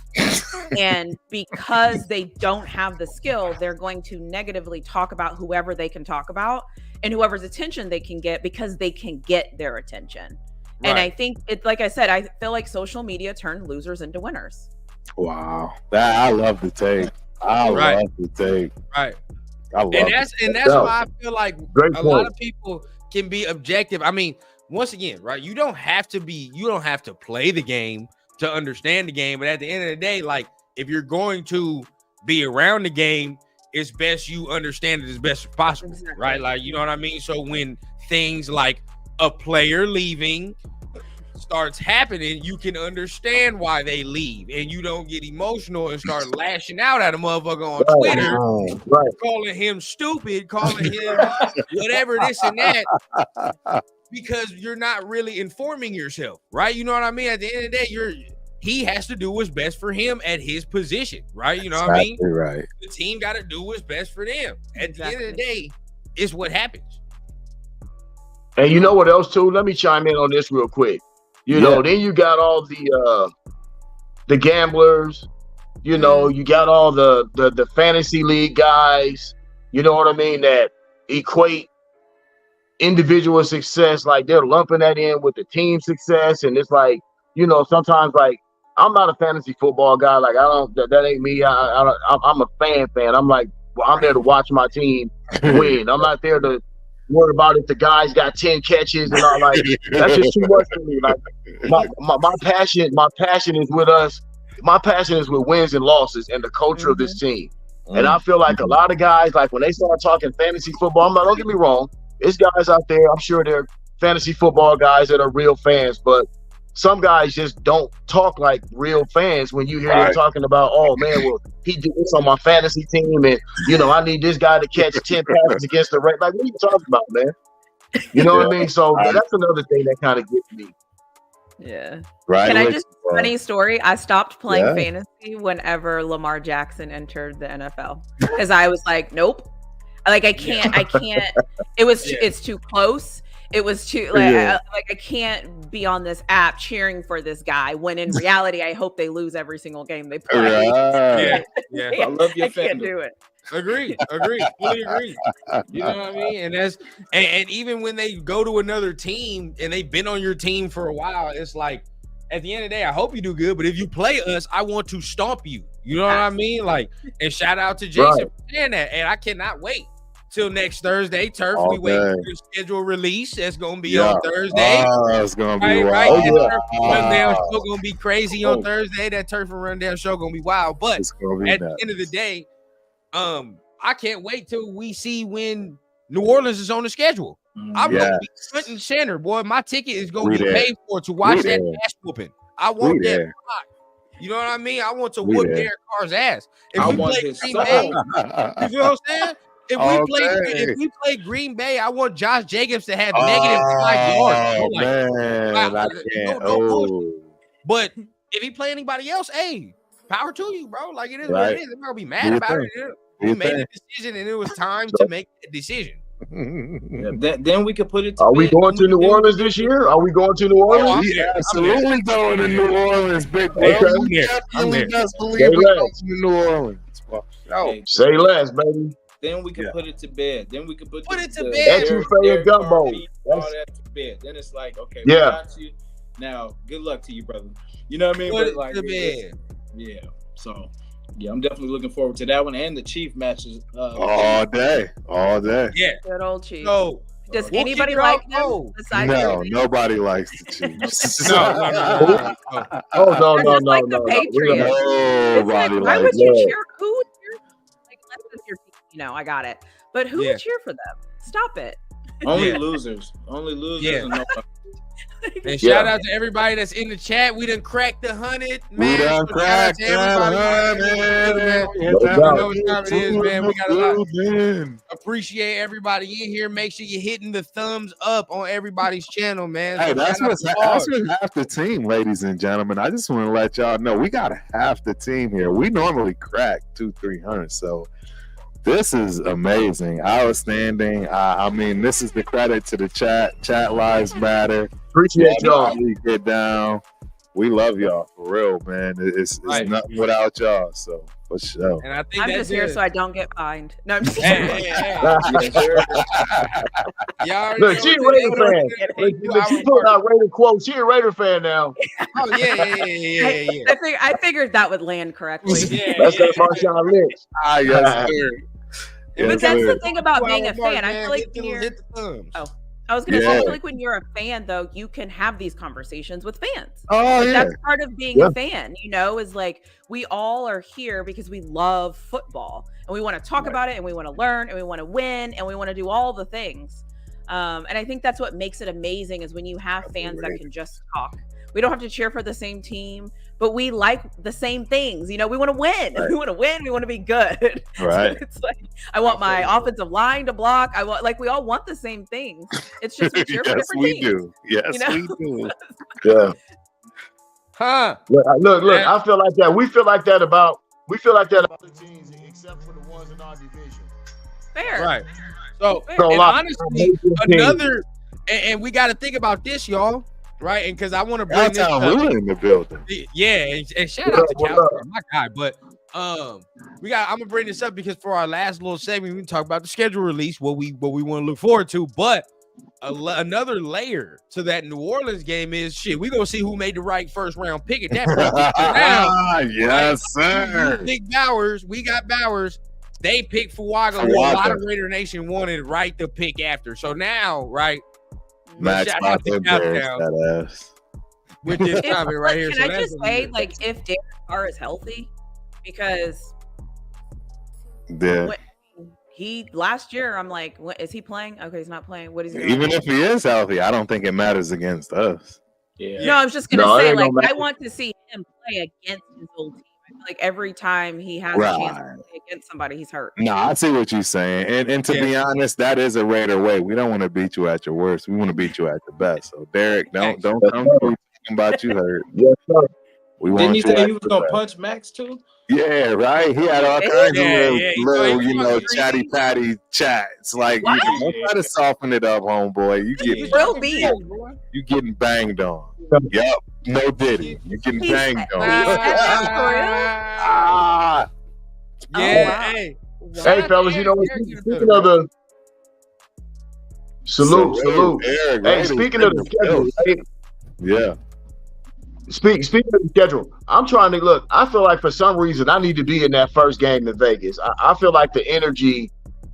and because they don't have the skill, they're going to negatively talk about whoever they can talk about and whoever's attention they can get because they can get their attention. Right. And I think it's like I said, I feel like social media turned losers into winners. Wow, I love the take. I love the take. Right. And that's why I feel like a lot of people can be objective. I mean, once again, right? You don't have to play the game to understand the game, but at the end of the day, like if you're going to be around the game, it's best you understand it as best as possible, right? Like, you know what I mean? So when things like a player leaving starts happening, you can understand why they leave, and you don't get emotional and start lashing out at a motherfucker on Twitter, calling him stupid, calling him whatever, this and that, because you're not really informing yourself, right? You know what I mean? At the end of the day, he has to do what's best for him at his position, right? You know what I mean? Right. The team got to do what's best for them. At the end of the day, it's what happens. And you know what else too? Let me chime in on this real quick. You know, then you got all the gamblers, you know, you got all the fantasy league guys, you know what I mean, that equate individual success, like they're lumping that in with the team success. And it's like, you know, sometimes like I'm not a fantasy football guy. Like that ain't me. I'm a fan. I'm like, well, I'm there to watch my team win. I'm not there to worry about if the guy's got 10 catches and all. Like that's just too much for me. Like my passion is with us. My passion is with wins and losses and the culture of this team. And I feel like a lot of guys, like when they start talking fantasy football, I'm like, don't get me wrong, there's guys out there, I'm sure they're fantasy football guys that are real fans, but some guys just don't talk like real fans when you hear them talking about, oh man, well, he did this on my fantasy team, and you know, I need this guy to catch 10 passes against the Raiders. Like, what are you talking about, man? You know what I mean? So that's another thing that kind of gets me. Yeah. Right. Can I just funny story? I stopped playing fantasy whenever Lamar Jackson entered the NFL because I was like, nope. Like I can't. It's too close. It was too I can't be on this app cheering for this guy when in reality I hope they lose every single game they play. I love your I can't do it. Agree, fully agree. You know what I mean? And that's and even when they go to another team and they've been on your team for a while, it's like at the end of the day, I hope you do good, but if you play us, I want to stomp you. You know what I mean? Like, and shout out to Jason for saying that. And I cannot wait till next Thursday. Turf, we wait for the schedule release. That's gonna be on Thursday. It's gonna be wild. That Turf Rundown show gonna be crazy on Thursday. That Turf and Rundown show gonna be wild. But at the end of the day, I can't wait till we see when New Orleans is on the schedule. I'm gonna be front and center, boy. My ticket is gonna be paid for to watch that ass whooping. I want that. You know what I mean? I want to whoop Derek Carr's ass. If we play Green Bay, you feel what I'm saying? If we play Green Bay, I want Josh Jacobs to have negative 5 yards. But if he play anybody else, hey, power to you, bro. Like it is what it is. I'm not gonna be mad about it. We made a decision, and it was time to make a decision. Then we could put it. Are we going to New Orleans this year? Are we going to New Orleans? Absolutely going to New Orleans, big bro. I'm there. New Orleans. Say less, baby. Then we can put it to bed. Then we can put it to bed. That's your favorite gumbo. All that to bed. Then it's like, okay, we got you. Now, good luck to you, brother. You know what I mean? Put it to bed. Yeah. So, yeah, I'm definitely looking forward to that one and the Chief matches. All day. Yeah. Good old Chief. So, does anybody like him? No, nobody likes the Chiefs. No. No. Like the Patriots. Nobody why would you cheer? Who would cheer? Like, unless it's your team, you know, I got it. But who would cheer for them? Stop it. Only losers. Only losers. Yeah. And nobody. And shout out to everybody that's in the chat. We done cracked the 100, man. We done cracked the 100. You know what time it is, man. We got a lot. Appreciate everybody in here. Make sure you're hitting the thumbs up on everybody's channel, man. Hey, that's what's half the team, ladies and gentlemen. I just want to let y'all know we got half the team here. We normally crack 200-300, so This is amazing, outstanding. I mean, this is the credit to the chat. Chat lives matter. Appreciate y'all. We get down. We love y'all for real, man. It's Right. nothing without y'all. So for sure. And I think I'm that's just here it. so I don't get fined. No, I'm just Hey. Y'all Look, she a Raider fan. Look, she put out Raider quotes. She a Raider fan now. Oh yeah. I figured that would land correctly. That's that Marshawn Lynch. Ah, yes, sir. But that's the thing about being a fan. I feel like hit the thumbs. I was going to say, I feel like when you're a fan, though, you can have these conversations with fans. Oh, yeah. That's part of being a fan, is like we all are here because we love football and we want to talk about it and we want to learn and we want to win and we want to do all the things. And I think that's what makes it amazing is when you have fans that can just talk. We don't have to cheer for the same team, but we like the same things. We want to win. Right. We want to win. We want to be good. Right. So it's like I want my offensive line to block. We all want the same things. It's just we cheer for different teams. Do. Yes, we do. Yeah. Huh? Look. I feel like that. We feel like that about the teams, except for the ones in our division. Fair. Right. So and honestly, another, and we got to think about this, y'all. Right, and because I want to bring this up. In the building. Yeah, and shout out to Cal, my guy. But I'm gonna bring this up because for our last little segment, we can talk about the schedule release, what we want to look forward to. But another layer to that New Orleans game is we're gonna see who made the right first round pick at that point. Yes, sir. Big Bowers, we got Bowers. They picked Fuaga. A lot of Raider Nation wanted right to pick after. So now, right. Max shout out to Countdown with this comment right here. Can I just say, if Derek Carr is healthy, because he last year, I'm like, what, is he playing? Okay, he's not playing. What is he doing? Even if he is healthy, I don't think it matters against us. Yeah. No, I was just gonna say, I want to see him play against his old team. I feel like every time he has a chance to play against somebody, he's hurt. No, I see what you're saying. And to be honest, that is a Raider way. We don't want to beat you at your worst. We want to beat you at the best. So Derek, don't come talking about you hurt. Yes, sir. Didn't he say he was gonna punch Max too? Yeah, right. He had all kinds of little chatty patty chats. Like you don't try to soften it up, homeboy. You getting banged on. Yep. No Diddy. You getting banged on. Hey, fellas, speaking of the salute. Hey, speaking of the schedule, yeah. Speaking of the schedule, I'm trying to look. I feel like for some reason I need to be in that first game in Vegas. I feel like the energy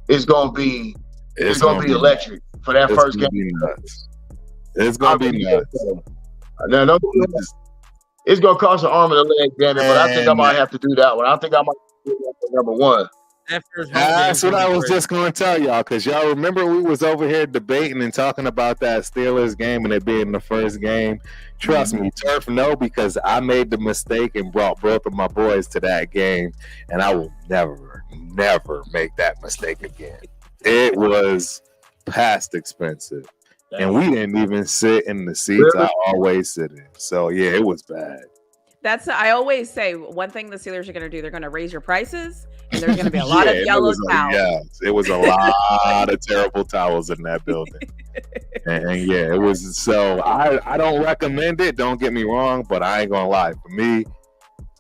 is gonna be electric for that first game. It's gonna be nuts. No, it's gonna cost an arm and a leg, damn it. But I think I might have to do that one. I think I might do that for number one. That's what I was just going to tell y'all, because y'all remember we was over here debating and talking about that Steelers game and it being the first game. Trust me, Turf no, because I made the mistake and brought both of my boys to that game, and I will never make that mistake again. It was past expensive, and we didn't even sit in the seats I always sit in. So, yeah, it was bad. I always say one thing the Steelers are going to do, they're going to raise your prices, and there's going to be a lot of yellow towels. Yes, it was a lot of terrible towels in that building. And it was. So I don't recommend it. Don't get me wrong, but I ain't going to lie. For me,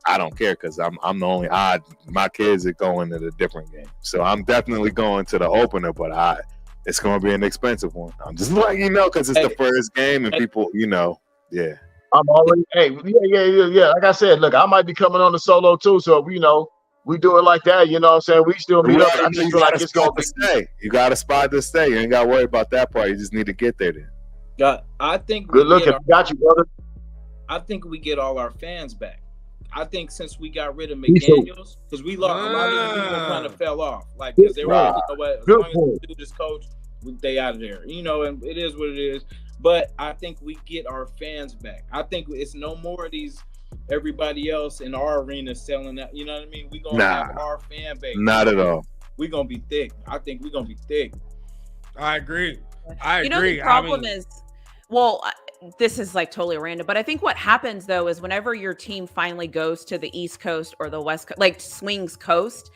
I don't care because I'm the only odd. My kids are going to the different game. So I'm definitely going to the opener, but it's going to be an expensive one. I'm just letting you know because it's the first game and people, yeah. I'm already, yeah. Like I said, look, I might be coming on the solo too. So, we do it like that. You know what I'm saying? We still meet up. I just feel like it's going to stay. You got a spot to stay. You ain't got to worry about that part. You just need to get there then. I think. Good looking. Got you, brother. I think we get all our fans back. I think since we got rid of McDaniels, because we lost a lot of these people kind of fell off. Like, because they were like, as long as we do this coach, they out of there. And it is what it is. But I think we get our fans back. I think it's no more of these everybody else in our arena selling out. You know what I mean? We're going to have our fan base. Not at all. We're going to be thick. I think we're going to be thick. I agree. The problem is Well, this is like totally random, but I think what happens though is whenever your team finally goes to the East Coast or the West Coast, like swings coast,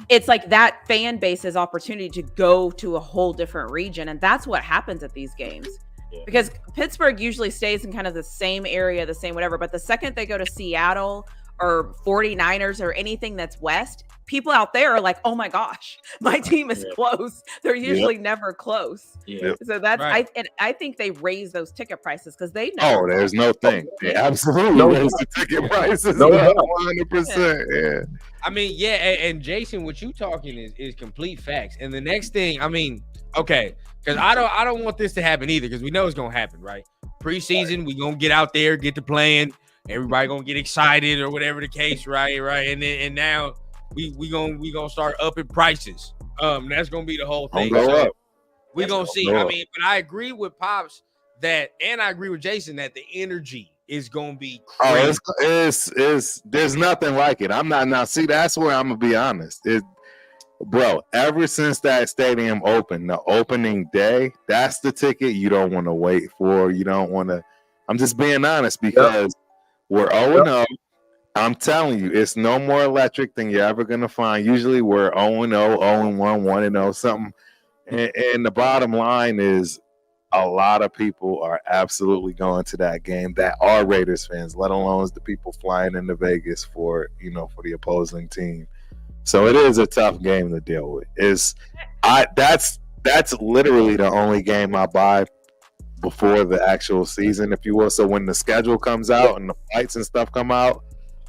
it's like that fan base's opportunity to go to a whole different region. And that's what happens at these games. Yeah. Because Pittsburgh usually stays in kind of the same area, the same whatever. But the second they go to Seattle or 49ers or anything that's West, people out there are like, oh my gosh, my team is close. They're usually never close. So that's I think they raise those ticket prices because they know. Oh, there's no thing. They absolutely raise the ticket prices. 100%. Yeah. I mean, and Jason, what you talking is complete facts. And the next thing, I mean, okay, because I don't want this to happen either, because we know it's gonna happen, right? Preseason, we gonna get out there, get to playing, everybody gonna get excited or whatever the case, right? And now we gonna start upping prices. That's gonna be the whole thing. So we gonna see. I mean, but I agree with Pops that, and I agree with Jason that the energy is gonna be crazy. There's nothing like it. I'm not now. See, that's where I'm gonna be honest. Bro, ever since that stadium opened, the opening day, that's the ticket you don't want to wait for. You don't want to. I'm just being honest because we're 0-0. I'm telling you, it's no more electric than you're ever going to find. Usually we're 0-0, 0-1, 1-0, something. And the bottom line is a lot of people are absolutely going to that game that are Raiders fans, let alone the people flying into Vegas for the opposing team. So it is a tough game to deal with. That's literally the only game I buy before the actual season, if you will. So when the schedule comes out and the flights and stuff come out,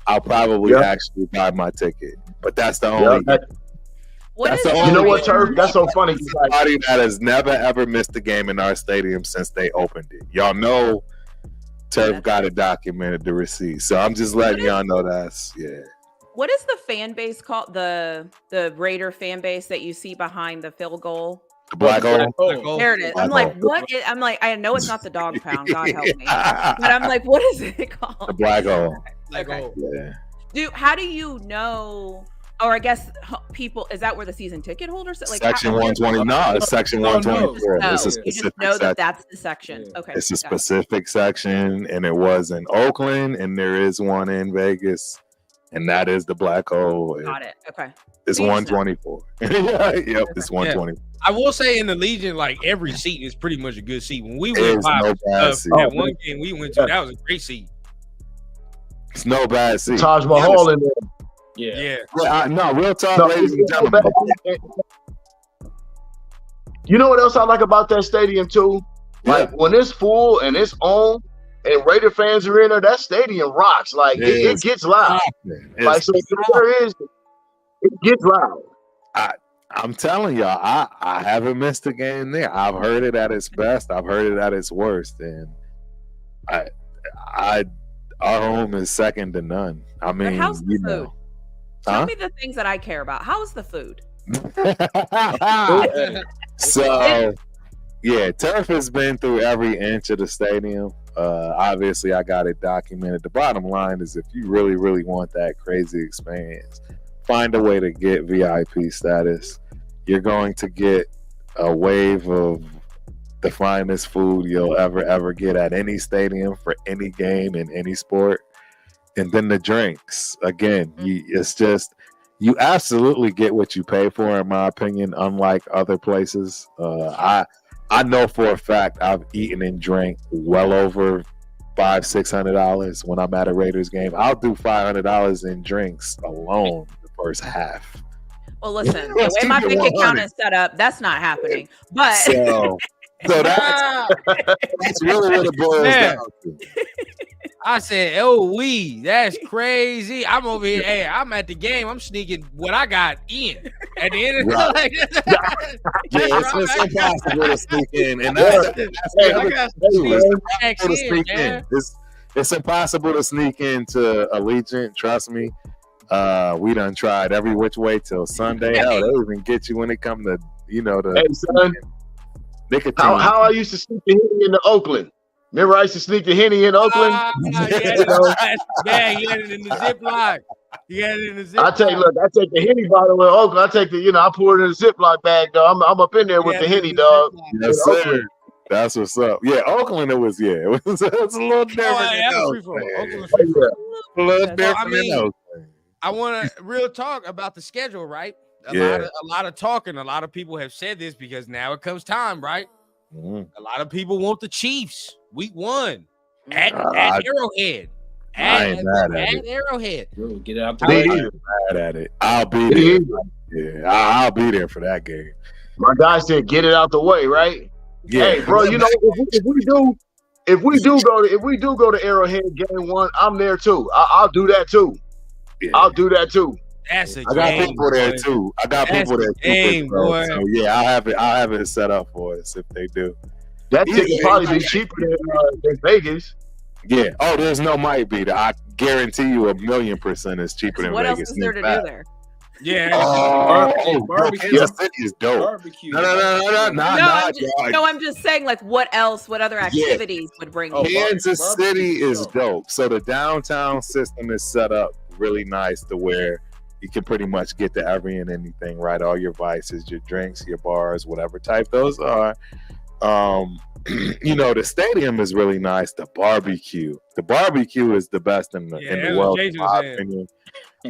I'll probably actually buy my ticket. But that's the only. That's the only. You know what, Turf? That's so funny. Somebody that has never ever missed a game in our stadium since they opened it. Y'all know, Turf got it documented, the receipt. So I'm just letting y'all know that's What is the fan base called? The Raider fan base that you see behind the field goal? The black hole. There it is. I'm like, what? I'm like, I know it's not the dog pound. God help me. But I'm like, what is it called? The black hole. Okay. Yeah. How do you know? Or I guess people, is that where the season ticket holders? Like section 120? No, it's section 124. No, it's a you just know that's the section. Okay. It's a specific section, and it was in Oakland, and there is one in Vegas. And that is the black hole. Got it. Okay. It's 124. Yep, it's 120. I will say in the Legion, like every seat is pretty much a good seat. When we went that one game we went to, that was a great seat. It's no bad seat. Taj Mahal in there. Yeah. No, real talk, ladies and gentlemen. You know what else I like about that stadium too? Like when it's full and it's on, and Raider fans are in there, that stadium rocks. Like it gets loud. Like so, it gets loud. I'm telling y'all, I haven't missed a game there. I've heard it at its best. I've heard it at its worst, and our home is second to none. I mean, how's the food? Tell me the things that I care about. How's the food? So, Turf has been through every inch of the stadium. Obviously, I got it documented. The bottom line is if you really, really want that crazy experience, find a way to get VIP status. You're going to get a wave of the finest food you'll ever get at any stadium for any game in any sport. And then the drinks. Again, it's just, you absolutely get what you pay for, in my opinion, unlike other places. I know for a fact I've eaten and drank well over $500-600 when I'm at a Raiders game. I'll do $500 in drinks alone the first half. Well, listen, the way my bank account is set up, that's not happening. But so that's really what it boils down to. I said, that's crazy. I'm over here. Hey, I'm at the game. I'm sneaking what I got in. At the end of the day, it's impossible to sneak in. And it's impossible to sneak into Allegiant. Trust me. We done tried every which way till Sunday. Hell, they even get you when it come to, nicotine. How I used to sneak the Henny into Oakland. Remember I used to sneak the Henny in Oakland? You had it in the Ziploc. I take the Henny bottle in Oakland. I take I pour it in the Ziploc bag, though. I'm up in there with the Henny, dog. Yes, sir. That's what's up. Yeah, Oakland. It was a little different. A little different than Oakland. I want to real talk about the schedule, right? A lot of talking. A lot of people have said this because now it comes time, right? A lot of people want the Chiefs week 1 at Arrowhead. At Arrowhead. Get out the way. I'm mad at it. I'll be there. Yeah, I'll be there for that game. My guy said, "Get it out the way," right? Yeah. Hey, bro, you know if we do go to Arrowhead game 1, I'm there too. I'll do that too. Yeah. I'll do that too. That's a I got people there too. Boy. So yeah, I'll have it set up for us if they do. That ticket probably be cheaper than Vegas. Yeah. Oh, there's no might be. I guarantee you 1,000,000% is cheaper than what Vegas. What else is there to do there? Yeah. Barbecue. Kansas City is dope. Barbecue. No, I'm just saying, like, what other activities would bring you? Kansas City is dope. So the downtown system is set up really nice to where you can pretty much get to every and anything, right? All your vices, your drinks, your bars, whatever type those are. The stadium is really nice. The barbecue is the best in the world, in my opinion.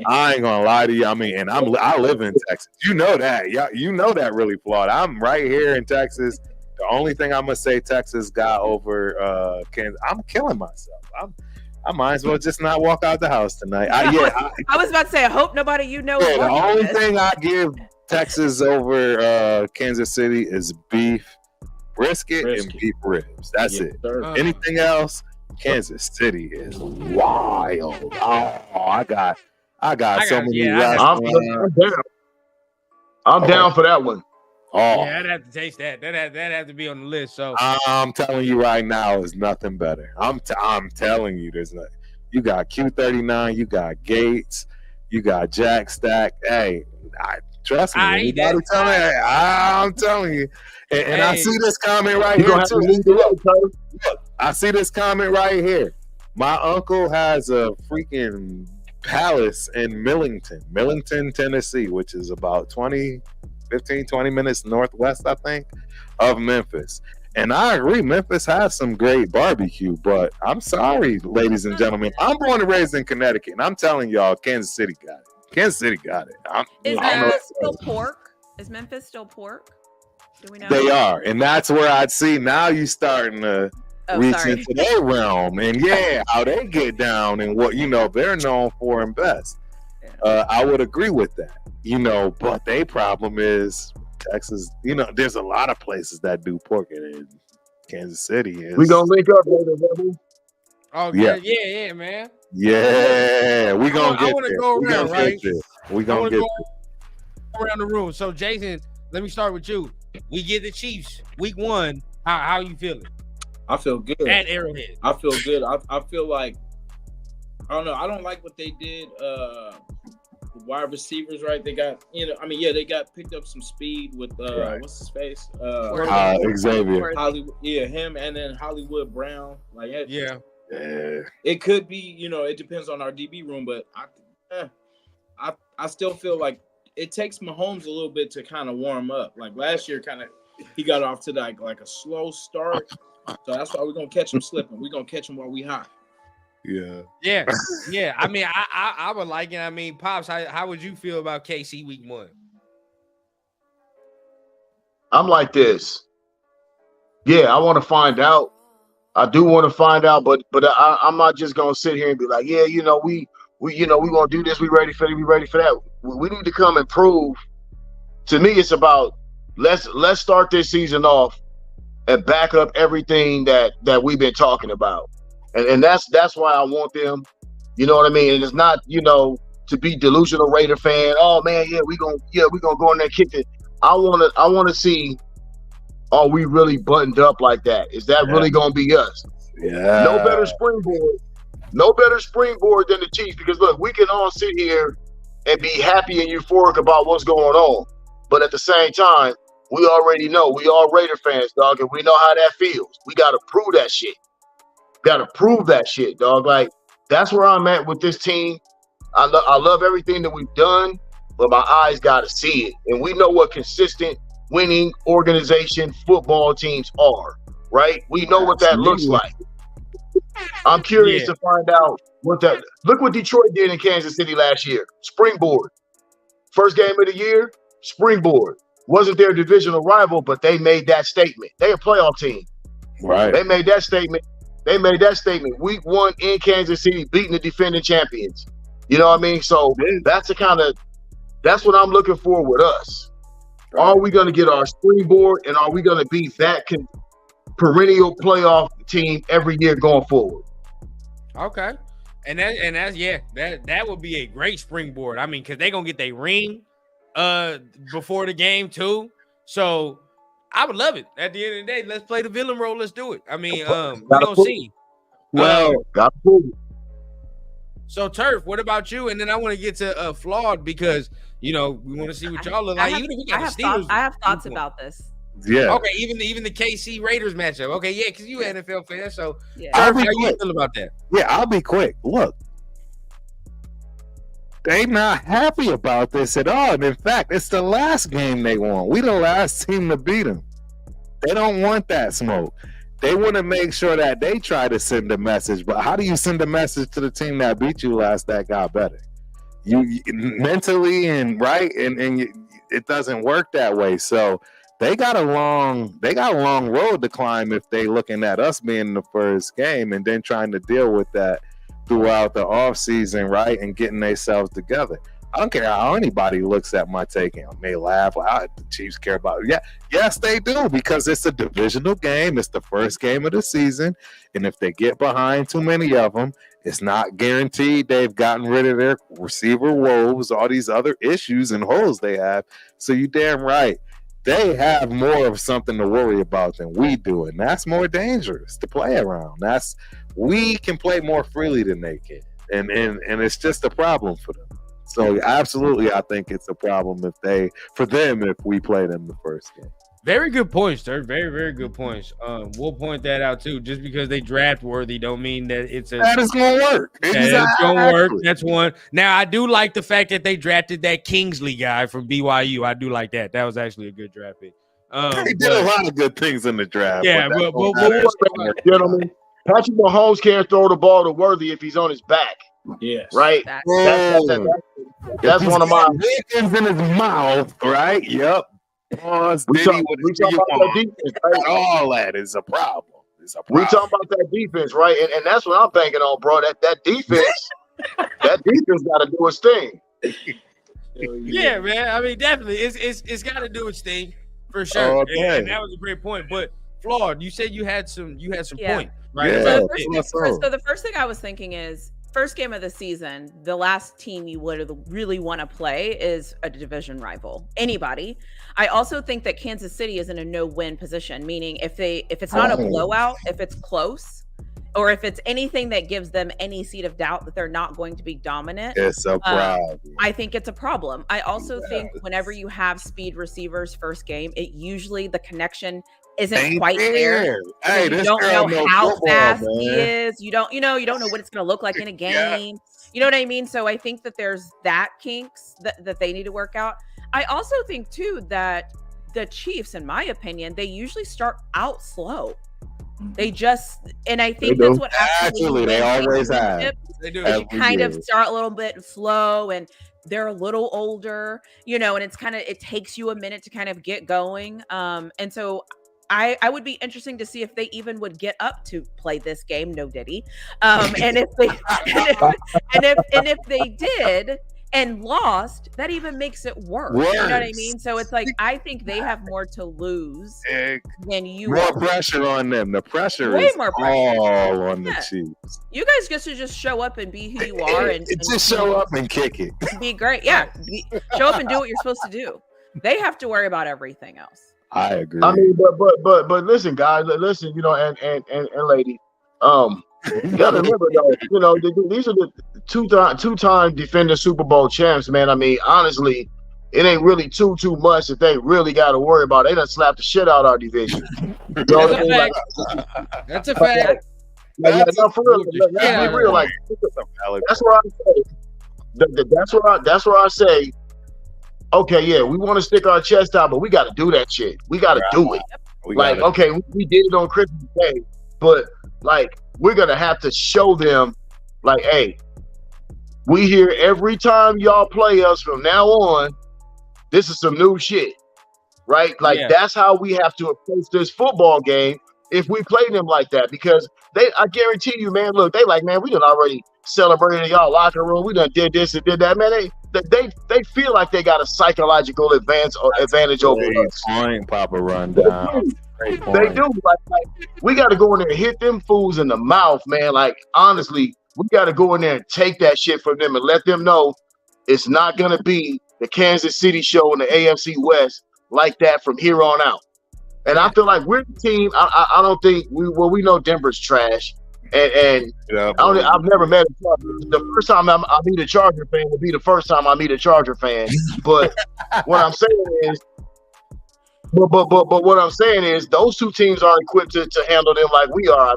I ain't gonna lie to you. I mean, and I live in Texas. You know that. Yeah, you know that really, Flawed. I'm right here in Texas. The only thing I'm gonna say Texas got over Kansas. I'm killing myself. I might as well just not walk out the house tonight. I was about to say, I hope nobody the only thing I give Texas over Kansas City is beef brisket and beef ribs. That's it. Anything else, Kansas City is wild. Oh, I got so many restaurants. I'm down for that one. Oh, yeah, I'd have to taste that. That have to be on the list. So I'm telling you right now, is nothing better. I'm telling you, there's nothing. You got Q39, you got Gates, you got Jack Stack. Hey, trust me. I'm telling you. And I see this comment right here too. Look, I see this comment right here. My uncle has a freaking palace in Millington, Tennessee, which is about 20 minutes northwest, I think, of Memphis. And I agree, Memphis has some great barbecue, but I'm sorry, ladies and gentlemen. I'm born and raised in Connecticut, and I'm telling y'all, Kansas City got it. Is Memphis still pork? Is Memphis still pork? Do we know? They are, and that's where I'd see now you starting to reach into their realm, and how they get down and what they're known for and best. I would agree with that, but their problem is Texas. There's a lot of places that do pork, and Kansas City is. We gonna link up later, baby. Oh yeah, man. Yeah, we gonna get there. I want to go around, right? We gonna get around the room. So, Jason, let me start with you. We get the Chiefs week 1. How you feeling? I feel good at Arrowhead. I feel good. I feel like I don't know. I don't like what they did. The wide receivers, right? They got they got picked up some speed with what's his face? Xavier. Hollywood, him, and then Hollywood Brown. Like Yeah. It could be, it depends on our DB room, but I still feel like it takes Mahomes a little bit to kind of warm up. Like last year, he got off to like a slow start. So that's why we're gonna catch him slipping. We're gonna catch him while we hot. Yeah. I mean, I would like it. I mean, Pops, how would you feel about KC week 1? I'm like this. Yeah, I want to find out. I do want to find out, but I'm not just gonna sit here and be like, we gonna do this. We ready for it. We ready for that. We need to come and prove. To me, it's about let's start this season off and back up everything that we've been talking about, and that's why I want them. You know what I mean? And it's not to be delusional Raider fan. Oh man, we gonna go in there and kick it. I want to see. Are we really buttoned up like that? Is that really going to be us? Yeah. No better springboard than the Chiefs. Because look, we can all sit here and be happy and euphoric about what's going on, but at the same time, we already know we all Raider fans, dog, and we know how that feels. We got to prove that shit. Dog. Like that's where I'm at with this team. I love everything that we've done, but my eyes got to see it, and we know what consistent winning organization football teams are. right? We know what that looks like. I'm curious to find out what that. Look what Detroit did in Kansas City last year. Springboard. First game of the year, springboard. Wasn't their divisional rival, but they made that statement. They a playoff team. Right. They made that statement. Week 1 in Kansas City, beating the defending champions. You know what I mean? So that's what I'm looking for with us. Right. Are we going to get our springboard, and are we going to be that perennial playoff team every year going forward? Okay. And that would be a great springboard. I mean, because they're gonna get their ring before the game too. So I would love it. At the end of the day, let's play the villain role. Let's do it. I mean, we're gonna see. Well, got to prove it. So Turf, what about you? And then I want to get to Flawed, because we want to see what y'all look like. Even if we got the Steelers, I have thoughts about this. Yeah. Okay. Even the KC Raiders matchup. Okay. Yeah. Because you NFL fan. So yeah. Turf, how you feel about that? Yeah, I'll be quick. Look, they not happy about this at all. And in fact, it's the last game they won. We the last team to beat them. They don't want that smoke. They want to make sure that they try to send a message. But how do you send a message to the team that beat you last that got better? You mentally and it doesn't work that way. So they got a long road to climb if they looking at us being the first game and then trying to deal with that throughout the offseason, right? And getting themselves together. I don't care how anybody looks at my take and may laugh like, the Chiefs care about it. Yeah, yes, they do, because it's a divisional game. It's the first game of the season. And if they get behind too many of them, it's not guaranteed they've gotten rid of their receiver woes, all these other issues and holes they have. So you damn right. They have more of something to worry about than we do, and that's more dangerous to play around. We can play more freely than they can, and it's just a problem for them. So absolutely, I think it's a problem if we play them the first game. Very good points, sir. Very, very good points. We'll point that out too. Just because they draft worthy don't mean that that is gonna work. It's gonna work. That's one. Now I do like the fact that they drafted that Kingsley guy from BYU. I do like that. That was actually a good draft pick. They did a lot of good things in the draft. Yeah, but gentlemen, Patrick Mahomes can't throw the ball to Worthy if he's on his back. Yes. Right. That's one of my Wiggins in his mouth. Right. Yep. We talking about that defense, right? All that is a problem. We talking about that defense, right? And that's what I'm banking on, bro. That defense, got to do its thing. Yeah, man. I mean, definitely, it's got to do its thing for sure. And that was a great point. But Flawed, you said you had some point, right? Yeah. So the first thing I was thinking is, first game of the season, the last team you would really want to play is a division rival. Anybody. I also think that Kansas City is in a no-win position, meaning if it's not a blowout, if it's close, or if it's anything that gives them any seed of doubt that they're not going to be dominant, it's a problem. I think it's a problem. I also think whenever you have speed receivers first game, it usually the connection isn't quite there. Hey, you don't know how fast he is. You don't know what it's going to look like in a game. Yeah. You know what I mean? So I think that there's that kinks that they need to work out. I also think too that the Chiefs, in my opinion, they usually start out slow. They and I think that's what actually they always have. They do. They kind of start a little bit slow, and they're a little older, and it takes you a minute to kind of get going. And so I would be interesting to see if they even would get up to play this game. No Diddy. And if they did and lost, that even makes it worse. You know what I mean? So it's like, I think they have more to lose than you. More pressure on them. The pressure is all on the Chiefs. You guys just show up and be who you are, and just show up and kick it. Be great. Yeah. Show up and do what you're supposed to do. They have to worry about everything else. I agree. I mean, but listen, guys, listen, and lady, you gotta remember though, these are the two-time defending Super Bowl champs, man. I mean, honestly, it ain't really too much that they really got to worry about. They done slapped the shit out of our division. That's a fact. For real. Let's be real. Like, that's where I say. That's where I say. Okay, yeah, we want to stick our chest out, but we got to do that shit. We got to do it. Like, okay, we did it on Christmas Day, but like we're gonna have to show them, like, hey, we here every time y'all play us from now on. This is some new shit, right? Like that's how we have to approach this football game if we play them like that, because I guarantee you, man. Look, they like, man, we done already celebrated in y'all locker room. We done did this and did that, man. They feel like they got a psychological advantage over us. Point, Papa Rundown. They do. Like we got to go in there and hit them fools in the mouth, man. Like, honestly, we got to go in there and take that shit from them and let them know it's not going to be the Kansas City show in the AFC West like that from here on out. And I feel like we're the team. I don't think we know Denver's trash. And I've never met a Charger. The first time I meet a Charger fan will be the first time I meet a Charger fan. But what I'm saying is, but what I'm saying is, those two teams are equipped to handle them like we are.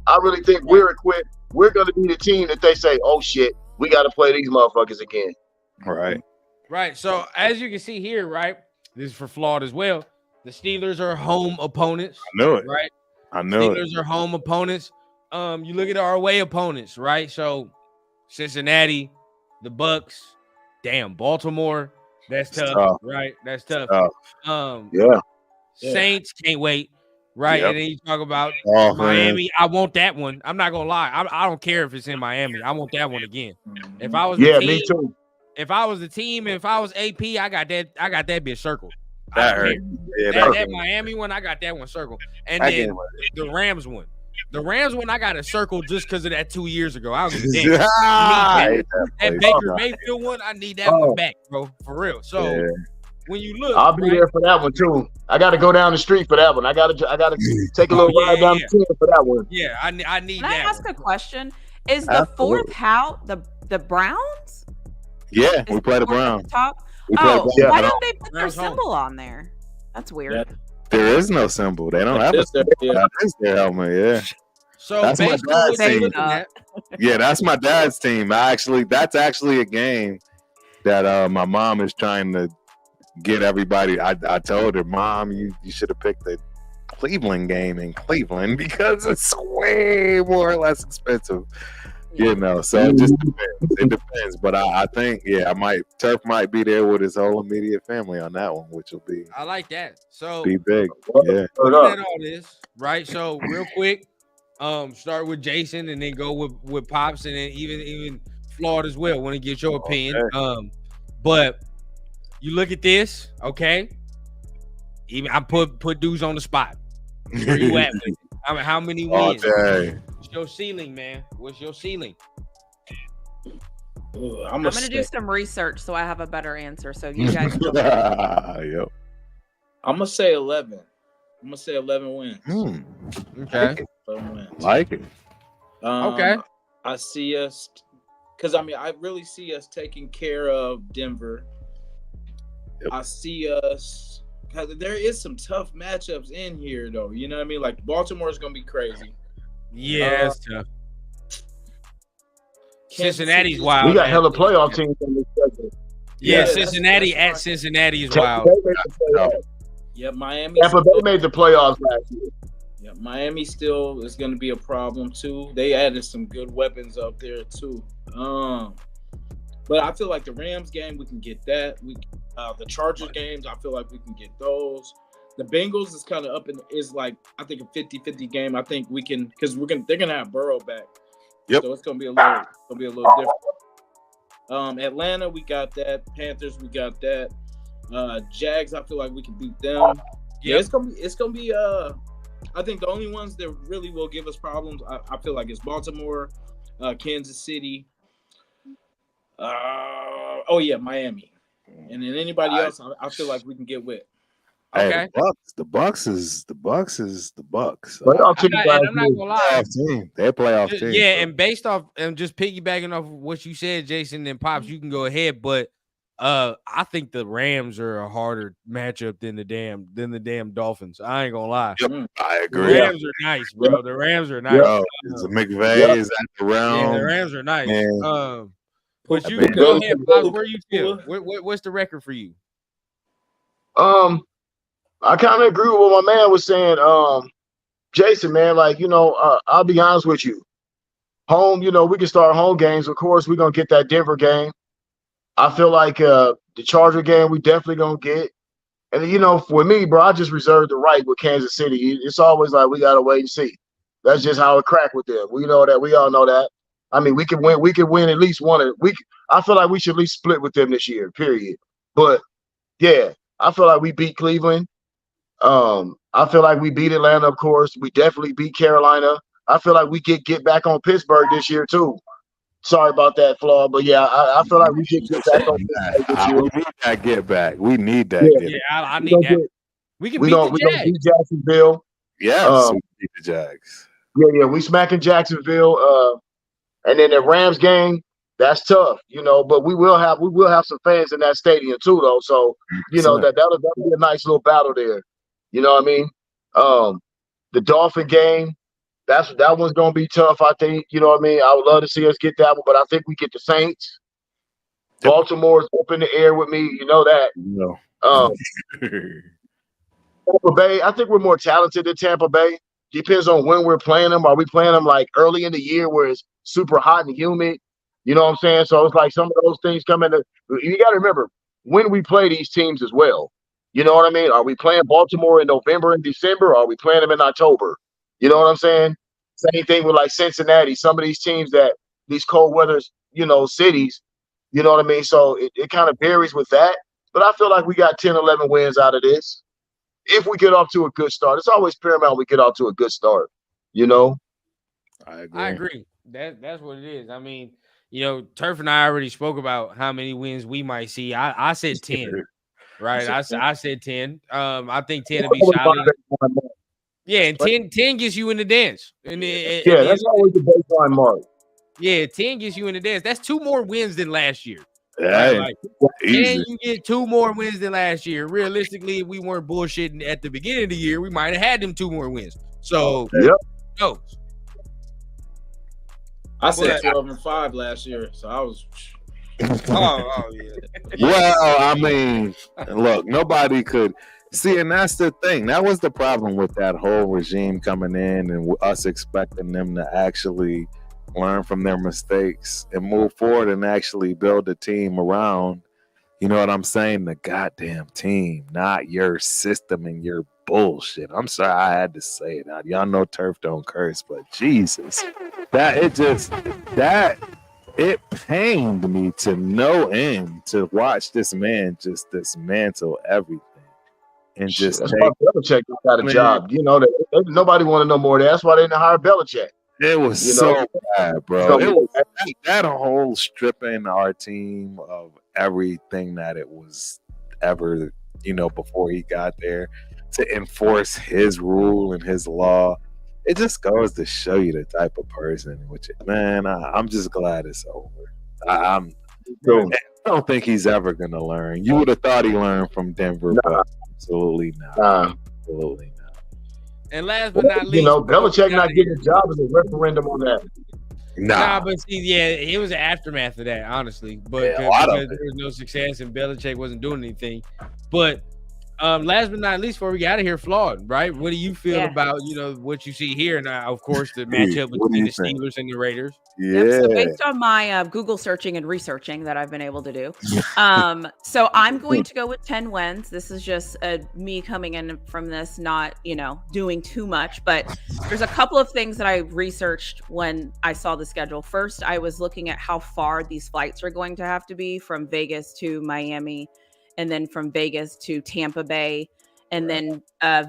I really think we're equipped. We're going to be the team that they say, "Oh shit, we got to play these motherfuckers again." Right. So as you can see here, right, this is for Flawed as well. The Steelers are home opponents. I know it. Right. I know it. Steelers are home opponents. You look at our away opponents, right? So Cincinnati, the Bucks, Baltimore. That's tough, right? That's tough. Saints can't wait, right? And then you talk about Miami. I want that one. I'm not gonna lie. I don't care if it's in Miami. I want that one again. If I was the team, me too. If I was the team, if I was AP, I got that bitch circled. That Miami one, I got that one circled. And then the Rams one. The Rams one, I got a circle just because of that 2 years ago. I was that Baker Mayfield one, I need that one back, bro, for real. So when you look, I'll be there for that one too. I got to go down the street for that one. I got to take a little ride down the street for that one. Yeah, I need that. Can I ask a question? Is the fourth house the Browns? Yeah, we play the Browns. Why don't they put their symbol on there? That's weird. There is no symbol. They don't have a symbol. That is their helmet, So that's my dad's team. Yeah, that's my dad's team. That's actually a game that my mom is trying to get everybody. I told her, Mom, you should have picked the Cleveland game in Cleveland because it's way more or less expensive. You know, so it just depends. It depends, but I think Turf might be there with his whole immediate family on that one, which will be. I like that. So be big, looking at all this, right? So real quick, start with Jason and then go with Pops and then even Flawed as well. Want to get your opinion? But you look at this, okay? Even I put dudes on the spot. Where you at? How many wins? What's your ceiling, man? What's your ceiling? I'm gonna do some research so I have a better answer. So you guys. I'm gonna say 11. I'm gonna say 11 wins. Okay. 11 wins. Like it. Okay. I see us, because I really see us taking care of Denver. I see us. There is some tough matchups in here, though. You know what I mean? Like Baltimore is gonna be crazy. Yeah, it's tough. Cincinnati's wild. We got hella playoff teams on this schedule. Yeah, Cincinnati at Cincinnati is wild. Yeah, Miami. Tampa Bay made the playoffs last year. Yeah, Miami still is going to be a problem too. They added some good weapons up there too. But I feel like the Rams game, we can get that. The Chargers games, I feel like we can get those. The Bengals is kind of like I think a 50-50 game. I think we can, because they're gonna have Burrow back. Yep. So it's gonna be a little different. Atlanta, we got that. Panthers, we got that. Jags, I feel like we can beat them. Yeah, it's gonna be. I think the only ones that really will give us problems, I feel like, is Baltimore, Kansas City. Miami, and then anybody else, I feel like we can get with. Okay. Hey, the Bucks is the Bucks. I'm not gonna lie. They're a playoff team. Yeah, and based off and just piggybacking off of what you said, Jason and Pops, you can go ahead. But I think the Rams are a harder matchup than the damn Dolphins. I ain't gonna lie. Yep, I agree. The Rams are nice, bro. The Rams are nice. The McVay is at the realm. Yeah, the Rams are nice. Man. But you go ahead, Pops. Where you feel? What's the record for you? I kind of agree with what my man was saying. Jason, man, like, I'll be honest with you. Home, we can start home games. Of course, we're going to get that Denver game. I feel like the Charger game we definitely going to get. And, for me, bro, I just reserve the right with Kansas City. It's always like we got to wait and see. That's just how it crack with them. We know that. We all know that. I mean, we could win. We could win at least one. I feel like we should at least split with them this year, period. But, yeah, I feel like we beat Cleveland. I feel like we beat Atlanta, of course. We definitely beat Carolina. I feel like we get back on Pittsburgh this year, too. Sorry about that, Flawed, but yeah, I feel like we should get back on Pittsburgh this year. We need that get back. We need that. I need that. We can beat the Jags. Beat Jacksonville. Yes, we beat the Jags. Yeah, we smacking Jacksonville. And then the Rams game, that's tough, but we will have some fans in that stadium too, though. So, that'll be a nice little battle there. You know what I mean? The Dolphin game, that one's gonna be tough, I think. You know what I mean? I would love to see us get that one, but I think we get the Saints. Baltimore's up in the air with me, you know that. No. Tampa Bay, I think we're more talented than Tampa Bay. Depends on when we're playing them. Are we playing them like early in the year where it's super hot and humid? You know what I'm saying? So it's like some of those things come into. You got to remember when we play these teams as well. You know what I mean? Are we playing Baltimore in November and December? Or are we playing them in October? You know what I'm saying? Same thing with like Cincinnati. Some of these teams that these cold weather, cities. You know what I mean? So it kind of varies with that. But I feel like we got 10, 11 wins out of this. If we get off to a good start, it's always paramount we get off to a good start. I agree. That's what it is. I mean, Turf and I already spoke about how many wins we might see. I said 10, right? I said 10. I think 10 will be solid. Yeah, and 10 gets you in the dance. And that's always the baseline mark. Yeah, 10 gets you in the dance. That's 2 more wins than last year. Yeah, right? Can you get 2 more wins than last year? Realistically, if we weren't bullshitting at the beginning of the year, we might have had them 2 more wins. So, no. I said 12-5 last year, so I was. Oh yeah. Well, I mean, look, nobody could see, and that's the thing. That was the problem with that whole regime coming in and us expecting them to actually learn from their mistakes and move forward and actually build a team around, you know what I'm saying? The goddamn team, not your system and your bullshit. I'm sorry I had to say it out. Y'all know Turf don't curse, but Jesus, it pained me to no end to watch this man just dismantle everything and just that's why Belichick got a job. Nobody want to know more. That's why they didn't hire Belichick. It was so bad, bro. It was that whole stripping our team of everything that it was ever, before he got there to enforce his rule and his law. It just goes to show you the type of person, I'm just glad it's over. I don't think he's ever going to learn. You would have thought he learned from Denver, but absolutely not. Absolutely not. And last but not least, Belichick not getting a job is a referendum on that. Nah, but see, it was an aftermath of that, honestly. But because there was no success and Belichick wasn't doing anything. But last but not least, before we got out of here, Flawed, right? What do you feel about what you see here? And of course, the matchup between the Steelers and the Raiders. Yeah. Yep, so based on my Google searching and researching that I've been able to do, so I'm going to go with 10 wins. This is just me coming in from this, not doing too much. But there's a couple of things that I researched when I saw the schedule. First, I was looking at how far these flights are going to have to be from Vegas to Miami, and then from Vegas to Tampa Bay, and then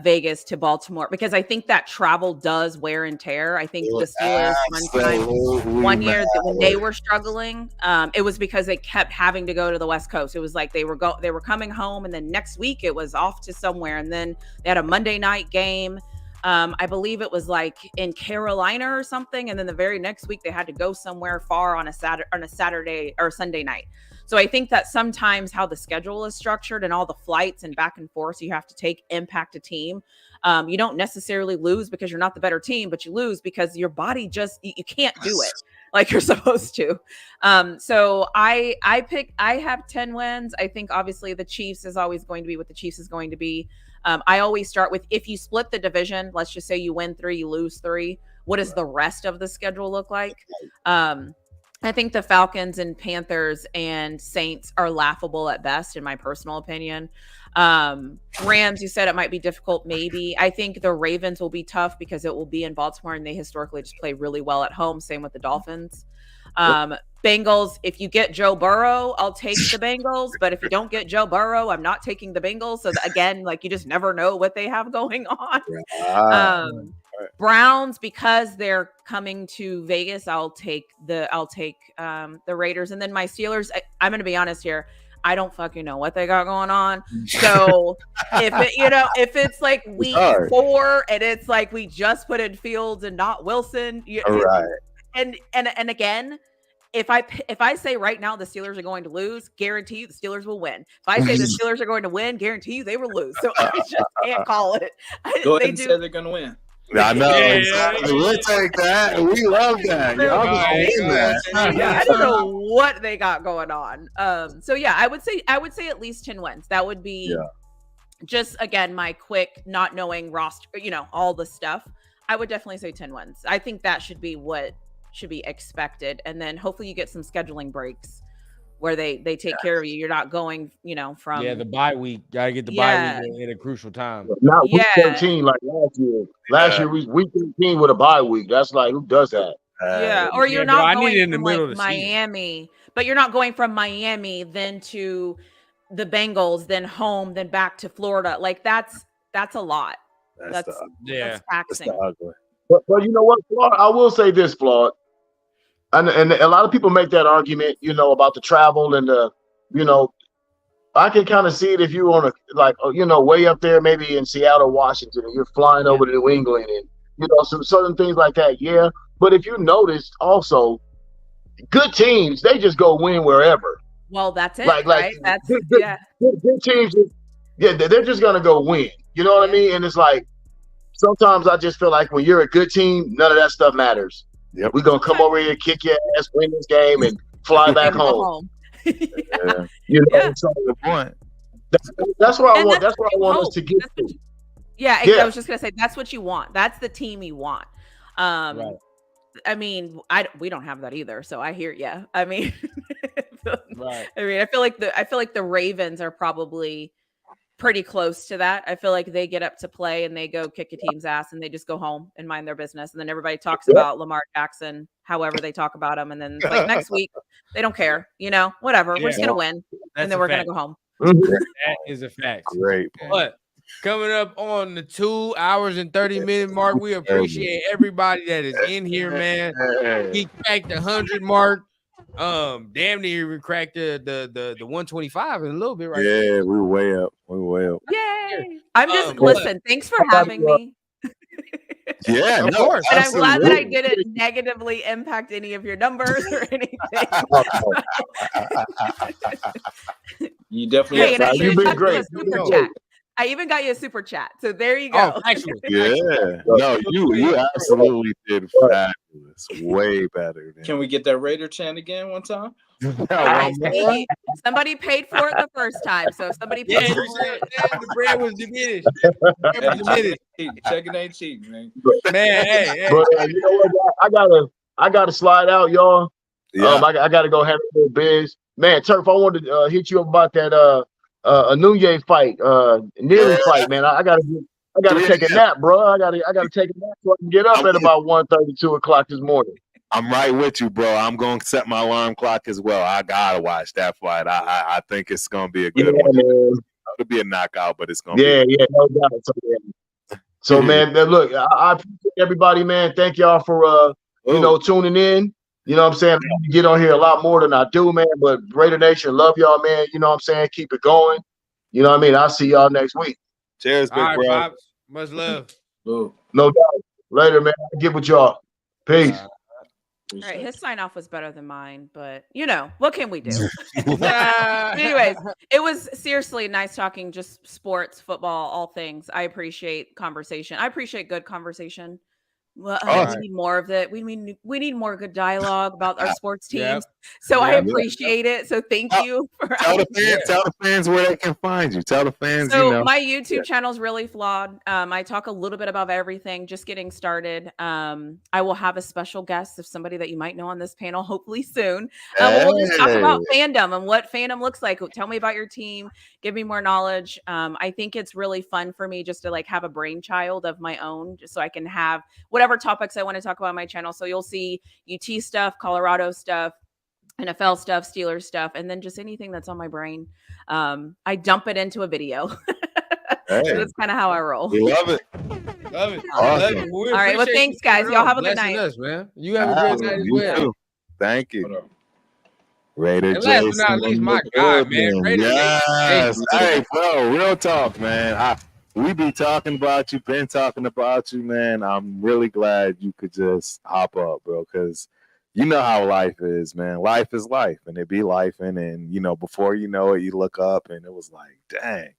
Vegas to Baltimore, because I think that travel does wear and tear. I think the Steelers one year when they were struggling, it was because they kept having to go to the West Coast. It was like they were coming home, and then next week it was off to somewhere, and then they had a Monday night game. I believe it was like in Carolina or something, and then the very next week they had to go somewhere far on a Saturday or Sunday night. So I think that sometimes how the schedule is structured and all the flights and back and forth you have to take impact a team. You don't necessarily lose because you're not the better team, but you lose because your body just, you can't do it like you're supposed to. So I have 10 wins. I think obviously the Chiefs is always going to be what the Chiefs is going to be. I always start with, if you split the division, let's just say you win 3, you lose 3, what does the rest of the schedule look like? I think the Falcons and Panthers and Saints are laughable at best, in my personal opinion. Rams, you said it might be difficult. Maybe. I think the Ravens will be tough because it will be in Baltimore and they historically just play really well at home. Same with the Dolphins. Bengals, if you get Joe Burrow, I'll take the Bengals. But if you don't get Joe Burrow, I'm not taking the Bengals. So again, like, you just never know what they have going on. Browns, because they're coming to Vegas, I'll take the Raiders. And then my Steelers, I'm going to be honest here, I don't fucking know what they got going on. So if it's like week 4 and it's like we just put in Fields and not Wilson, and again, if I say right now the Steelers are going to lose, guarantee you the Steelers will win. If I say the Steelers are going to win, guarantee you they will lose. So I just can't call it. Go ahead and say they're going to win. I know, exactly. We'll take that. We love that. I don't know what they got going on. So yeah, I would say at least 10 wins. That would be just, again, my quick not knowing roster, all the stuff. I would definitely say 10 wins. I think that should be what should be expected. And then hopefully you get some scheduling breaks where they take care of you. You're not going, from the bye week. Gotta get the bye week at a crucial time. Not week 13 like last year. Last year we week 13 with a bye week. That's like, who does that? Or you're not going in the middle of Miami, but you're not going from Miami then to the Bengals, then home, then back to Florida. Like that's a lot. That's taxing. But you know what, Flawed? I will say this, Flawed. And a lot of people make that argument, about the travel and I can kind of see it if you're on way up there, maybe in Seattle, Washington, and you're flying over to New England and, some certain things like that. Yeah. But if you noticed also, good teams, they just go win wherever. Well, that's it. Right? That's good teams. They're just going to go win. You know what I mean? And it's like, sometimes I just feel like when you're a good team, none of that stuff matters. Yep. We're gonna come over here, kick your ass, win this game, and fly back home. So the point. That's what I want. That's what I want us to get to. I was just gonna say that's what you want. That's the team you want. Right. I mean, we don't have that either. So I hear you. I mean, right. I feel like the Ravens are probably pretty close to that. I feel like they get up to play and they go kick a team's ass and they just go home and mind their business. And then everybody talks about Lamar Jackson, however they talk about him. And then it's like next week, they don't care, whatever. We're just going to win. And then we're going to go home. That is a fact. Great. But coming up on the 2 hours and 30-minute mark, we appreciate everybody that is in here, man. He cracked the 100 mark. Damn near even cracked the 125 in a little bit, right? Yeah, we're way up. Yay! I'm just listen. Thanks for having me. Yeah, of course. And I'm glad that I didn't negatively impact any of your numbers or anything. You definitely. You've been great. I even got you a super chat. So there you go. Oh, actually. Yeah. No, you absolutely did fabulous. Way better. Can we get that Raider chant again one time? Somebody paid for it the first time. So if somebody paid for it, the bread was diminished. Checking ain't cheap, man. Man, hey. But you know what? I gotta slide out, y'all. Yeah. I gotta go have a little biz. Man, Turf, I wanted to hit you up about that a Nunez fight, nearly fight, man. I gotta take a nap, bro. I gotta take a nap so I can get up at about 1:30, 2 o'clock this morning. I'm right with you, bro. I'm going to set my alarm clock as well. I gotta watch that fight. I think it's gonna be a good one. Man. It'll be a knockout, but it's gonna be no doubt. So man, look, I appreciate everybody, man. Thank y'all for tuning in. You know what I'm saying? I get on here a lot more than I do, man. But Raider Nation, love y'all, man. You know what I'm saying? Keep it going. You know what I mean? I'll see y'all next week. Cheers, big bro. Pops. Much love. No doubt. Later, man. I'll get with y'all. Peace. All right, his sign off was better than mine, but what can we do? Anyways, it was seriously nice talking just sports, football, all things. I appreciate conversation. I appreciate good conversation. Well, we need more of it. We need more good dialogue about our sports teams. So I appreciate it. So thank you for tell the fans where they can find you. Tell the fans, so my YouTube channel is really flawed. I talk a little bit about everything, just getting started. I will have a special guest of somebody that you might know on this panel, hopefully soon. We'll just talk about fandom and what fandom looks like. Tell me about your team. Give me more knowledge. I think it's really fun for me just to like have a brainchild of my own, just so I can have whatever topics I want to talk about on my channel. So you'll see UT stuff, Colorado stuff, NFL stuff, Steelers stuff, and then just anything that's on my brain. I dump it into a video. So that's kind of how I roll. We love it. Love it. Awesome. All right. Well, thanks, guys. Y'all have a good night. Us, man. You have a good night as well. Too. Thank you. Raider and last but not least, my God, man. Raider yes. Hey, bro, real talk, man. We be talking about you, been talking about you, man. I'm really glad you could just hop up, bro, because you know how life is, man. Life is life, and it be life, and you know, before you know it, you look up, and it was like, dang.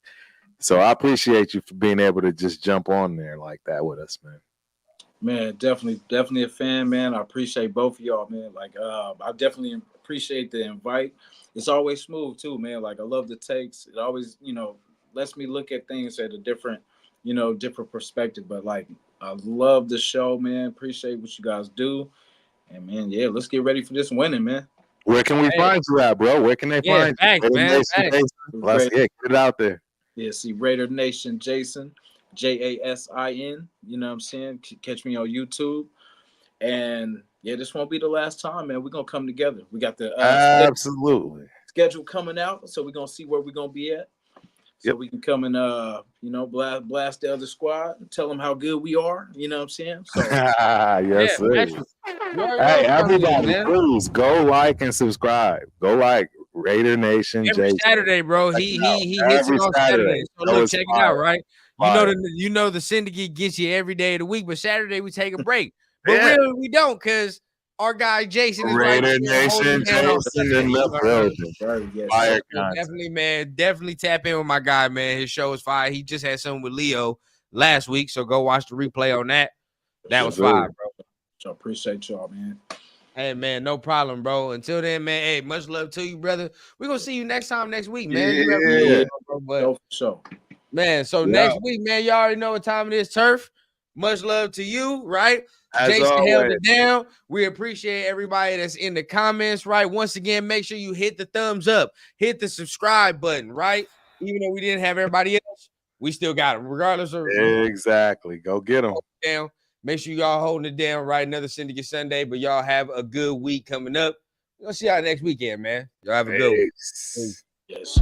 So I appreciate you for being able to just jump on there like that with us, man. Man, definitely a fan, man. I appreciate both of y'all, man. Like, I definitely appreciate the invite. It's always smooth too, man. Like, I love the takes. It always, you know, lets me look at things at a different, you know, different perspective. But like, I love the show, man. Appreciate what you guys do. And man, yeah, let's get ready for this winning, man. Where can we find you at, bro? Where can they find you? Thanks, man. Let's get it out there. Yeah, see Raider Nation Jason, Jasin. You know what I'm saying? Catch me on YouTube. And yeah, this won't be the last time, man. We're gonna come together. We got the absolutely schedule coming out, so we're gonna see where we're gonna be at. So we can come and you know, blast the other squad and tell them how good we are. You know what I'm saying? So yes, sir. Hey, everybody, please go like and subscribe. Go like Raider Nation. Every Saturday, bro. He hits it on Saturday. So look, check it out, right? You know the syndicate gets you every day of the week, but Saturday we take a break. But really we don't, because our guy Jason is Raider Nation Jason in the building. Yes. Definitely, man. Definitely tap in with my guy, man. His show is fire. He just had something with Leo last week, so go watch the replay on that. That was fire, bro. So appreciate y'all, man. Hey, man, no problem, bro. Until then, man, hey, much love to you, brother. We're going to see you next time next week, man. So, man, so next week, man, you already know what time it is, Turf. Much love to you, right? As Jason always. held it down. We appreciate everybody that's in the comments, right? Once again, make sure you hit the thumbs up, hit the subscribe button, right? Even though we didn't have everybody else, we still got them, regardless of exactly. Go get them. Down. Make sure y'all holding it down, right? Another Syndicate Sunday, but y'all have a good week coming up. We're gonna see y'all next weekend, man. Y'all have a good one. Yes.